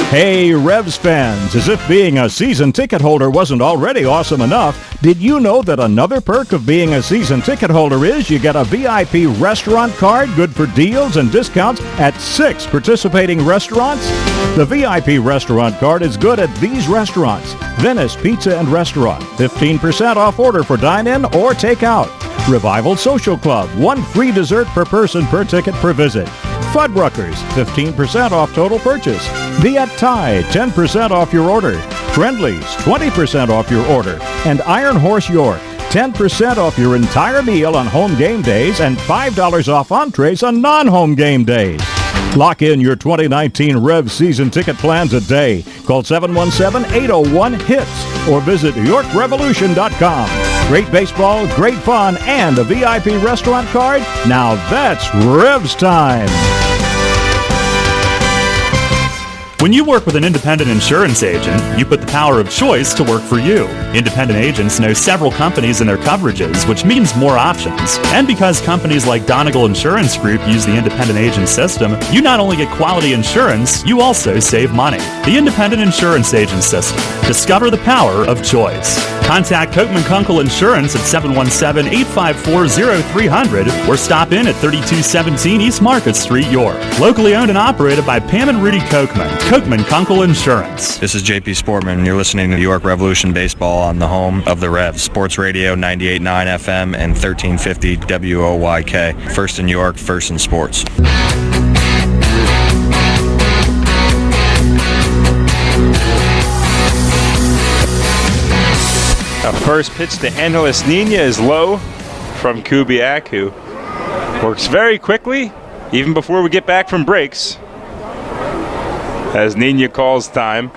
Hey, Revs fans, as if being a season ticket holder wasn't already awesome enough, did you know that another perk of being a season ticket holder is you get a VIP restaurant card good for deals and discounts at 6 participating restaurants? The VIP restaurant card is good at these restaurants: Venice Pizza and Restaurant, 15% off order for dine-in or takeout. Revival Social Club, 1 free dessert per person per ticket per visit. Fuddruckers, 15% off total purchase. Viet Thai, 10% off your order. Friendlies, 20% off your order. And Iron Horse York, 10% off your entire meal on home game days and $5 off entrees on non-home game days. Lock in your 2019 Rev season ticket plan today. Call 717-801-HITS or visit YorkRevolution.com. Great baseball, great fun, and a VIP restaurant card? Now that's Revs time. When you work with an independent insurance agent, you put the power of choice to work for you. Independent agents know several companies and their coverages, which means more options. And because companies like Donegal Insurance Group use the independent agent system, you not only get quality insurance, you also save money. The independent insurance agent system. Discover the power of choice. Contact Kochman Kunkel Insurance at 717-854-0300 or stop in at 3217 East Market Street, York. Locally owned and operated by Pam and Rudy Kochman. Kochman Kunkel Insurance. This is JP Sportman, and you're listening to New York Revolution Baseball on the home of the Revs. Sports Radio 98.9 FM and 1350 WOYK. First in York, first in sports. A first pitch to Angeles Nina is low from Kubiak, who works very quickly, even before we get back from breaks, as Nina calls time.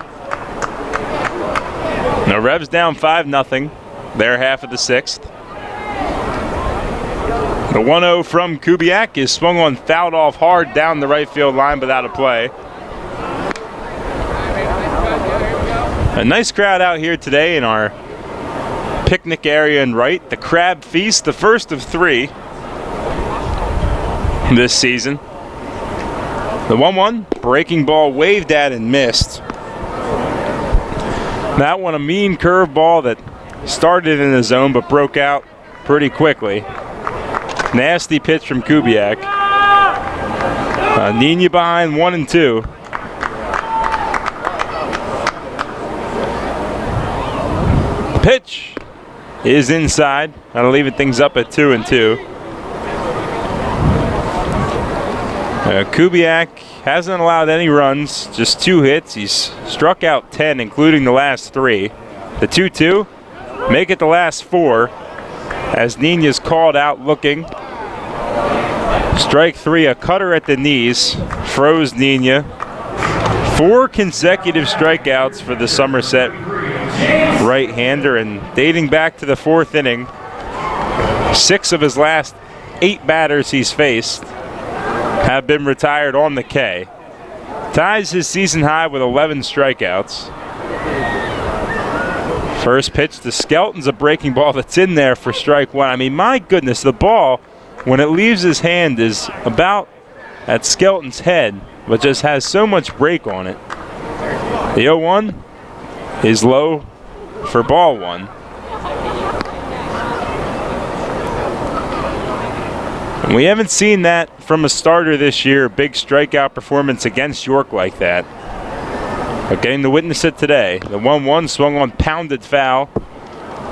The Revs down 5-0. Their half of the sixth. The 1-0 from Kubiak is swung on, fouled off hard down the right field line without a play. A nice crowd out here today in our picnic area in Wright. The Crab Feast, the first of 3 this season. The 1-1, breaking ball waved at and missed. That one a mean curveball that started in the zone but broke out pretty quickly. Nasty pitch from Kubiak. Nina behind 1-2. Pitch is inside. That'll leave things up at 2-2. Kubiak hasn't allowed any runs, just 2 hits. He's struck out 10, including the last 3. The 2-2 make it the last 4 as Nina's called out looking. Strike 3, a cutter at the knees, froze Nina. 4 consecutive strikeouts for the Somerset right-hander, and dating back to the 4th inning, 6 of his last 8 batters he's faced have been retired on the K. Ties his season high with 11 strikeouts. First pitch to Skelton's a breaking ball that's in there for strike 1. I mean, my goodness, the ball, when it leaves his hand, is about at Skelton's head, but just has so much break on it. The 0-1 is low for ball 1. And we haven't seen that from a starter this year, a big strikeout performance against York like that. But getting to witness it today. The 1-1 swung on, pounded foul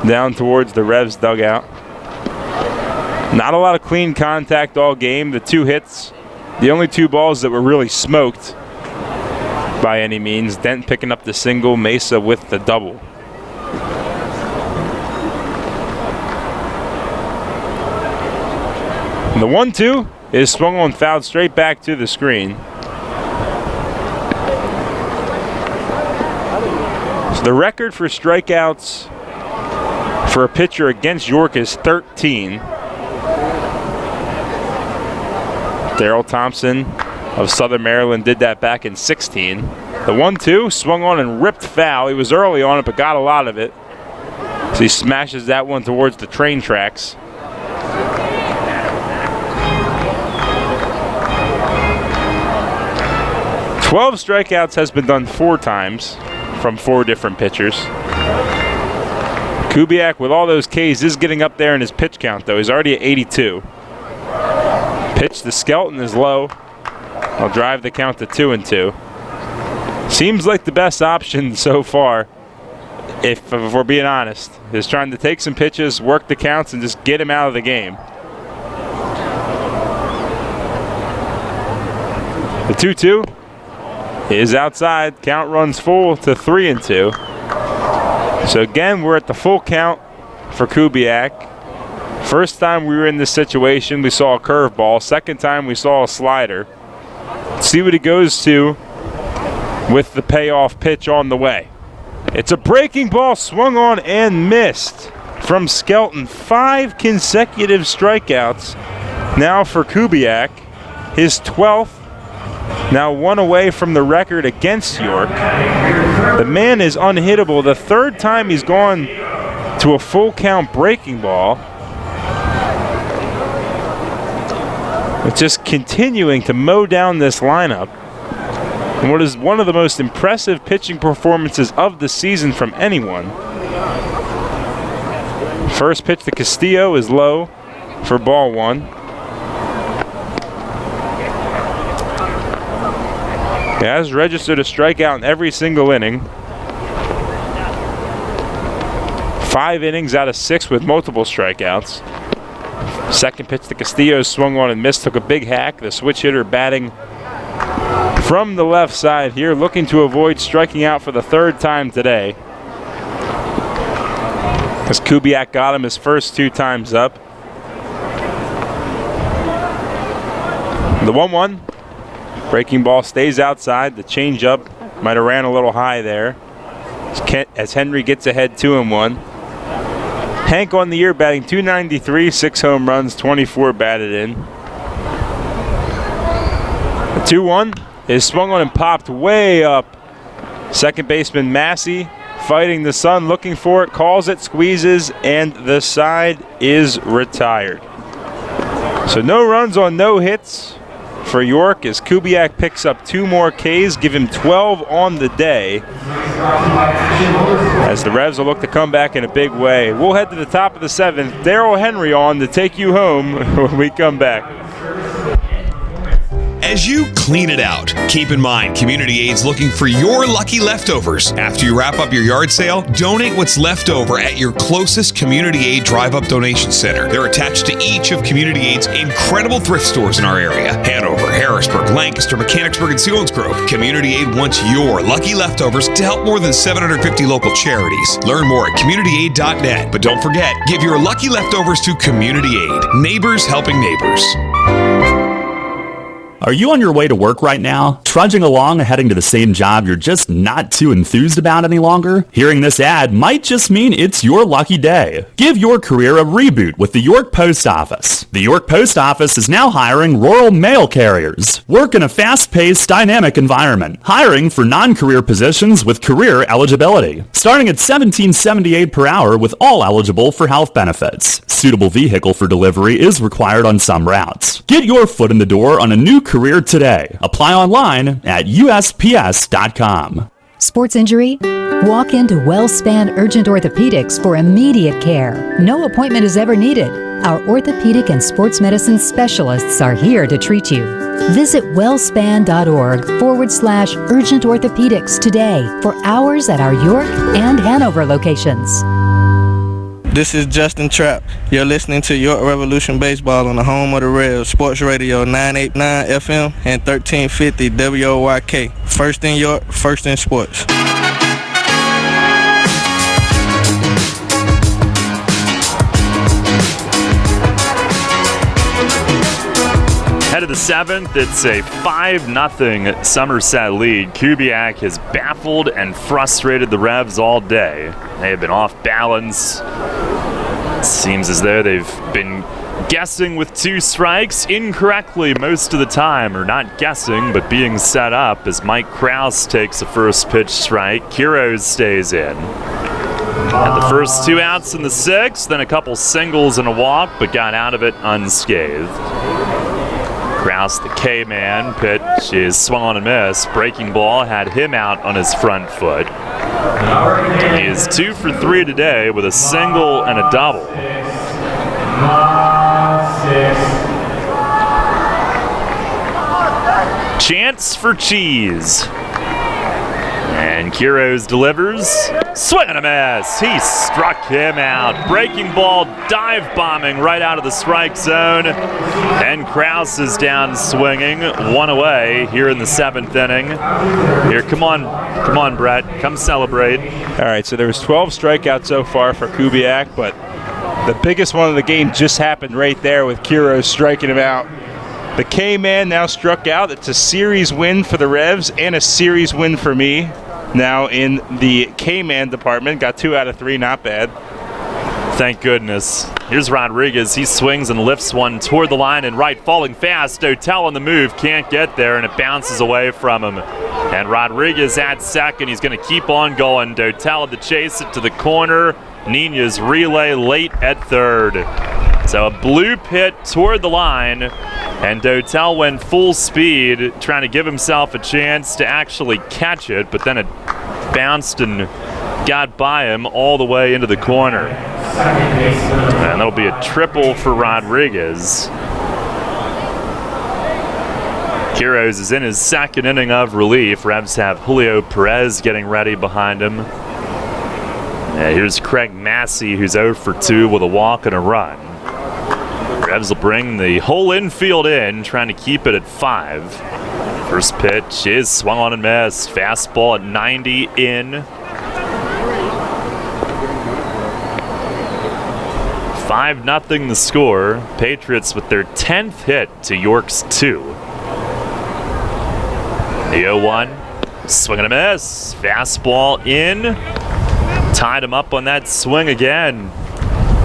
down towards the Revs dugout. Not a lot of clean contact all game. The 2 hits, the only 2 balls that were really smoked by any means. Dent picking up the single, Mesa with the double. The 1-2 is swung on, fouled straight back to the screen. So the record for strikeouts for a pitcher against York is 13. Darrell Thompson of Southern Maryland did that back in 16. The 1-2 swung on and ripped foul. He was early on it but got a lot of it. So he smashes that one towards the train tracks. Twelve strikeouts has been done 4 times from 4 different pitchers. Kubiak, with all those Ks, is getting up there in his pitch count, though. He's already at 82. Pitch to Skelton is low. I'll drive the count to 2-2. Seems like the best option so far, if we're being honest, is trying to take some pitches, work the counts, and just get him out of the game. The 2-2 is outside. Count runs full to 3-2. So again, we're at the full count for Kubiak. First time we were in this situation, we saw a curveball. Second time, we saw a slider. Let's see what he goes to with the payoff pitch on the way. It's a breaking ball swung on and missed from Skelton. 5 consecutive strikeouts now for Kubiak. His 12th now 1 away from the record against York. The man is unhittable. The third time he's gone to a full count breaking ball. It's just continuing to mow down this lineup. And what is one of the most impressive pitching performances of the season from anyone. First pitch to Castillo is low for ball 1. He has registered a strikeout in every single inning. 5 innings out of 6 with multiple strikeouts. Second pitch to Castillo, swung on and missed, took a big hack. The switch hitter batting from the left side here, looking to avoid striking out for the third time today. As Kubiak got him his first 2 times up. The 1-1. Breaking ball stays outside. The changeup might have ran a little high there. As Henry gets ahead 2-1. Hank on the year batting .293, 6 home runs, 24 batted in. The 2-1 is swung on and popped way up. Second baseman Massey fighting the sun, looking for it, calls it, squeezes, and the side is retired. So no runs on no hits for York as Kubiak picks up 2 more Ks, give him 12 on the day. As the Revs will look to come back in a big way. We'll head to the top of the 7th. Darryl Henry on to take you home when we come back. As you clean it out, keep in mind Community Aid's looking for your lucky leftovers. After you wrap up your yard sale, donate what's left over at your closest Community Aid Drive-Up Donation Center. They're attached to each of Community Aid's incredible thrift stores in our area. Hanover, Harrisburg, Lancaster, Mechanicsburg, and Selinsgrove. Community Aid wants your lucky leftovers to help more than 750 local charities. Learn more at communityaid.net. But don't forget, give your lucky leftovers to Community Aid. Neighbors helping neighbors. Are you on your way to work right now? Trudging along and heading to the same job you're just not too enthused about any longer? Hearing this ad might just mean it's your lucky day. Give your career a reboot with the York Post Office. The York Post Office is now hiring rural mail carriers. Work in a fast-paced, dynamic environment. Hiring for non-career positions with career eligibility. Starting at $17.78 per hour with all eligible for health benefits. Suitable vehicle for delivery is required on some routes. Get your foot in the door on a new career today. Apply online at USPS.com. Sports injury? Walk into WellSpan Urgent Orthopedics for immediate care. No appointment is ever needed. Our orthopedic and sports medicine specialists are here to treat you. Visit wellspan.org/urgent orthopedics today for hours at our York and Hanover locations. This is Justin Trapp. You're listening to York Revolution Baseball on the home of the Revs, Sports Radio 989 FM and 1350 WOYK. First in York, first in sports. Head of the 7th, it's a 5-0 Somerset lead. Kubiak has baffled and frustrated the Revs all day. They have been off balance. It seems as though they've been guessing with 2 strikes incorrectly most of the time, or not guessing, but being set up as Mike Krause takes a first pitch strike. Quiroz stays in. Had the first 2 outs in the 6th, then a couple singles and a walk, but got out of it unscathed. Krause, the K-man, pitch is swung on and missed. Breaking ball had him out on his front foot. He is 2 for 3 today with a single and a double. Chance for cheese. And Quiroz delivers. Swing and a miss. He struck him out. Breaking ball, dive bombing right out of the strike zone. And Krause is down swinging. 1 away here in the 7th inning. Here, come on, Brett. Come celebrate. All right, so there was 12 strikeouts so far for Kubiak, but the biggest one of the game just happened right there with Quiroz striking him out. The K-man now struck out. It's a series win for the Revs and a series win for me. Now in the K-man department, got 2 out of 3, not bad. Thank goodness. Here's Rodriguez. He swings and lifts one toward the line and right, falling fast. Dotel on the move, can't get there, and it bounces away from him. And Rodriguez at second. He's going to keep on going. Dotel to chase it to the corner. Nina's relay late at third. So a bloop hit toward the line, and Dotel went full speed, trying to give himself a chance to actually catch it, but then it bounced and got by him all the way into the corner. And that'll be a triple for Rodriguez. Quiroz is in his second inning of relief. Revs have Julio Perez getting ready behind him. And here's Craig Massey, who's 0 for 2 with a walk and a run. Revs will bring the whole infield in, trying to keep it at 5. First pitch is swung on and missed. Fastball at 90 in. 5-0 the score. Patriots with their 10th hit to York's 2. The 0-1. Swing and a miss. Fastball in. Tied him up on that swing again.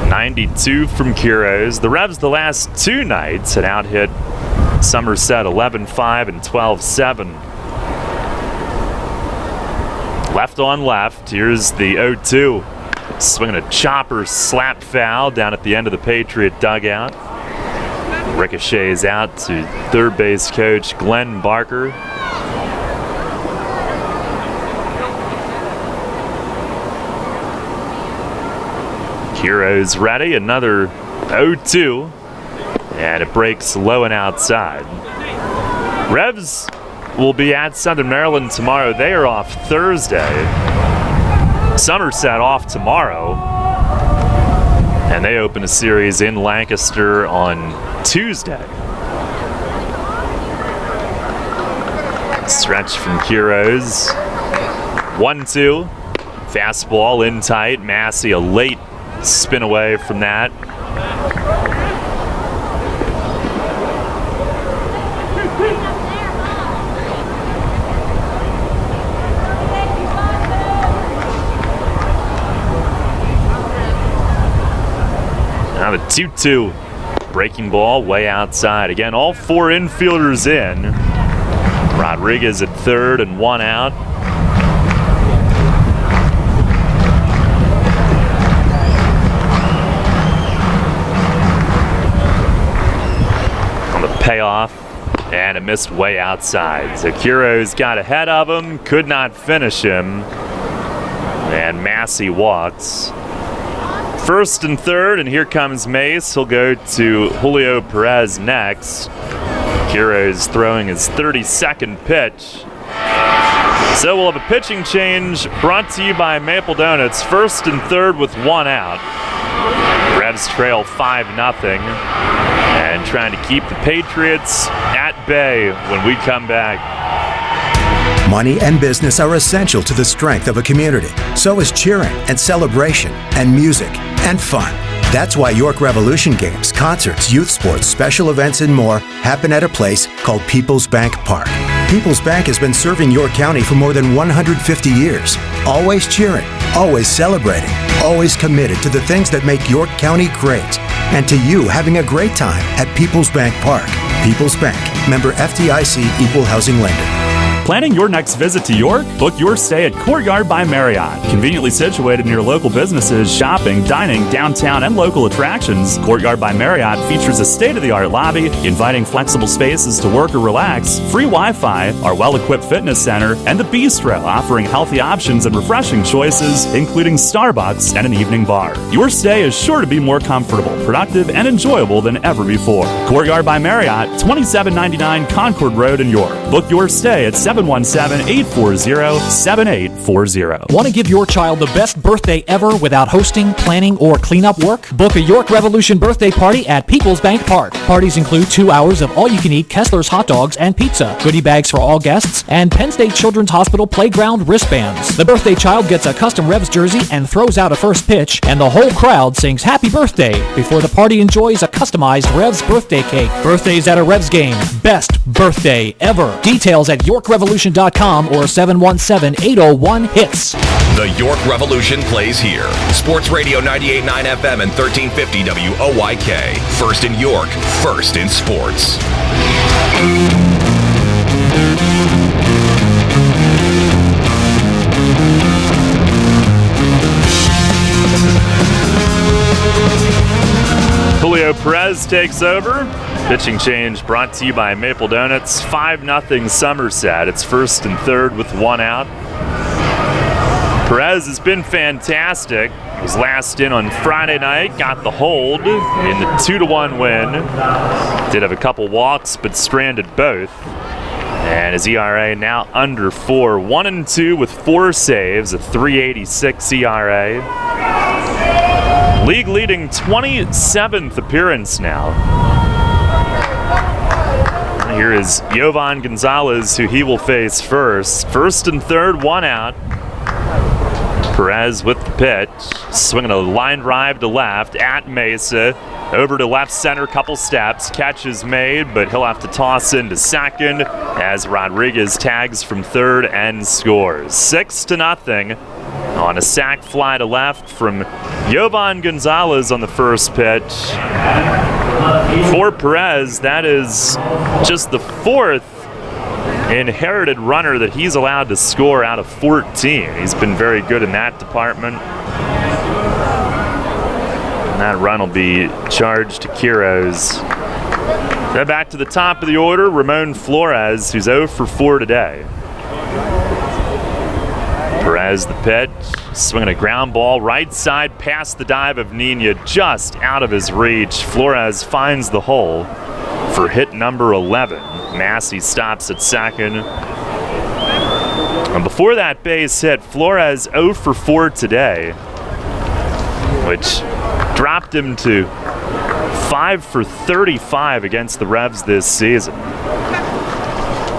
92 from Quiroz. The Revs the last 2 nights had out-hit Somerset 11-5 and 12-7. Left on left. Here's the 0-2. Swinging a chopper slap foul down at the end of the Patriot dugout. Ricochets out to third base coach Glenn Barker. Quiroz ready, another 0-2, and it breaks low and outside. Revs will be at Southern Maryland tomorrow. They are off Thursday. Somerset off tomorrow, and they open a series in Lancaster on Tuesday. Stretch from Quiroz. 1-2. Fastball in tight. Massey a late spin away from that. Now the 2-2. Breaking ball way outside. Again, all 4 infielders in. Rodriguez at third and 1 out. Payoff, and it missed way outside. So Quiroz got ahead of him, could not finish him, and Massey walks. First and third, and here comes Mace. He'll go to Julio Perez next. Quiroz throwing his 32nd pitch. So we'll have a pitching change brought to you by Maple Donuts. First and third with 1 out. Revs trail 5-0. And trying to keep the Patriots at bay when we come back. Money and business are essential to the strength of a community. So is cheering and celebration and music and fun. That's why York Revolution games, concerts, youth sports, special events, and more happen at a place called People's Bank Park. People's Bank has been serving York County for more than 150 years. Always cheering, always celebrating, always committed to the things that make York County great. And to you having a great time at People's Bank Park. People's Bank, member FDIC, equal housing lender. Planning your next visit to York? Book your stay at Courtyard by Marriott. Conveniently situated near local businesses, shopping, dining, downtown, and local attractions, Courtyard by Marriott features a state-of-the-art lobby, inviting flexible spaces to work or relax, free Wi-Fi, our well-equipped fitness center, and the bistro offering healthy options and refreshing choices, including Starbucks and an evening bar. Your stay is sure to be more comfortable, productive, and enjoyable than ever before. Courtyard by Marriott, 2799 Concord Road in York. Book your stay at 717-840-7840. Want to give your child the best birthday ever without hosting, planning, or cleanup work? Book a York Revolution birthday party at People's Bank Park. Parties include 2 hours of all-you-can-eat Kessler's hot dogs and pizza, goodie bags for all guests, and Penn State Children's Hospital playground wristbands. The birthday child gets a custom Revs jersey and throws out a first pitch, and the whole crowd sings happy birthday before the party enjoys a customized Revs birthday cake. Birthdays at a Revs game. Best birthday ever. Details at York Revolution YorkRevolution.com or 717-801-HITS. The York Revolution plays here. Sports Radio 98.9 FM and 1350 WOYK. First in York, first in sports. Julio Perez takes over. Pitching change brought to you by Maple Donuts. 5-0 Somerset. It's first and third with one out. Perez has been fantastic. He was last in on Friday night, got the hold in the 2-1 win. Did have a couple walks, but stranded both. And his ERA now under 4. 1-2 with 4 saves, a 3.86 ERA. League leading 27th appearance now. Here is Yovan Gonzalez, who he will face first. First and third, one out. Perez with the pitch, swinging a line drive to left at Mesa, over to left center, couple steps, catch is made, but he'll have to toss into second as Rodriguez tags from third and scores. 6-0 on a sac fly to left from Yovan Gonzalez on the first pitch. For Perez, that is just the 4th inherited runner that he's allowed to score out of 14. He's been very good in that department. And that run will be charged to Quiroz. Then back to the top of the order, Ramon Flores, who's 0 for 4 today. Perez the pitch, swinging a ground ball right side past the dive of Nina, just out of his reach. Flores finds the hole for hit number 11. Massey stops at second. And before that base hit, Flores 0 for 4 today, which dropped him to 5 for 35 against the Revs this season.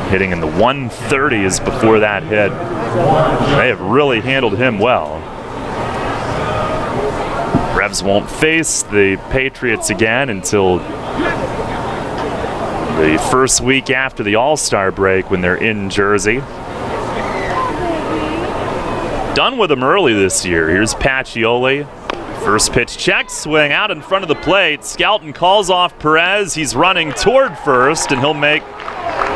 Hitting in the 130s before that hit. They have really handled him well. Revs won't face the Patriots again until the first week after the All-Star break when they're in Jersey. Done with them early this year. Here's Pacioli. First pitch check, swing out in front of the plate. Skelton calls off Perez. He's running toward first, and he'll make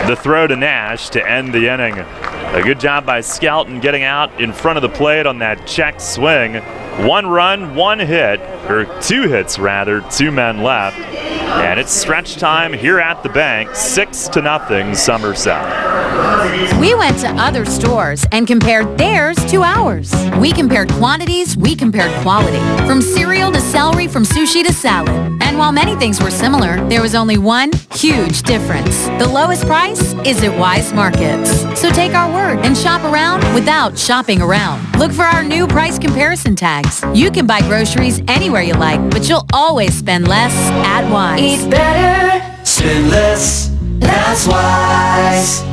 the throw to Nash to end the inning. A good job by Skelton getting out in front of the plate on that check swing. 1 run, 1 hit, or 2 hits rather, 2 men left. And it's stretch time here at the bank, 6-0 Somerset. We went to other stores and compared theirs to ours. We compared quantities, we compared quality. From cereal to celery, from sushi to salad. And while many things were similar, there was only one huge difference. The lowest price is at Wise Markets. So take our word and shop around without shopping around. Look for our new price comparison tags. You can buy groceries anywhere you like, but you'll always spend less at Wise. Eat better, spend less, that's Wise.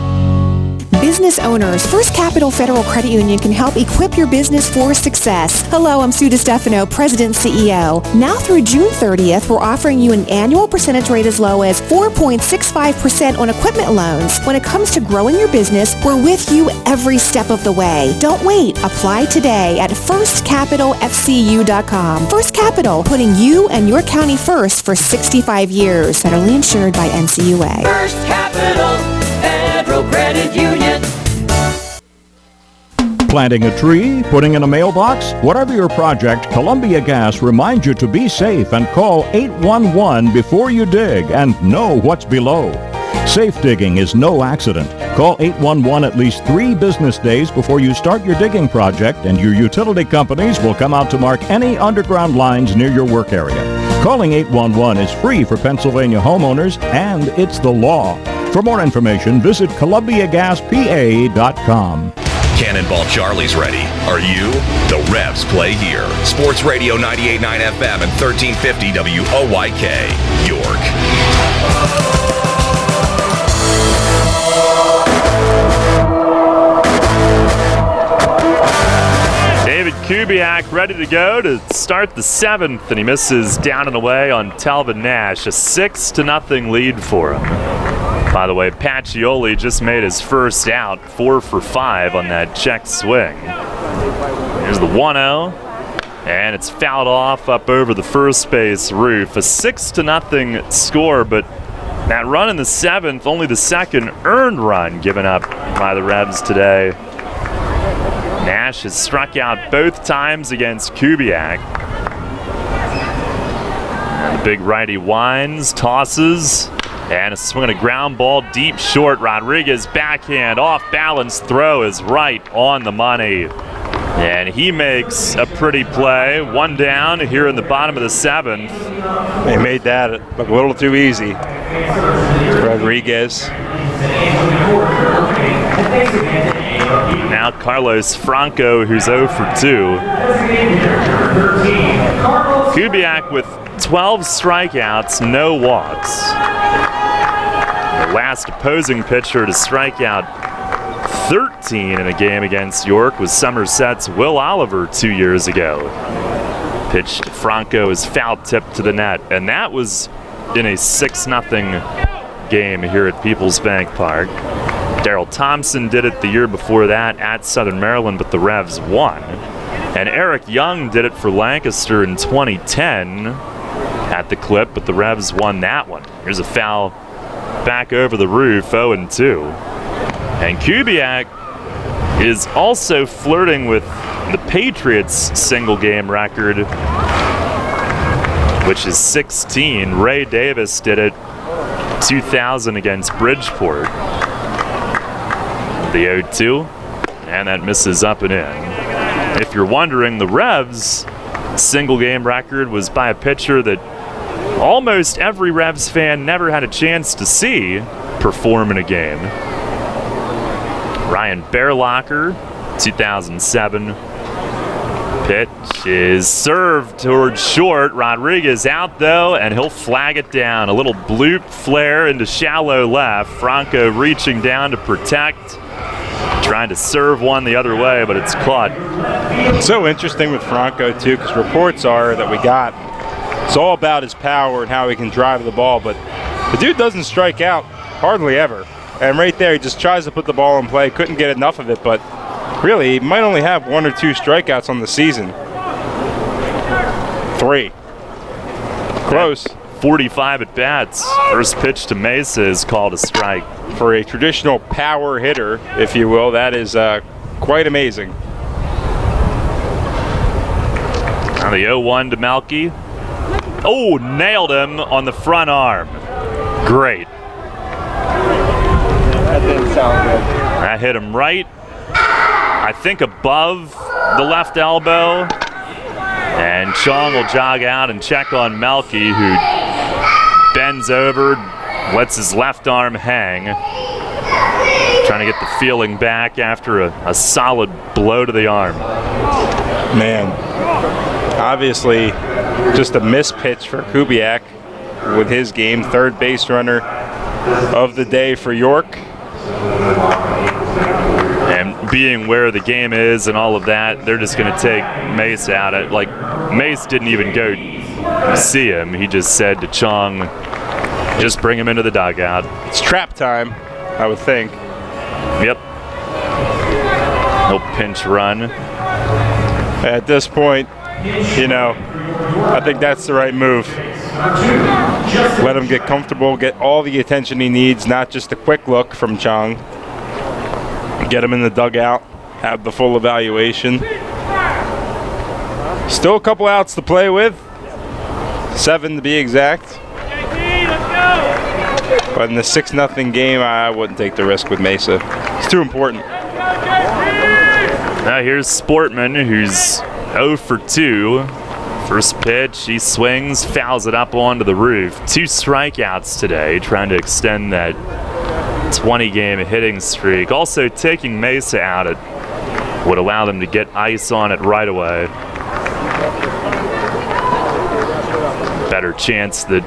Business owners, First Capital Federal Credit Union can help equip your business for success. Hello, I'm Sue DiStefano, President and CEO. Now through June 30th, we're offering you an annual percentage rate as low as 4.65% on equipment loans. When it comes to growing your business, we're with you every step of the way. Don't wait. Apply today at firstcapitalfcu.com. First Capital, putting you and your county first for 65 years. Federally insured by NCUA. First Capital Federal Credit Union. Planting a tree, putting in a mailbox, whatever your project, Columbia Gas reminds you to be safe and call 811 before you dig and know what's below. Safe digging is no accident. Call 811 at least 3 business days before you start your digging project, and your utility companies will come out to mark any underground lines near your work area. Calling 811 is free for Pennsylvania homeowners, and it's the law. For more information, visit ColumbiaGasPA.com. Cannonball Charlie's ready. Are you? The Revs play here. Sports Radio 98.9 FM and 1350 WOYK, York. David Kubiak ready to go to start the 7th, and he misses down and away on Talvin Nash. A 6-0 lead for him. By the way, Pacioli just made his first out, 4 for 5 on that check swing. Here's the 1-0, and it's fouled off up over the first base roof. A 6-0 score, but that run in the 7th, only the second earned run given up by the Revs today. Nash has struck out both times against Kubiak. And the big righty winds, tosses, and a swing and a ground ball deep short. Rodriguez backhand off balance throw is right on the money. And he makes a pretty play. One down here in the bottom of the 7th. They made that look a little too easy. Rodriguez. Now Carlos Franco, who's 0 for 2. Kubiak with 12 strikeouts, no walks. The last opposing pitcher to strike out 13 in a game against York was Somerset's Will Oliver 2 years ago. Pitched to Franco is foul tipped to the net, and that was in a 6-0 game here at Peoples Bank Park. Darrell Thompson did it the year before that at Southern Maryland, but the Revs won. And Eric Young did it for Lancaster in 2010 at the Clip, but the Revs won that one. Here's a foul back over the roof, 0-2. And Kubiak is also flirting with the Patriots' single game record, which is 16. Ray Davis did it 2000 against Bridgeport. The 0-2, and that misses up and in. If you're wondering, the Revs' single game record was by a pitcher that almost every Revs fan never had a chance to see perform in a game. Ryan Bearlocker, 2007. Pitch is served towards short. Rodriguez out though, and he'll flag it down. A little bloop flare into shallow left. Franco reaching down to protect. Trying to serve one the other way, but it's caught. It's so interesting with Franco too, because reports are that it's all about his power and how he can drive the ball, but the dude doesn't strike out hardly ever. And right there, he just tries to put the ball in play. Couldn't get enough of it, but really, he might only have 1 or 2 strikeouts on the season. 3. Close. 45 at bats. First pitch to Mesa is called a strike. For a traditional power hitter, if you will, that is quite amazing. Now the 0-1 to Melky. Oh, nailed him on the front arm. Great. That didn't sound good. That hit him right, I think above the left elbow. And Chong will jog out and check on Melky, who bends over, lets his left arm hang. Trying to get the feeling back after a solid blow to the arm. Man, obviously just a missed pitch for Kubiak with his game. Third base runner of the day for York. And being where the game is and all of that, they're just going to take Mace out. Mace didn't even go see him. He just said to Chong, just bring him into the dugout. It's trap time, I would think. Yep. He'll pinch run. At this point, I think that's the right move. Let him get comfortable, get all the attention he needs, not just a quick look from Chong. Get him in the dugout, have the full evaluation. Still a couple outs to play with. 7 to be exact. But in the 6-0 game, I wouldn't take the risk with Mesa. It's too important. Now here's Sportman, who's 0 for 2. First pitch, he swings, fouls it up onto the roof. 2 strikeouts today, trying to extend that 20-game hitting streak. Also taking Mesa out, it would allow them to get ice on it right away. Better chance that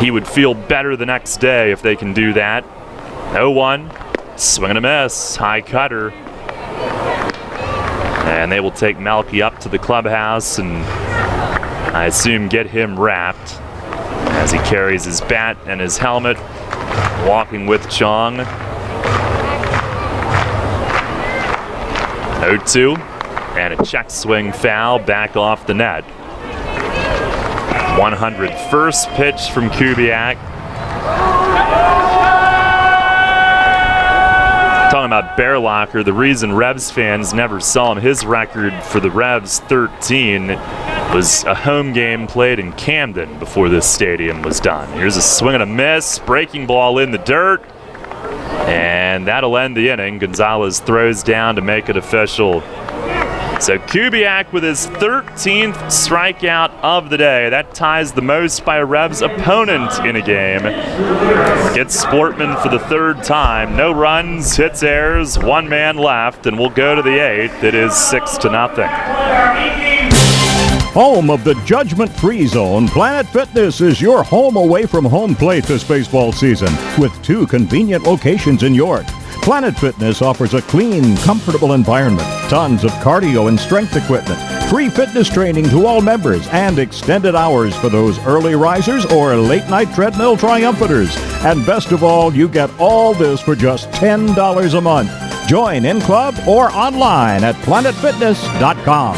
he would feel better the next day if they can do that. 0-1, swing and a miss, high cutter. And they will take Melky up to the clubhouse and I assume get him wrapped as he carries his bat and his helmet walking with Chong. 0-2, and a check swing foul back off the net. 101st pitch from Kubiak. Talking about Bearlocker, the reason Revs fans never saw him, his record for the Revs, 13, was a home game played in Camden before this stadium was done. Here's a swing and a miss, breaking ball in the dirt, and that'll end the inning. Gonzalez throws down to make it official. So Kubiak with his 13th strikeout of the day. That ties the most by a Revs opponent in a game. Gets Sportman for the third time. No runs, hits, errors, one man left, and we'll go to the 8th. It is 6-0. Home of the judgment-free zone, Planet Fitness is your home away from home plate this baseball season with 2 convenient locations in York. Planet Fitness offers a clean, comfortable environment, tons of cardio and strength equipment, free fitness training to all members, and extended hours for those early risers or late-night treadmill triumphanters. And best of all, you get all this for just $10 a month. Join in club or online at planetfitness.com.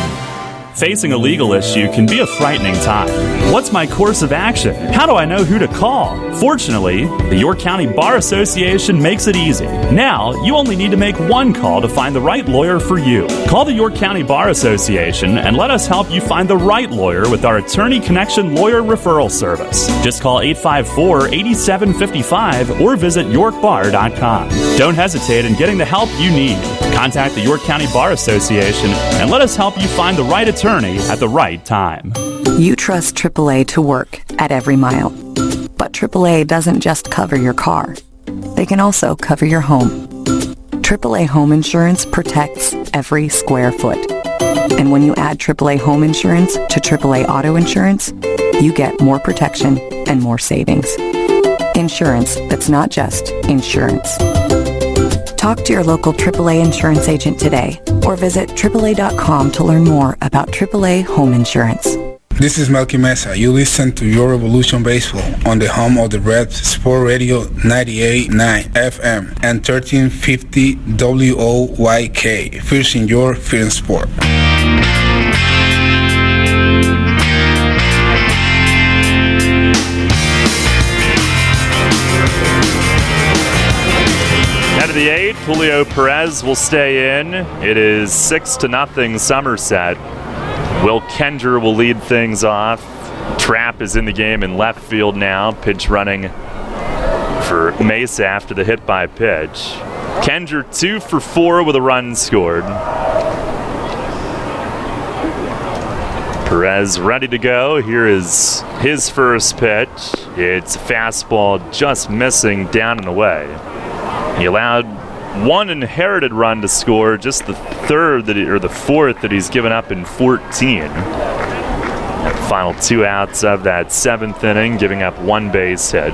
Facing a legal issue can be a frightening time. What's my course of action? How do I know who to call? Fortunately, the York County Bar Association makes it easy. Now, you only need to make one call to find the right lawyer for you. Call the York County Bar Association and let us help you find the right lawyer with our Attorney Connection Lawyer Referral Service. Just call 854-8755 or visit yorkbar.com. Don't hesitate in getting the help you need. Contact the York County Bar Association and let us help you find the right attorney at the right time. You trust AAA to work at every mile. But AAA doesn't just cover your car. They can also cover your home. AAA Home Insurance protects every square foot. And when you add AAA Home Insurance to AAA Auto Insurance, you get more protection and more savings. Insurance that's not just insurance. Talk to your local AAA insurance agent today or visit AAA.com to learn more about AAA Home Insurance. This is Melky Mesa. You listen to Your Revolution Baseball on the home of the Revs, Sport Radio 98.9 FM and 1350 WOYK. First in your first in sport. Out of the 8th, Julio Perez will stay in. It is 6-0 Somerset. Will Kenger will lead things off. Trapp is in the game in left field now. Pitch running for Mesa after the hit by pitch. Kenger 2 for 4 with a run scored. Perez ready to go. Here is his first pitch. It's a fastball just missing down and away. He allowed one inherited run to score, just the fourth that he's given up in 14. And the final 2 outs of that 7th inning, giving up 1 base hit.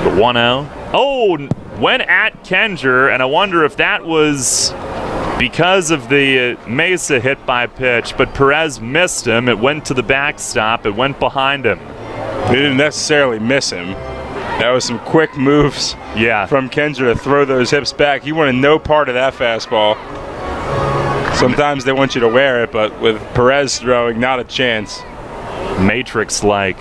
The 1-0. Oh, went at Kenger, and I wonder if that was because of the Mesa hit by pitch, but Perez missed him. It went to the backstop. It went behind him. They didn't necessarily miss him. That was some quick moves from Kenger to throw those hips back. He wanted no part of that fastball. Sometimes they want you to wear it, but with Perez throwing, not a chance. Matrix-like.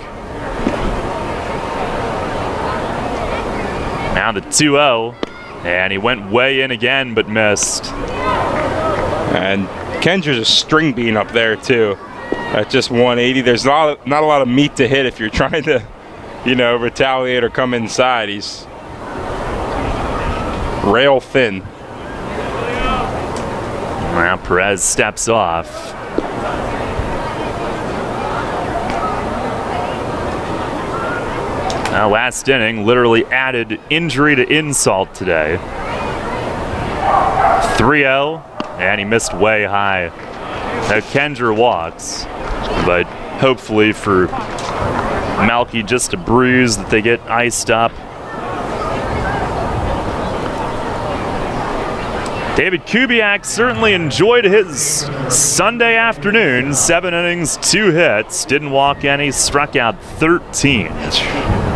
Now the 2-0, and he went way in again, but missed. And Kenger's a string bean up there, too. At just 180, there's not a lot of meat to hit if you're trying to retaliate or come inside. He's rail thin. Now Perez steps off. Now last inning literally added injury to insult today. 3-0, and he missed way high. Now Kenger walks, but hopefully for Malky just a bruise that they get iced up. David Kubiak certainly enjoyed his Sunday afternoon. 7 innings, 2 hits. Didn't walk any, struck out 13.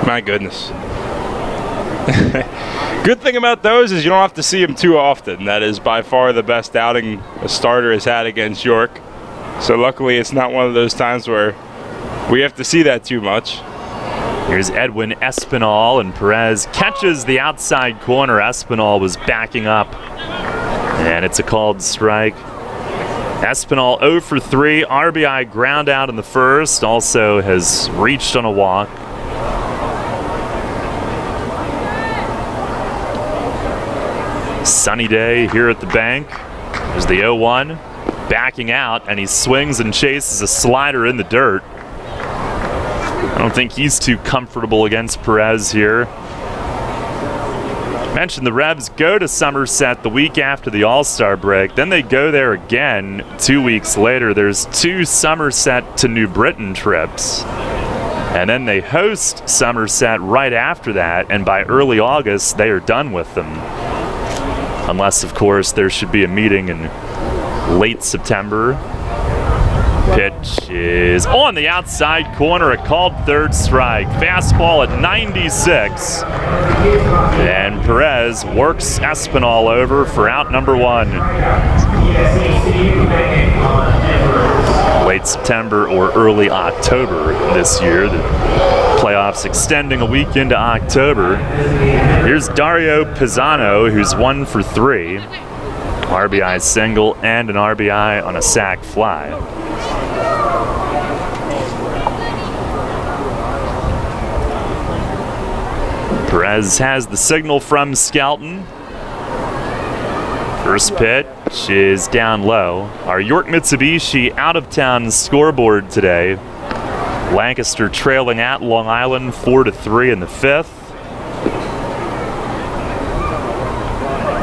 My goodness. Good thing about those is you don't have to see them too often. That is by far the best outing a starter has had against York. So luckily it's not one of those times where we have to see that too much. Here's Edwin Espinal, and Perez catches the outside corner. Espinal was backing up, and it's a called strike. Espinal 0 for 3, RBI ground out in the first, also has reached on a walk. Sunny day here at the bank. There's the 0-1, backing out, and he swings and chases a slider in the dirt. I don't think he's too comfortable against Perez here. Mentioned the Revs go to Somerset the week after the All-Star break. Then they go there again 2 weeks later. There's 2 Somerset to New Britain trips. And then they host Somerset right after that, and by early August, they are done with them. Unless, of course, there should be a meeting in late September. Pitch is on the outside corner, a called third strike. Fastball at 96. And Perez works Espinal over for out number 1. Late September or early October this year. The playoffs extending a week into October. Here's Dario Pisano, who's 1 for 3. RBI single and an RBI on a sac fly. Perez has the signal from Skelton. First pitch is down low. Our York Mitsubishi out-of-town scoreboard today. Lancaster trailing at Long Island 4-3 in the 5th.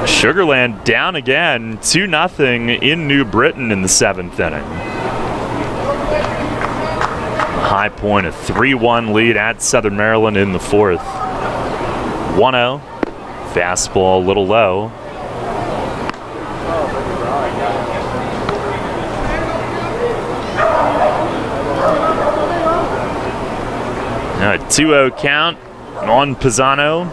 Sugarland down again 2-0 in New Britain in the 7th inning. High Point a 3-1 lead at Southern Maryland in the 4th. 1-0. Fastball a little low. Now a 2-0 count on Pisano.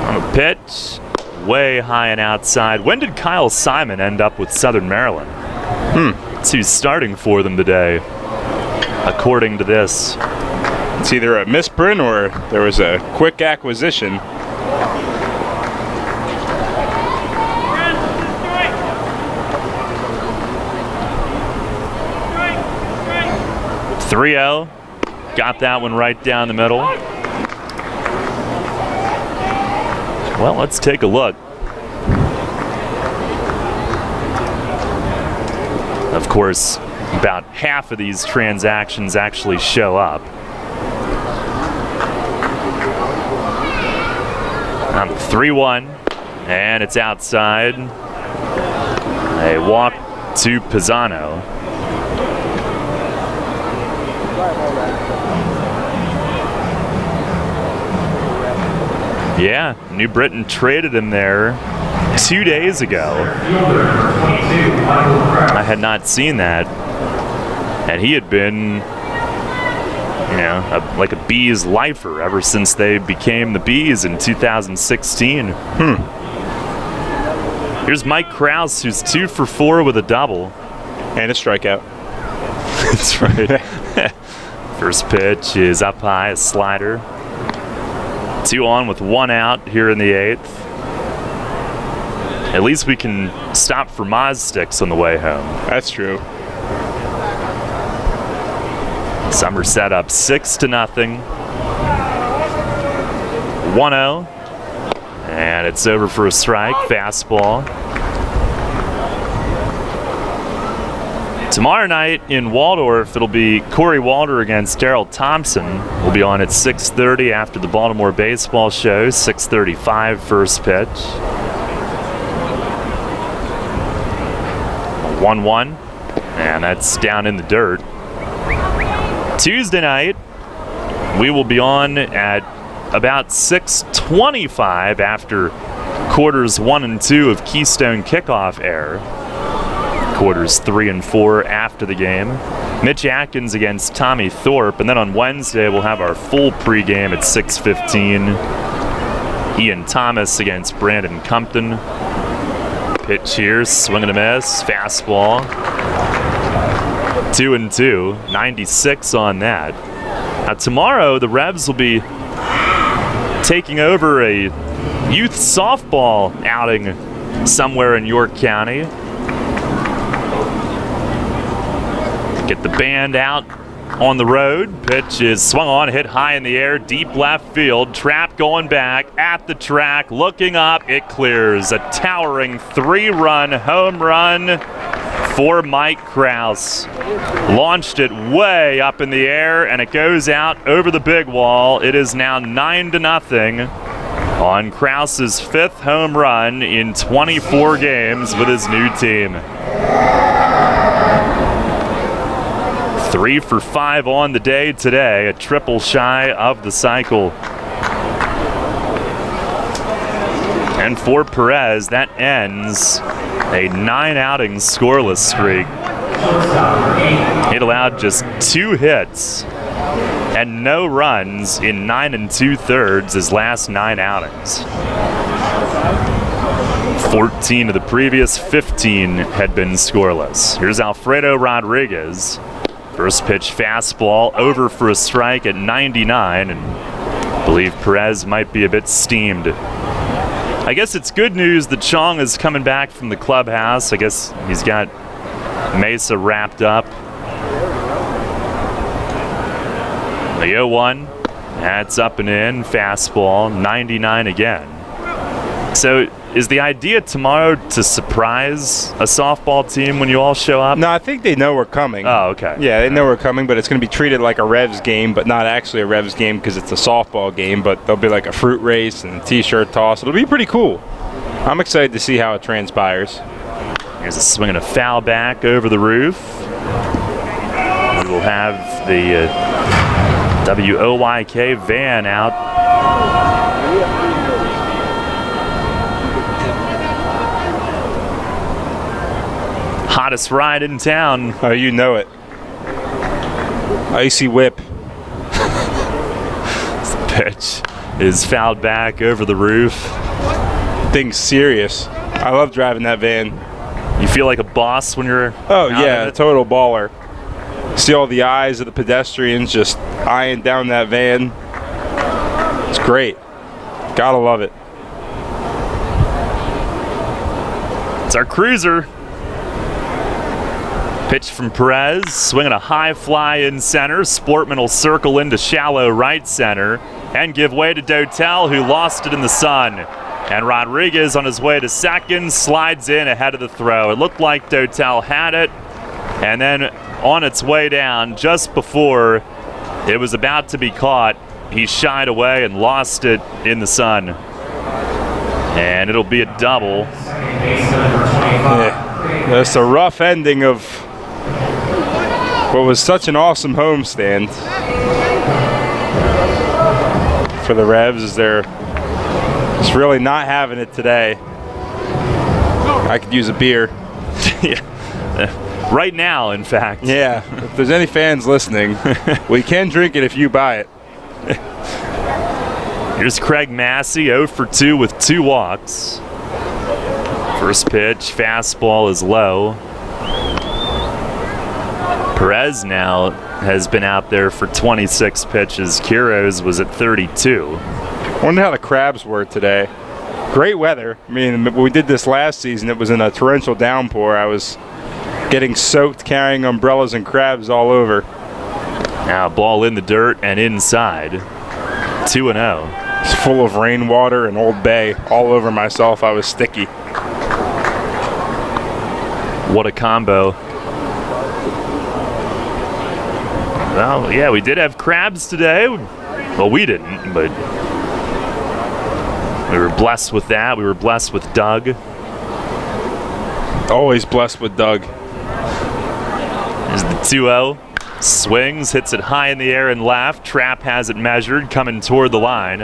On a pitch, way high and outside. When did Kyle Simon end up with Southern Maryland? It's who's starting for them today, according to this. It's either a misprint or there was a quick acquisition. .30, got that one right down the middle. Well, let's take a look. Of course, about half of these transactions actually show up. On the 3-1, and it's outside. A walk to Pisano. Yeah, New Britain traded him there 2 days ago. I had not seen that. And he had been, you know, like a Bees lifer ever since they became the Bees in 2016. Here's Mike Krause, who's 2 for 4 with a double. And a strikeout. That's right. First pitch is up high, a slider. 2 on with 1 out here in the 8th. At least we can stop for Moz sticks on the way home. That's true. Somerset up 6-0. 1-0. And it's over for a strike. Fastball. Tomorrow night in Waldorf, it'll be Corey Walter against Darrell Thompson. We'll be on at 6:30 after the Baltimore baseball show. 6:35 first pitch. 1-1, and that's down in the dirt. Tuesday night, we will be on at about 6:25 after quarters 1 and 2 of Keystone Kickoff air. quarters 3 and 4 after the game. Mitch Atkins against Tommy Thorpe, and then on Wednesday we'll have our full pregame at 6:15. Ian Thomas against Brandon Compton. Pitch here, swing and a miss, fastball. 2-2, 96 on that. Now tomorrow the Revs will be taking over a youth softball outing somewhere in York County. Get the band out on the road. Pitch is swung on, hit high in the air, deep left field. Trap going back at the track, looking up, it clears. A towering 3-run home run for Mike Krause. Launched it way up in the air, and it goes out over the big wall. It is now 9-0 on Krause's 5th home run in 24 games with his new team. 3 for 5 on the day today, a triple shy of the cycle. And for Perez, that ends a 9-outing scoreless streak. It allowed just 2 hits and no runs in 9 2/3 his last 9 outings. 14 of the previous 15 had been scoreless. Here's Alfredo Rodriguez. First pitch fastball over for a strike at 99, and I believe Perez might be a bit steamed. I guess it's good news that Chong is coming back from the clubhouse. I guess he's got Mesa wrapped up. The 0-1, that's up and in, fastball, 99 again. So is the idea tomorrow to surprise a softball team when you all show up? No, I think they know we're coming. Oh, okay. Yeah, they know we're coming, but it's going to be treated like a Revs game, but not actually a Revs game because it's a softball game, but there'll be like a fruit race and a t-shirt toss. It'll be pretty cool. I'm excited to see how it transpires. Here's a swing and a foul back over the roof. We will have the WOYK van out. Hottest ride in town. Oh, you know it. Icy whip. Pitch is fouled back over the roof. Thing's serious. I love driving that van. You feel like a boss when you're Oh yeah, a total baller. See all the eyes of the pedestrians just eyeing down that van. It's great. Gotta love it. It's our cruiser. Pitch from Perez, swinging a high fly in center. Sportman will circle into shallow right center and give way to Dotel, who lost it in the sun. And Rodriguez on his way to second slides in ahead of the throw. It looked like Dotel had it, and then on its way down, just before it was about to be caught, he shied away and lost it in the sun. And it'll be a double. Yeah, that's a rough ending of what was such an awesome homestand for the Revs. As they're just really not having it today. I could use a beer. Yeah. Right now, in fact. Yeah, if there's any fans listening, we can drink it if you buy it. Here's Craig Massey, 0 for 2 with 2 walks. First pitch, fastball is low. Perez now has been out there for 26 pitches. Quiroz was at 32. I wonder how the crabs were today. Great weather. I mean, when we did this last season, it was in a torrential downpour. I was getting soaked carrying umbrellas and crabs all over. Now ball in the dirt and inside. 2-0. It's full of rainwater and Old Bay all over myself. I was sticky. What a combo. Well, yeah, we did have crabs today. Well, we didn't, but we were blessed with that. We were blessed with Doug. Always blessed with Doug. There's the 2-0. Swings, hits it high in the air and left. Trapp has it measured, coming toward the line.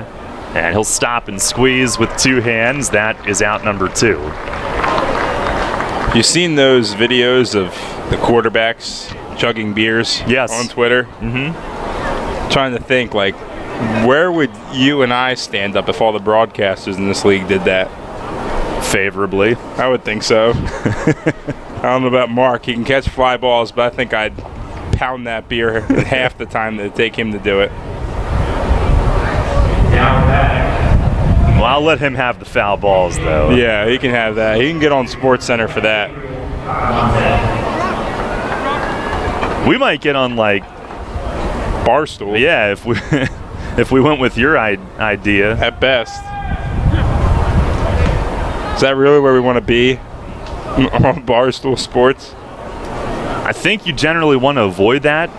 And he'll stop and squeeze with 2 hands. That is out number 2. You've seen those videos of the quarterbacks chugging beers on Twitter? Mm-hmm. Trying to think, like, where would you and I stand up if all the broadcasters in this league did that? Favorably. I would think so. I don't know about Mark. He can catch fly balls, but I think I'd pound that beer in half the time that it'd take him to do it. Well, I'll let him have the foul balls, though. Yeah, he can have that. He can get on SportsCenter for that. We might get on, like, Barstool. Yeah, if we went with your idea. At best. Is that really where we want to be on Barstool Sports? I think you generally want to avoid that.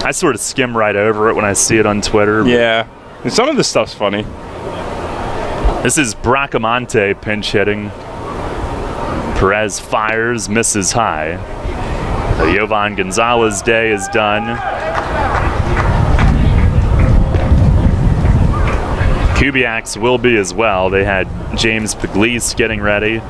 I sort of skim right over it when I see it on Twitter. Yeah, and some of this stuff's funny. This is Bracamonte pinch hitting. Perez fires, misses high. The Jovan Gonzalez day is done. Kubiak's will be as well. They had James Pugliese getting ready.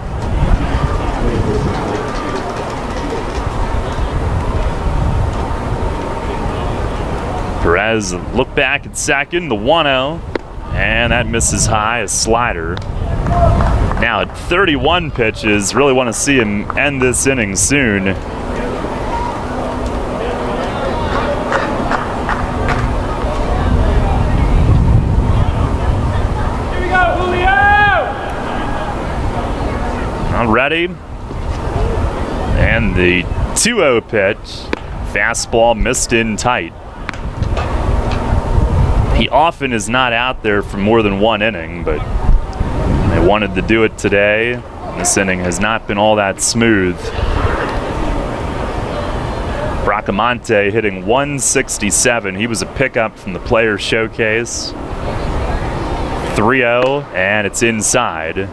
Perez look back at second, the 1-0, and that misses high, a slider. Now at 31 pitches, really want to see him end this inning soon. Ready, and the 2-0 pitch, fastball missed in tight. He often is not out there for more than one inning, but they wanted to do it today. This inning has not been all that smooth. Bracamonte hitting 167. He was a pickup from the Players Showcase. 3-0, and it's inside.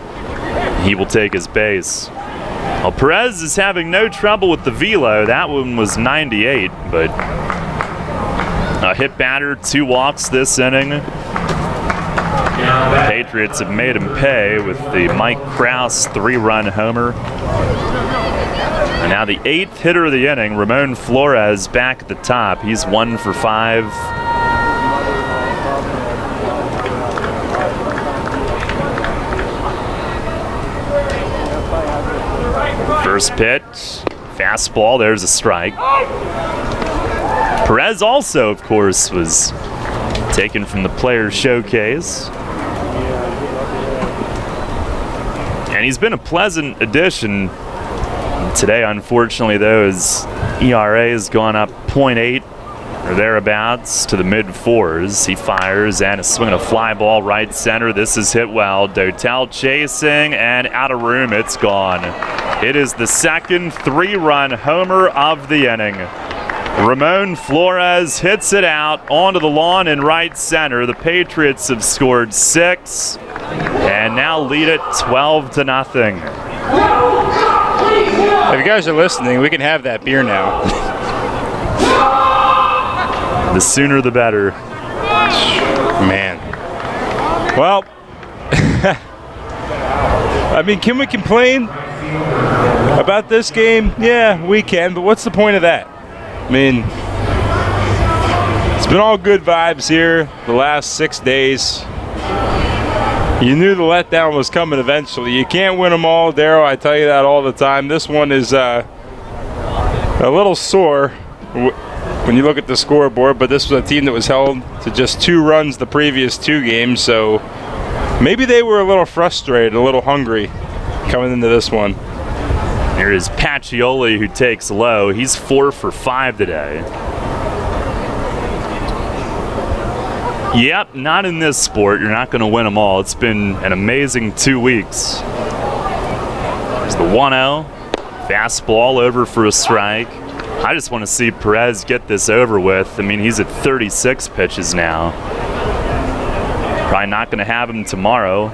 He will take his base. Well, Perez is having no trouble with the velo. That one was 98, but a hit batter, 2 walks this inning. The Patriots have made him pay with the Mike Krause 3-run homer. And now the 8th hitter of the inning, Ramon Flores, back at the top. He's 1 for 5. First pitch, fastball, there's a strike. Perez also, of course, was taken from the Players Showcase. And he's been a pleasant addition. Today, unfortunately, though, his ERA has gone up 0.8 or thereabouts to the mid-4s. He fires and a swing and a fly ball right center. This is hit well. Dotel chasing and out of room. It's gone. It is the second 3-run homer of the inning. Ramon Flores hits it out onto the lawn in right center. The Patriots have scored 6 and now lead it 12-0. If you guys are listening, we can have that beer now. The sooner the better. Man. Well, I mean, can we complain about this game? Yeah, we can, but what's the point of that? I mean, it's been all good vibes here the last 6 days. You knew the letdown was coming eventually. You can't win them all, Darryl. I tell you that all the time. This one is a little sore when you look at the scoreboard, but this was a team that was held to just 2 runs the previous 2 games, so maybe they were a little frustrated, a little hungry coming into this one. Here is Pacioli, who takes low. He's 4 for 5 today. Yep, not in this sport. You're not going to win them all. It's been an amazing 2 weeks. There's the 1-0. Fastball over for a strike. I just want to see Perez get this over with. I mean, he's at 36 pitches now. Probably not going to have him tomorrow.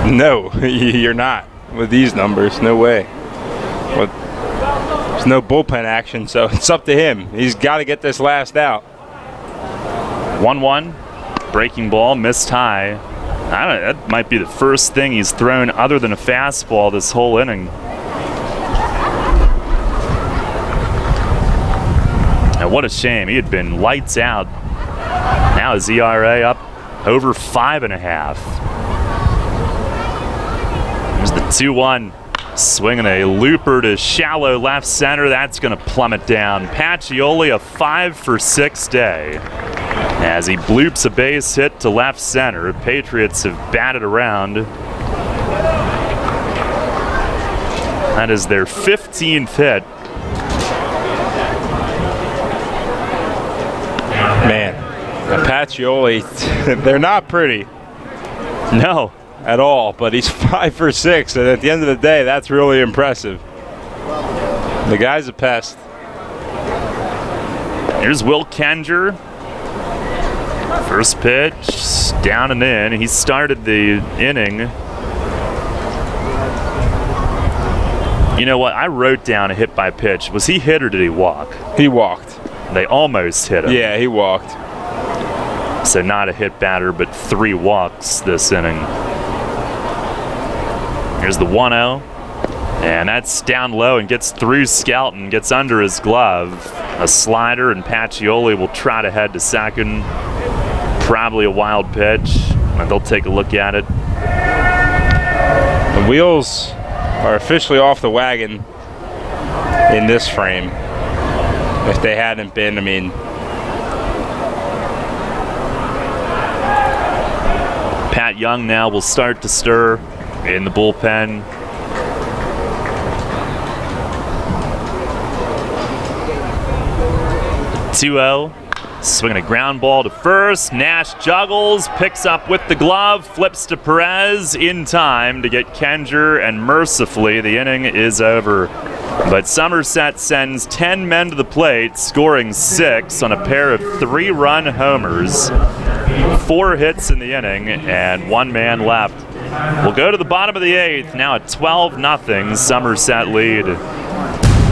No, you're not with these numbers. No way. But there's no bullpen action, so it's up to him. He's got to get this last out. 1-1. Breaking ball, missed high. I don't know, that might be the first thing he's thrown other than a fastball this whole inning. What a shame. He had been lights out. Now his ERA up over 5.5. There's the 2-1. Swinging a looper to shallow left center. That's going to plummet down. Pacioli, a 5-for-6 day as he bloops a base hit to left center. Patriots have batted around. That is their 15th hit. Man, Pacioli, they're not pretty. No. At all, but he's 5-for-6, and at the end of the day, that's really impressive. The guy's a pest. Here's Will Kenger. First pitch, down and in. He started the inning. You know what? I wrote down a hit by pitch. Was he hit or did he walk? He walked. They almost hit him. Yeah, he walked. So not a hit batter, but 3 walks this inning. Here's the 1-0, and that's down low and gets through Skelton, gets under his glove. A slider, and Pacioli will try to head to second. Probably a wild pitch, and they'll take a look at it. The wheels are officially off the wagon in this frame. If they hadn't been, I mean... Pat Young now will start to stir in the bullpen. Two-0. Swinging a ground ball to first. Nash juggles, picks up with the glove, flips to Perez in time to get Kenger, and mercifully the inning is over. But Somerset sends 10 men to the plate, scoring 6 on a pair of 3-run homers. 4 hits in the inning, and 1 man left. We'll go to the bottom of the 8th, now a 12-0 Somerset lead.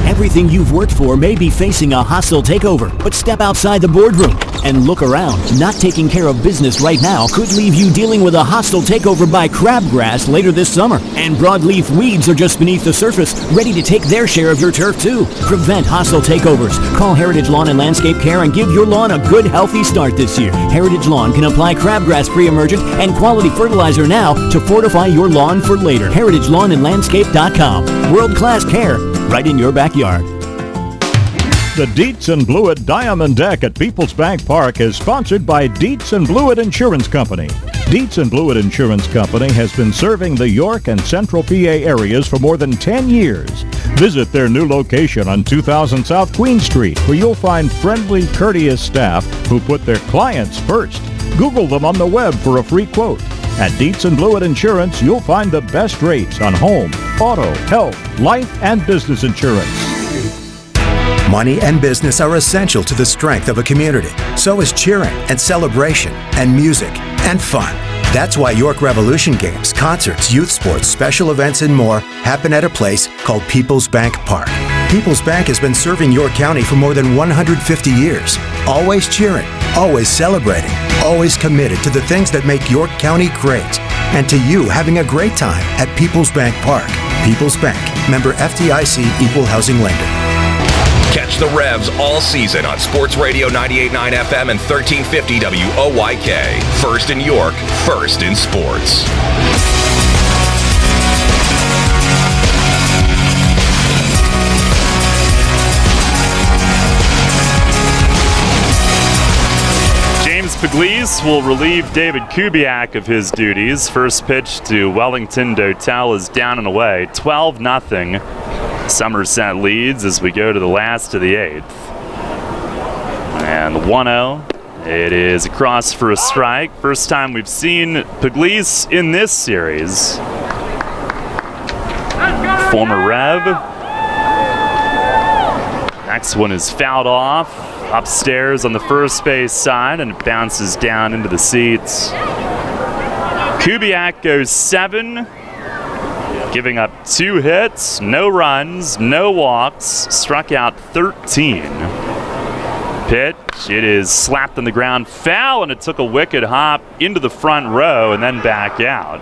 Everything you've worked for may be facing a hostile takeover, but step outside the boardroom and look around. Not taking care of business right now could leave you dealing with a hostile takeover by crabgrass later this summer. And broadleaf weeds are just beneath the surface, ready to take their share of your turf too. Prevent hostile takeovers. Call Heritage Lawn and Landscape Care and give your lawn a good, healthy start this year. Heritage Lawn can apply crabgrass pre-emergent and quality fertilizer now to fortify your lawn for later. HeritageLawnandLandscape.com. World-class care right in your backyard. The Dietz & Blewett Diamond Deck at Peoples Bank Park is sponsored by Dietz & Blewett Insurance Company. Dietz & Blewett Insurance Company has been serving the York and Central PA areas for more than 10 years. Visit their new location on 2000 South Queen Street, where you'll find friendly, courteous staff who put their clients first. Google them on the web for a free quote. At Dietz & Blewett Insurance, you'll find the best rates on home, auto, health, life, and business insurance. Money and business are essential to the strength of a community. So is cheering and celebration and music and fun. That's why York Revolution games, concerts, youth sports, special events, and more happen at a place called Peoples Bank Park. Peoples Bank has been serving York County for more than 150 years. Always cheering, always celebrating, always committed to the things that make York County great. And to you having a great time at Peoples Bank Park. Peoples Bank, member FDIC, equal housing lender. Catch the Revs all season on Sports Radio 98.9 FM and 1350 WOYK. First in York, first in sports. James Pugliese will relieve David Kubiak of his duties. First pitch to Wellington Dotel is down and away. 12-0. Somerset leads as we go to the last of the 8th. And the 1-0. It is across for a strike. First time we've seen Pugliese in this series. Former Rev. Next one is fouled off upstairs on the first base side, and it bounces down into the seats. Kubiak goes 7. Giving up 2 hits, no runs, no walks, struck out 13. Pitch, it is slapped on the ground, foul, and it took a wicked hop into the front row and then back out.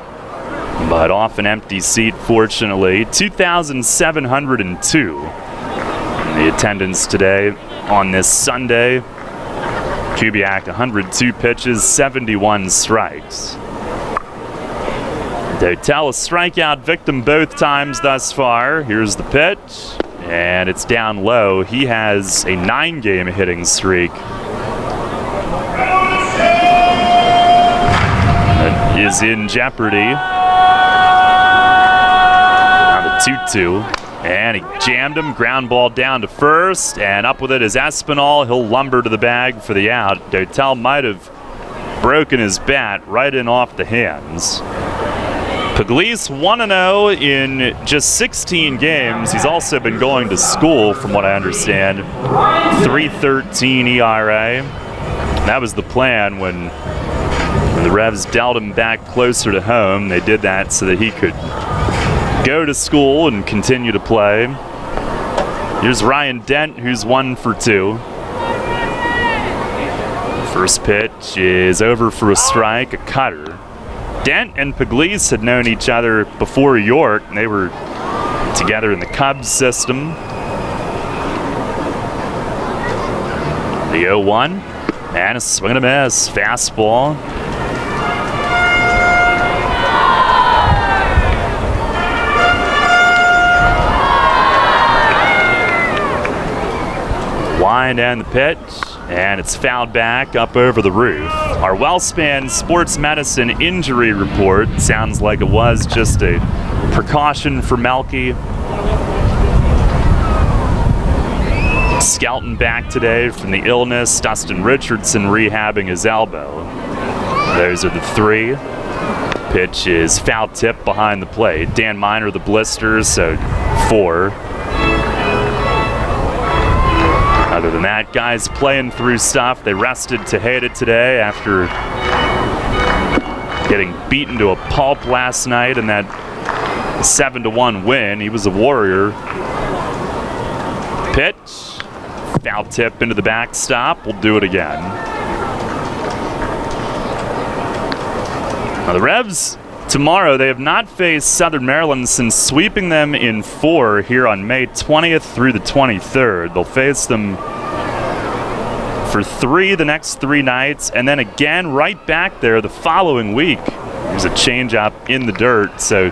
But off an empty seat, fortunately. 2,702. The attendance today on this Sunday. Kubiak 102 pitches, 71 strikes. Dotel a strikeout victim both times thus far. Here's the pitch, and it's down low. He has a 9-game hitting streak. That is in jeopardy. Now the 2-2. And he jammed him, ground ball down to first, and up with it is Espinal. He'll lumber to the bag for the out. Dotel might have broken his bat right in off the hands. Pugliese 1-0 in just 16 games. He's also been going to school, from what I understand. 3.13 ERA. That was the plan when the Revs dealt him back closer to home. They did that so that he could go to school and continue to play. Here's Ryan Dent, who's 1 for 2. First pitch is over for a strike, a cutter. Dent and Pugliese had known each other before York, and they were together in the Cubs system. The 0-1, and a swing and a miss, fastball. Wind and the pitch, and it's fouled back up over the roof. Our WellSpan Sports Medicine injury report sounds like it was just a precaution for Melky. Skelton back today from the illness. Dustin Richardson rehabbing his elbow. Those are the 3. Pitch is foul tip behind the plate. Dan Miner the blisters, so 4. Other than that, guys playing through stuff. They rested Tejeda today after getting beaten to a pulp last night in that 7-1 win. He was a warrior. Pitch, foul tip into the backstop. We'll do it again. Now the Revs tomorrow, they have not faced Southern Maryland since sweeping them in 4 here on May 20th through the 23rd. They'll face them for 3 the next 3 nights, and then again right back there the following week. There's a change-up in the dirt, so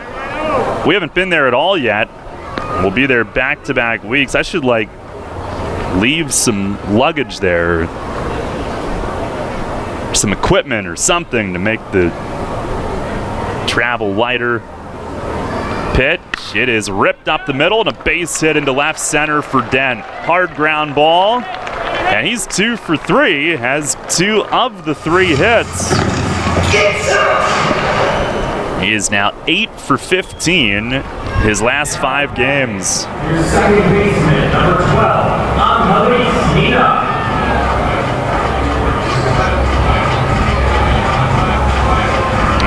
we haven't been there at all yet. We'll be there back-to-back weeks. I should, leave some luggage there, some equipment or something to make the travel lighter. Pitch, it is ripped up the middle and a base hit into left center for Dent. Hard ground ball, and he's 2 for 3, has 2 of the 3 hits. He is now 8 for 15 his last 5 games. Your second baseman, number 12, Nina.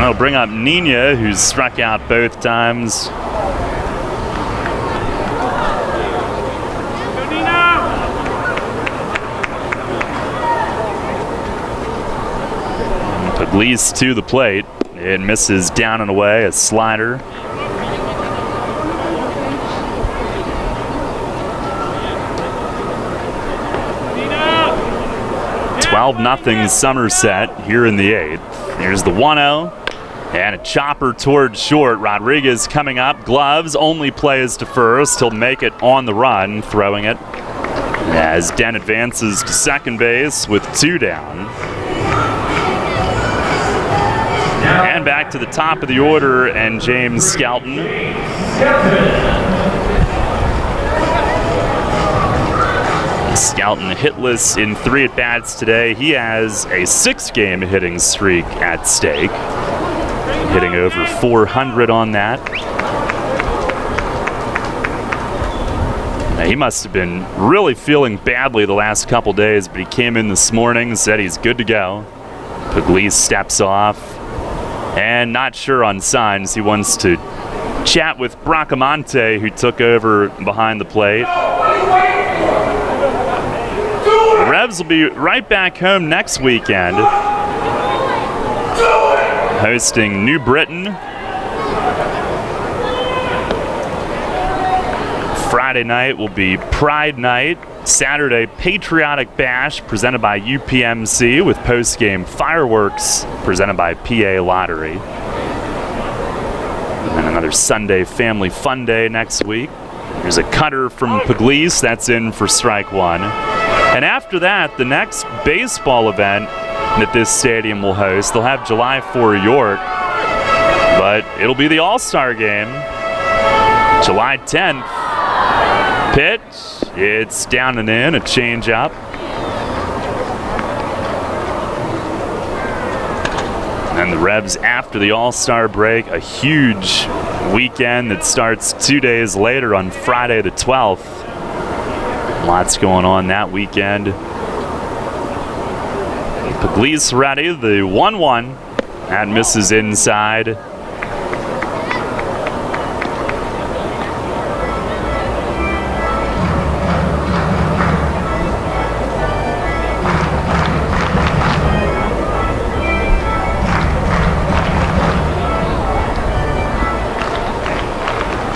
I'll bring up Nina, who's struck out both times. 'Pugliese to the plate. It misses down and away, a slider. Nina! 12-0 Somerset here in the 8th. Here's the 1-0. And a chopper towards short. Rodriguez coming up. Gloves, only plays to first. He'll make it on the run, throwing it as Dent advances to second base with 2 down. And back to the top of the order, and James Skelton. Skelton hitless in 3 at-bats today. He has a 6-game hitting streak at stake. Hitting over 400 on that. Now, he must have been really feeling badly the last couple days, but he came in this morning and said he's good to go. Pugliese steps off, and not sure on signs. He wants to chat with Bracamonte, who took over behind the plate. The Revs will be right back home next weekend, hosting New Britain. Friday night will be Pride Night. Saturday Patriotic Bash presented by UPMC with post-game fireworks presented by PA Lottery. And then another Sunday Family Fun Day next week. There's a cutter from Pugliese, that's in for strike one. And after that, the next baseball event that this stadium will host, they'll have July 4 York, but it'll be the All-Star Game, July 10th. Pitch, it's down and in, a change-up. And the Revs after the All-Star break, a huge weekend that starts 2 days later on Friday the 12th. Lots going on that weekend. Pugliese ready, the 1-1. That misses inside.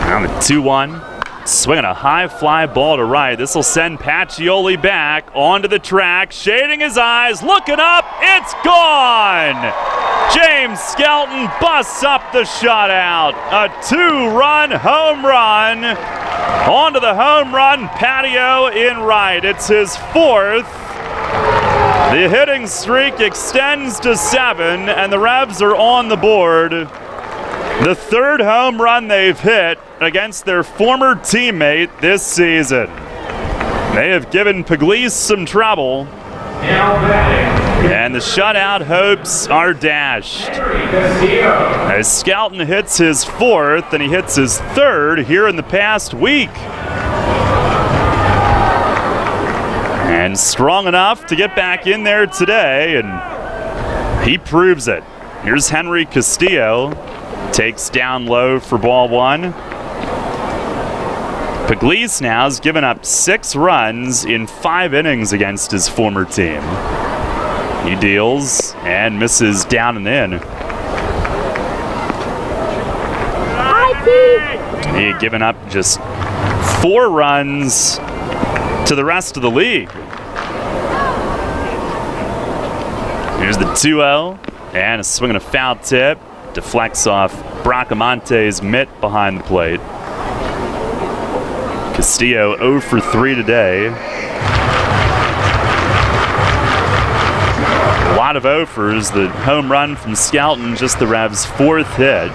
Now the 2-1. Swinging a high fly ball to right. This will send Pacioli back onto the track, shading his eyes, looking up, it's gone! James Skelton busts up the shutout. A 2-run home run onto the home run patio in right. It's his fourth. The hitting streak extends to 7, and the Revs are on the board. The third home run they've hit against their former teammate this season. They have given Pugliese some trouble, and the shutout hopes are dashed. As Skelton hits his fourth, and he hits his third here in the past week. And strong enough to get back in there today, and he proves it. Here's Henry Castillo. Takes down low for ball one. Pugliese now has given up 6 runs in 5 innings against his former team. He deals and misses down and in. He had given up just 4 runs to the rest of the league. Here's the 2-0 and a swing and a foul tip. Deflects off Bracamonte's mitt behind the plate. Castillo 0 for 3 today. A lot of 0-fers. The home run from Skelton, just the Revs' 4th hit.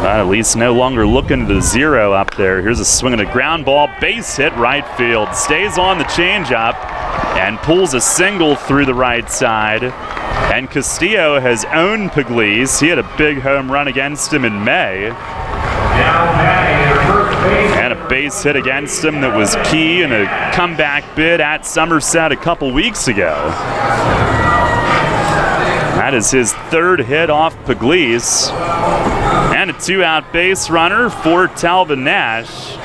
But at least no longer looking to 0 up there. Here's a swing and a ground ball. Base hit right field. Stays on the changeup and pulls a single through the right side. And Castillo has owned Pugliese. He had a big home run against him in May. And a base hit against him that was key in a comeback bid at Somerset a couple weeks ago. That is his 3rd hit off Pugliese. And a 2-out base runner for Talvin Nash.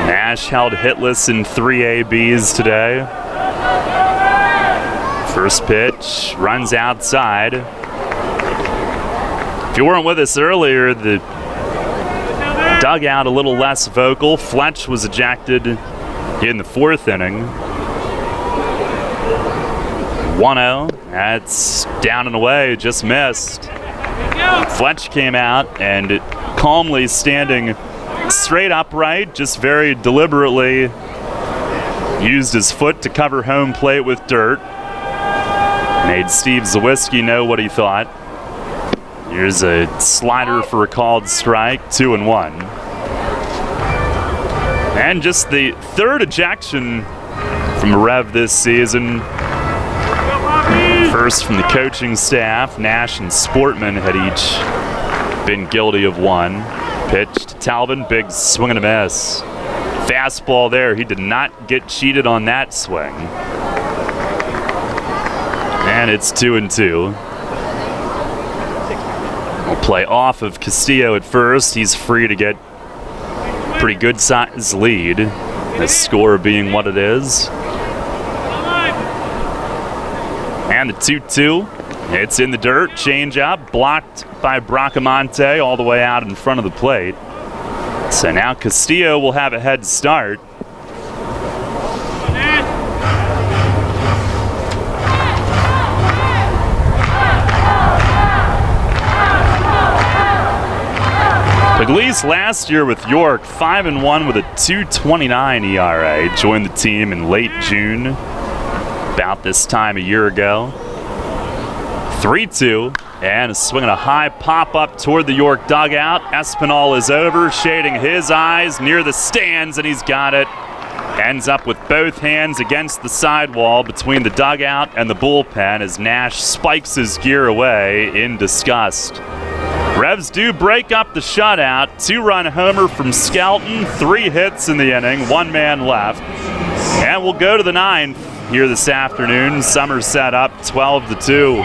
Nash held hitless in 3 ABs today. First pitch, runs outside. If you weren't with us earlier, the dugout a little less vocal. Fletch was ejected in the 4th inning. 1-0, that's down and away, just missed. Fletch came out and calmly standing straight upright, just very deliberately used his foot to cover home plate with dirt. Made Steve Zawiski know what he thought. Here's a slider for a called strike, 2-1. And just the 3rd ejection from a Rev this season. First from the coaching staff. Nash and Sportman had each been guilty of 1. Pitch to Talvin, big swing and a miss. Fastball there, he did not get cheated on that swing. And it's 2-2. We'll play off of Castillo at first. He's free to get a pretty good size lead. The score being what it is. And the 2-2. It's in the dirt, change up, blocked by Bracamonte all the way out in front of the plate. So now Castillo will have a head start. Pugliese last year with York, 5-1 with a 2.29 ERA. Joined the team in late June, about this time a year ago. 3-2, and swinging a high pop-up toward the York dugout. Espinal is over, shading his eyes near the stands, and he's got it. Ends up with both hands against the sidewall between the dugout and the bullpen as Nash spikes his gear away in disgust. Revs do break up the shutout. 2-run homer from Skelton, 3 hits in the inning, 1 man left. And we'll go to the 9th here this afternoon. Somerset up 12-2.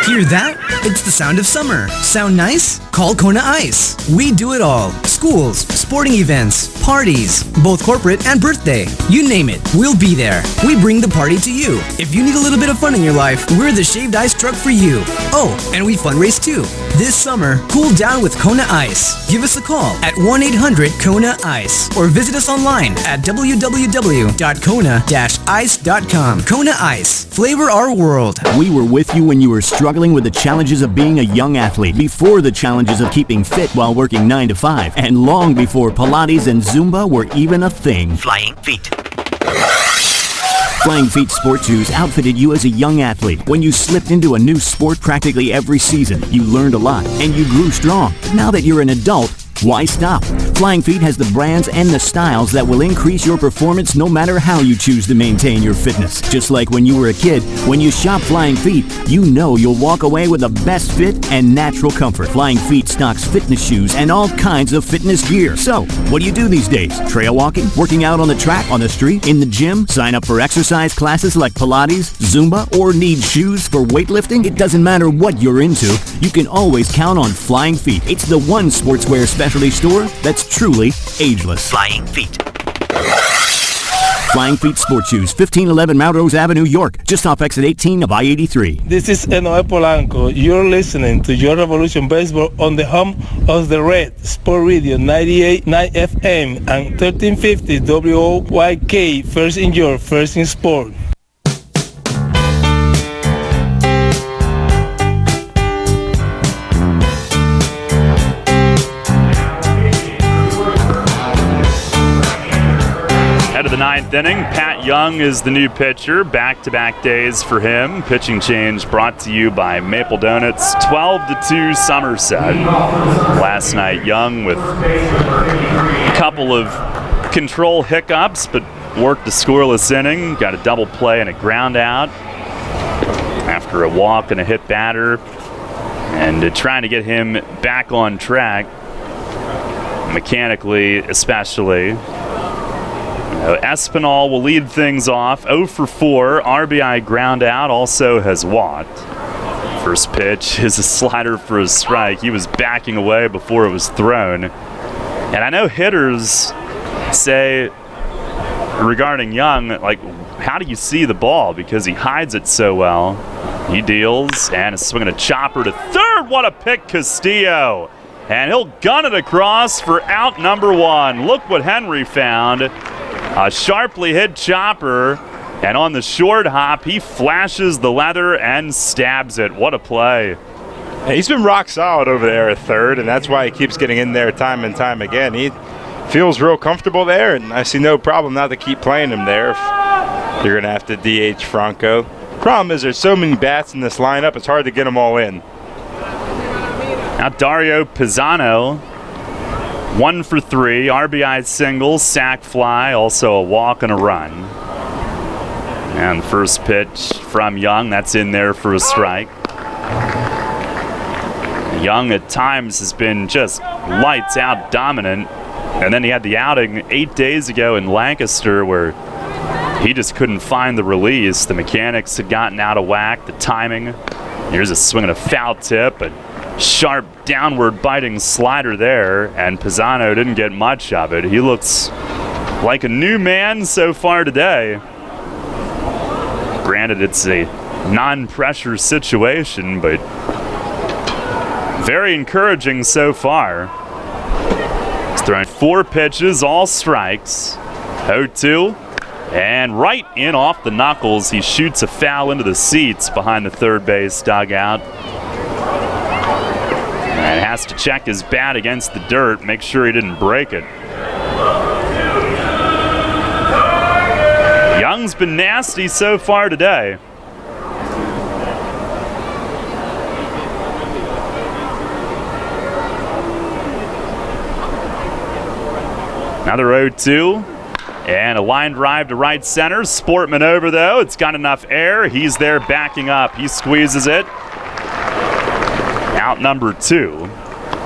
Hear that? It's the sound of summer. Sound nice? Call Kona Ice. We do it all. Schools, sporting events, parties, both corporate and birthday. You name it, we'll be there. We bring the party to you. If you need a little bit of fun in your life, we're the shaved ice truck for you. Oh, and we fundraise too. This summer, cool down with Kona Ice. Give us a call at 1-800-KONA-ICE or visit us online at www.kona-ice.com. Kona Ice. Flavor our world. We were with you when you were struggling with the challenges of being a young athlete, before the challenges of keeping fit while working 9 to 5, and long before Pilates and Zumba were even a thing. Flying Feet. Flying Feet sports shoes outfitted you as a young athlete. When you slipped into a new sport practically every season, you learned a lot and you grew strong. Now that you're an adult, why stop? Flying Feet has the brands and the styles that will increase your performance no matter how you choose to maintain your fitness. Just like when you were a kid, when you shop Flying Feet, you know you'll walk away with the best fit and natural comfort. Flying Feet stocks fitness shoes and all kinds of fitness gear. So, what do you do these days? Trail walking? Working out on the track, on the street, in the gym? Sign up for exercise classes like Pilates, Zumba, or need shoes for weightlifting? It doesn't matter what you're into, you can always count on Flying Feet. It's the one sportswear specialty store that's truly ageless. Flying Feet. Flying Feet Sports Shoes, 1511 Melrose Avenue, York, just off exit 18 of I-83. This is Enoe Polanco. You're listening to Your Revolution Baseball on the home of the Red, Sport Radio 98.9 FM and 1350 WOYK, first in York, first in sport. Head of the 9th inning, Pat Young is the new pitcher. Back-to-back days for him. Pitching change brought to you by Maple Donuts. 12-2 Somerset. Last night, Young with a couple of control hiccups, but worked a scoreless inning. Got a double play and a ground out after a walk and a hit batter. And trying to get him back on track, mechanically especially. Espinal will lead things off. 0 for 4, RBI ground out, also has walked. First pitch is a slider for a strike. He was backing away before it was thrown. And I know hitters say regarding Young, like, how do you see the ball? Because he hides it so well. He deals and is swinging a chopper to third. What a pick, Castillo. And he'll gun it across for out number 1. Look what Henry found. A sharply hit chopper, and on the short hop, he flashes the leather and stabs it. What a play. He's been rock solid over there at third, and that's why he keeps getting in there time and time again. He feels real comfortable there, and I see no problem not to keep playing him there if you're going to have to DH Franco. Problem is there's so many bats in this lineup, it's hard to get them all in. Now Dario Pisano, 1 for 3, RBI single, sac fly, also a walk and a run. And first pitch from Young, that's in there for a strike. Young at times has been just lights out dominant. And then he had the outing 8 days ago in Lancaster where he just couldn't find the release. The mechanics had gotten out of whack, the timing. Here's a swing and a foul tip, but sharp downward biting slider there, and Pisano didn't get much of it. He looks like a new man so far today. Granted, it's a non-pressure situation, but very encouraging so far. He's thrown 4 pitches, all strikes. 0-2. And right in off the knuckles, he shoots a foul into the seats behind the third base dugout. And has to check his bat against the dirt, make sure he didn't break it. Young's been nasty so far today. Another 0-2. And a line drive to right center. Sportman over, though. It's got enough air. He's there backing up. He squeezes it. Out number 2.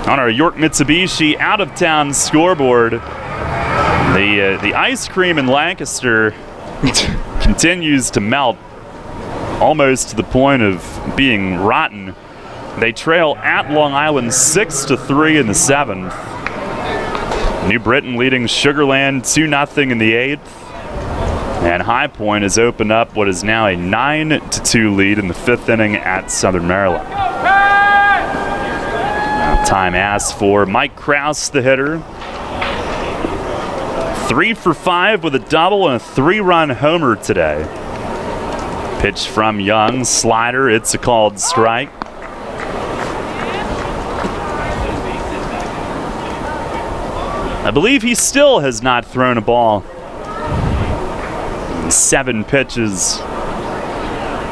On our York Mitsubishi out-of-town scoreboard, the ice cream in Lancaster continues to melt almost to the point of being rotten. They trail at Long Island 6-3 in the 7th. New Britain leading Sugarland 2-0 in the 8th. And High Point has opened up what is now a 9-2 lead in the 5th inning at Southern Maryland. Now time asked for Mike Krause, the hitter. 3 for 5 with a double and a 3-run homer today. Pitch from Young, slider, it's a called strike. I believe he still has not thrown a ball. 7 pitches.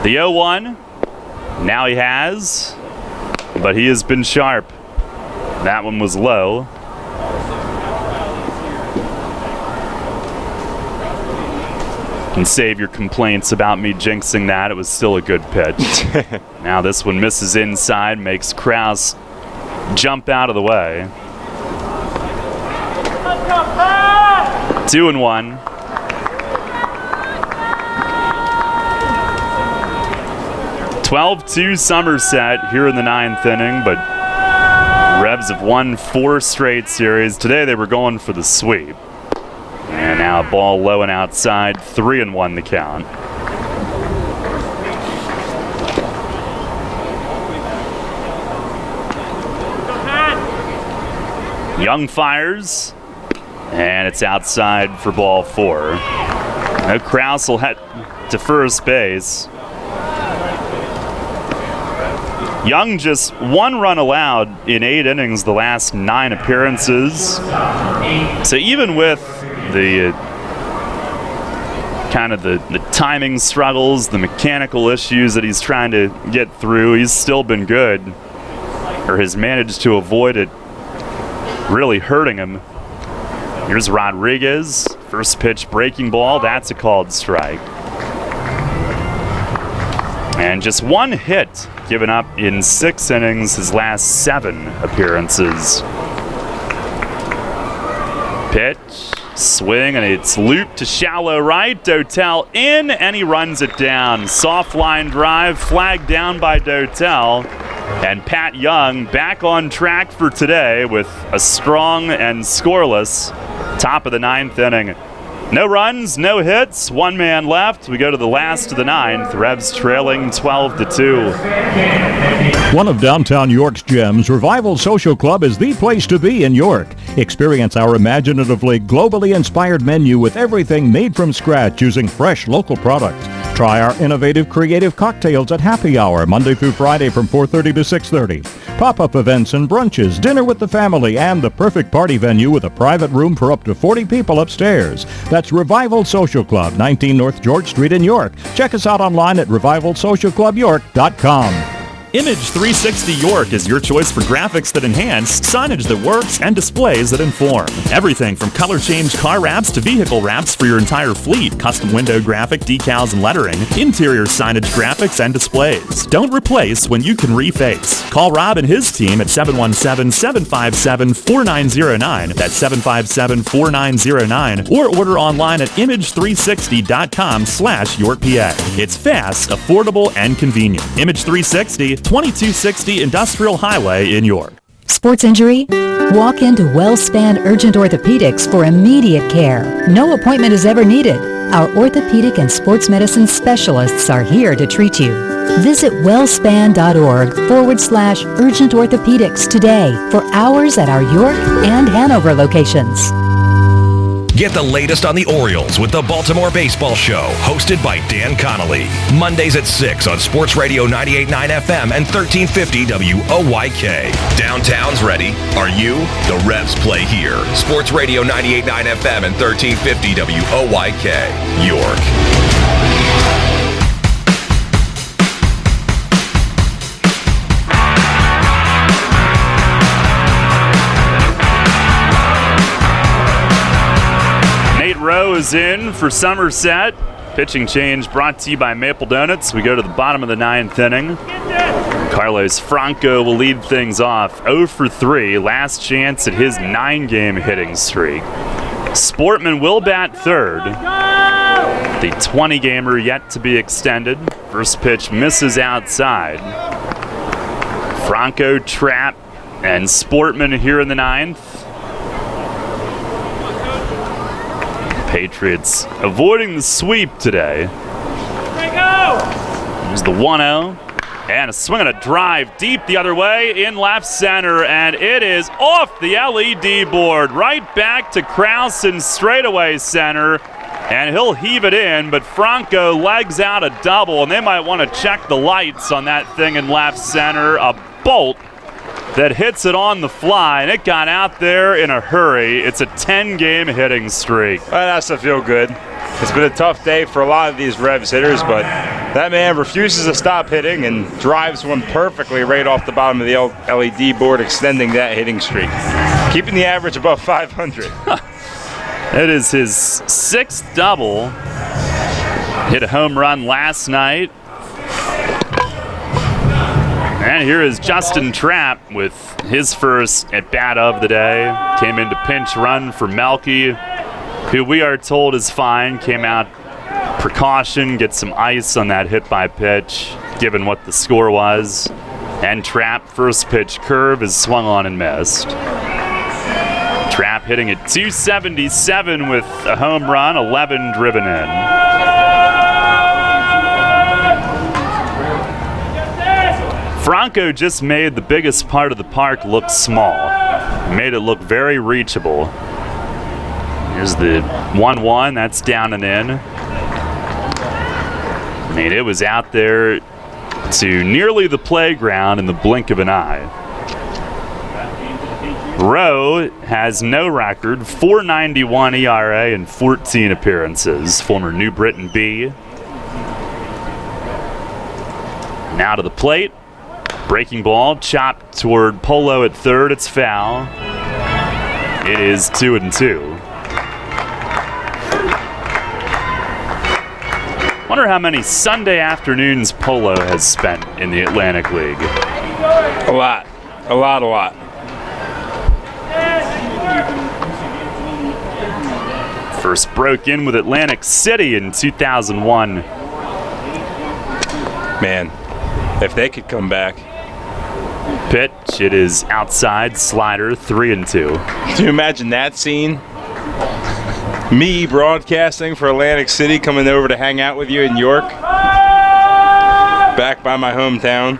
The 0-1, now he has, but he has been sharp. That one was low. You can save your complaints about me jinxing that. It was still a good pitch. Now this one misses inside, makes Krause jump out of the way. 2-1. (12-2) Somerset here in the 9th inning, but Revs have won 4 straight series. Today they were going for the sweep. And now a ball low and outside, 3-1 the count. Young fires. And it's outside for ball 4. Now Krause will head to first base. Young just 1 run allowed in 8 innings the last 9 appearances. So even with the kind of the timing struggles, the mechanical issues that he's trying to get through, he's still been good, or has managed to avoid it really hurting him. Here's Rodriguez. First pitch breaking ball. That's a called strike. And just 1 hit given up in 6 innings his last 7 appearances. Pitch, swing, and it's looped to shallow right. Dotel in, and he runs it down. Soft line drive, flagged down by Dotel. And Pat Young back on track for today with a strong and scoreless top of the 9th inning. No runs, no hits, 1 man left. We go to the last of the 9th. Revs trailing 12-2. One of downtown York's gems, Revival Social Club is the place to be in York. Experience our imaginatively, globally inspired menu with everything made from scratch using fresh local products. Try our innovative, creative cocktails at happy hour, Monday through Friday from 4:30 to 6:30. Pop-up events and brunches, dinner with the family, and the perfect party venue with a private room for up to 40 people upstairs. That's Revival Social Club, 19 North George Street in York. Check us out online at revivalsocialclubyork.com. Image 360 York is your choice for graphics that enhance, signage that works, and displays that inform. Everything from color change car wraps to vehicle wraps for your entire fleet, custom window graphic, decals and lettering, interior signage graphics and displays. Don't replace when you can reface. Call Rob and his team at 717-757-4909. That's 757-4909. Or order online at image360.com/YorkPA. It's fast, affordable, and convenient. Image 360, 2260 Industrial Highway in York. Sports injury? Walk into WellSpan Urgent Orthopedics for immediate care. No appointment is ever needed. Our orthopedic and sports medicine specialists are here to treat you. Visit wellspan.org/urgent orthopedics today for hours at our York and Hanover locations. Get the latest on the Orioles with the Baltimore Baseball Show, hosted by Dan Connolly. Mondays at 6 on Sports Radio 98.9 FM and 1350 WOYK. Downtown's ready. Are you? The Revs play here. Sports Radio 98.9 FM and 1350 WOYK. York. Rowe is in for Somerset. Pitching change brought to you by Maple Donuts. We go to the bottom of the 9th inning. Carlos Franco will lead things off. 0 for 3, last chance at his 9-game hitting streak. Sportman will bat third. The 20-gamer yet to be extended. First pitch misses outside. Franco, Trapp, and Sportman here in the 9th. Patriots avoiding the sweep today. Here's the 1-0. And a swing and a drive deep the other way in left center. And it is off the LED board. Right back to Krause in straightaway center. And he'll heave it in, but Franco legs out a double. And they might want to check the lights on that thing in left center. A bolt that hits it on the fly, and it got out there in a hurry. It's a 10-game hitting streak. Well, that has to feel good. It's been a tough day for a lot of these Revs hitters, but that man refuses to stop hitting and drives one perfectly right off the bottom of the LED board, extending that hitting streak, keeping the average above 500. It is his 6th double. Hit a home run last night. And here is Justin Trapp with his first at-bat of the day. Came into pinch run for Melky, who we are told is fine. Came out precaution, get some ice on that hit by pitch, given what the score was. And Trapp, first pitch curve, is swung on and missed. Trapp hitting at 277 with a home run, 11 driven in. Franco just made the biggest part of the park look small. Made it look very reachable. Here's the 1-1, that's down and in. I mean, it was out there to nearly the playground in the blink of an eye. Rowe has no record, .491 ERA in 14 appearances. Former New Britain B. Now to the plate. Breaking ball, chopped toward Polo at third. It's foul. It is 2-2. Wonder how many Sunday afternoons Polo has spent in the Atlantic League. A lot. First broke in with Atlantic City in 2001. Man, if they could come back. Pitch, it is outside, slider, 3-2. Can you imagine that scene? Me broadcasting for Atlantic City, coming over to hang out with you in York. Back by my hometown.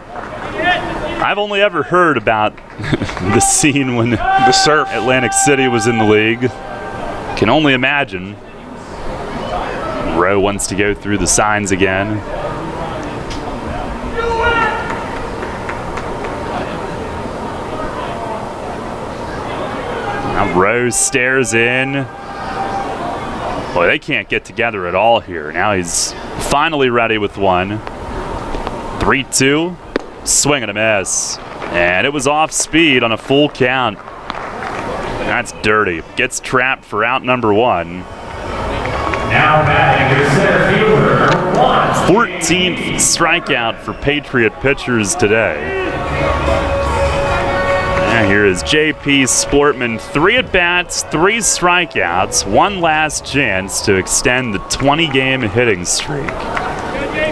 I've only ever heard about the scene when the surf Atlantic City was in the league. Can only imagine. Rowe wants to go through the signs again. Now Rowe stares in. Boy, they can't get together at all here. Now he's finally ready with one. 3-2. Swing and a miss. And it was off speed on a full count. That's dirty. Gets trapped for out number one. Now batting your center fielder, 14th strikeout for Patriot pitchers today. And here is J.P. Sportman. 3 at-bats, 3 strikeouts, 1 last chance to extend the 20-game hitting streak,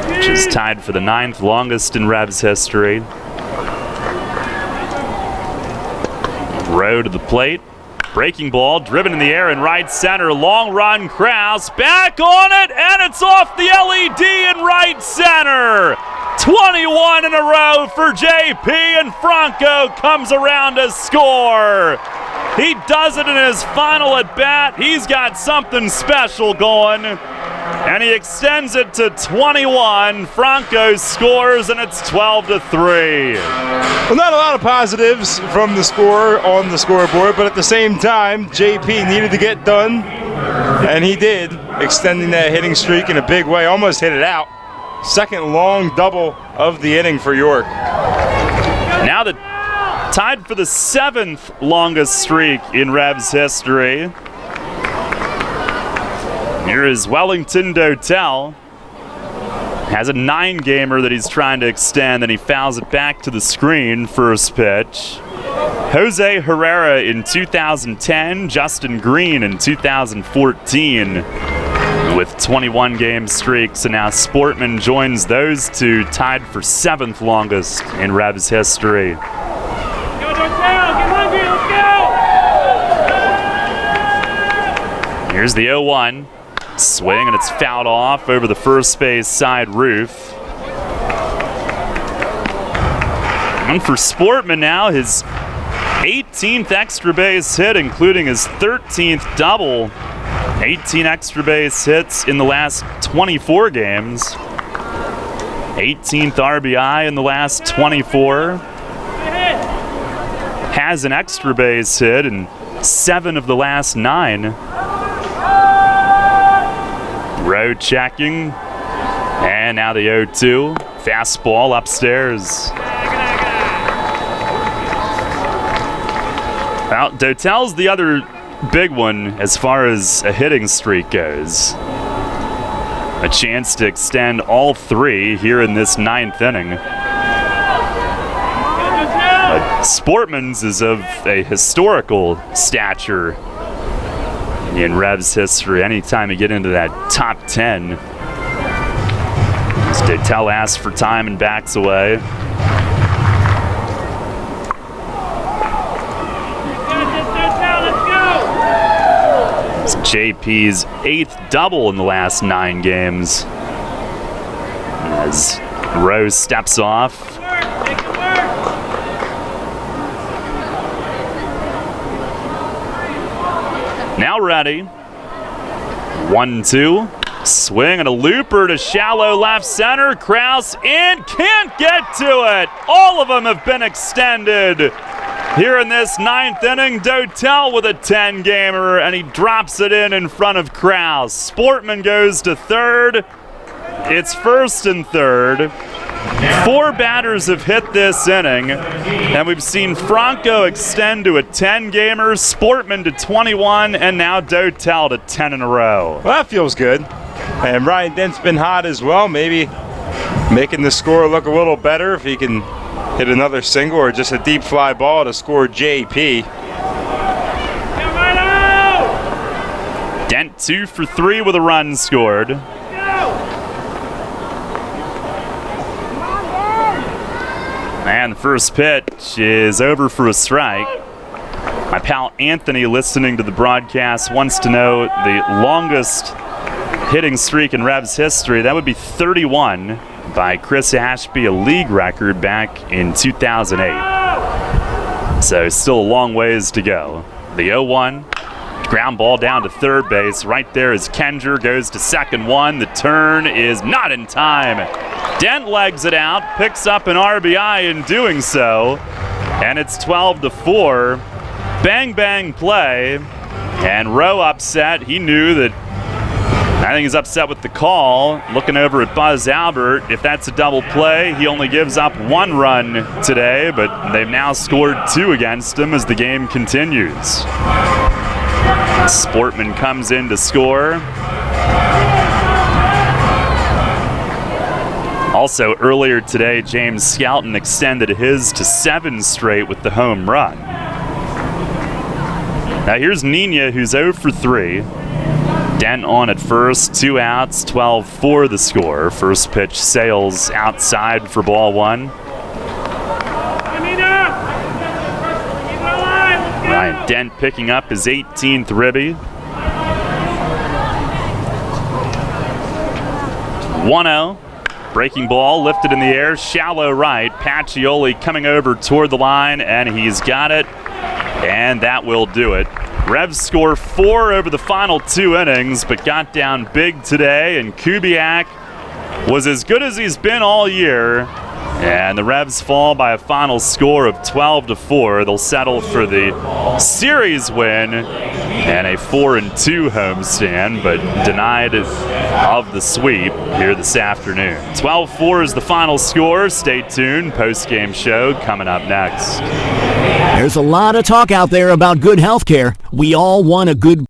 which is tied for the 9th longest in Revs history. Rowe to the plate. Breaking ball, driven in the air in right center. Long run, Krause back on it, and it's off the LED in right center. 21 in a row for JP, and Franco comes around to score. He does it in his final at bat. He's got something special going, and he extends it to 21. Franco scores, and it's 12-3. Well, not a lot of positives from the score on the scoreboard, but at the same time, JP needed to get done, and he did, extending that hitting streak in a big way. Almost hit it out. Second long double of the inning for York. Now tied for the 7th longest streak in Revs history. Here is Wellington Dotel. Has a 9-gamer that he's trying to extend, and he fouls it back to the screen. First pitch. Jose Herrera in 2010, Justin Green in 2014 with 21-game streaks, and now Sportman joins those two, tied for 7th longest in Revs history. Here's the 0-1. Swing, and it's fouled off over the first base side roof. And for Sportman now, his 18th extra base hit, including his 13th double. 18 extra base hits in the last 24 games. 18th RBI in the last 24. Has an extra base hit in 7 of the last 9. Road checking, and now the 0-2. Fastball upstairs. Well, Dotel's the other big one as far as a hitting streak goes. A chance to extend all 3 here in this 9th inning. But Sportman's is of a historical stature in Revs history. Anytime you get into that top 10, Dotel asks for time and backs away. It's JP's 8th double in the last 9 games. As Rose steps off. Now ready. 1-2. Swing and a looper to shallow left center. Krause in. Can't get to it. All of them have been extended. Here in this 9th inning, Dotel with a 10-gamer, and he drops it in front of Krause. Sportman goes to third. It's first and third. 4 batters have hit this inning, and we've seen Franco extend to a 10-gamer, Sportman to 21, and now Dotel to 10 in a row. Well, that feels good. And Ryan Dent's been hot as well, maybe making the score look a little better if he can hit another single or just a deep fly ball to score JP. Dent 2 for 3 with a run scored. And the first pitch is over for a strike. My pal Anthony, listening to the broadcast, wants to know the longest hitting streak in Revs history. That would be 31 by Chris Ashby, a league record back in 2008. So still a long ways to go. The 0-1. Ground ball down to third base. Right there is Kenger, goes to second one. The turn is not in time. Dent legs it out, picks up an RBI in doing so, and it's 12-4. Bang, bang play, and Rowe upset. He knew that, I think he's upset with the call. Looking over at Buzz Albert, if that's a double play, he only gives up 1 run today, but they've now scored 2 against him as the game continues. Sportman comes in to score. Also, earlier today, James Skelton extended his to 7 straight with the home run. Now here's Nina, who's 0 for 3. Dent on at first, 2 outs, 12-4 the score. First pitch sails outside for ball 1. Ryan Dent picking up his 18th ribby. 1-0. Breaking ball lifted in the air, shallow right. Pacioli coming over toward the line, and he's got it. And that will do it. Revs score 4 over the final 2 innings, but got down big today, and Kubiak was as good as he's been all year. And the Revs fall by a final score of 12-4. They'll settle for the series win and a 4-2 homestand, but denied of the sweep here this afternoon. 12-4 is the final score. Stay tuned. Post-game show coming up next. There's a lot of talk out there about good health care. We all want a good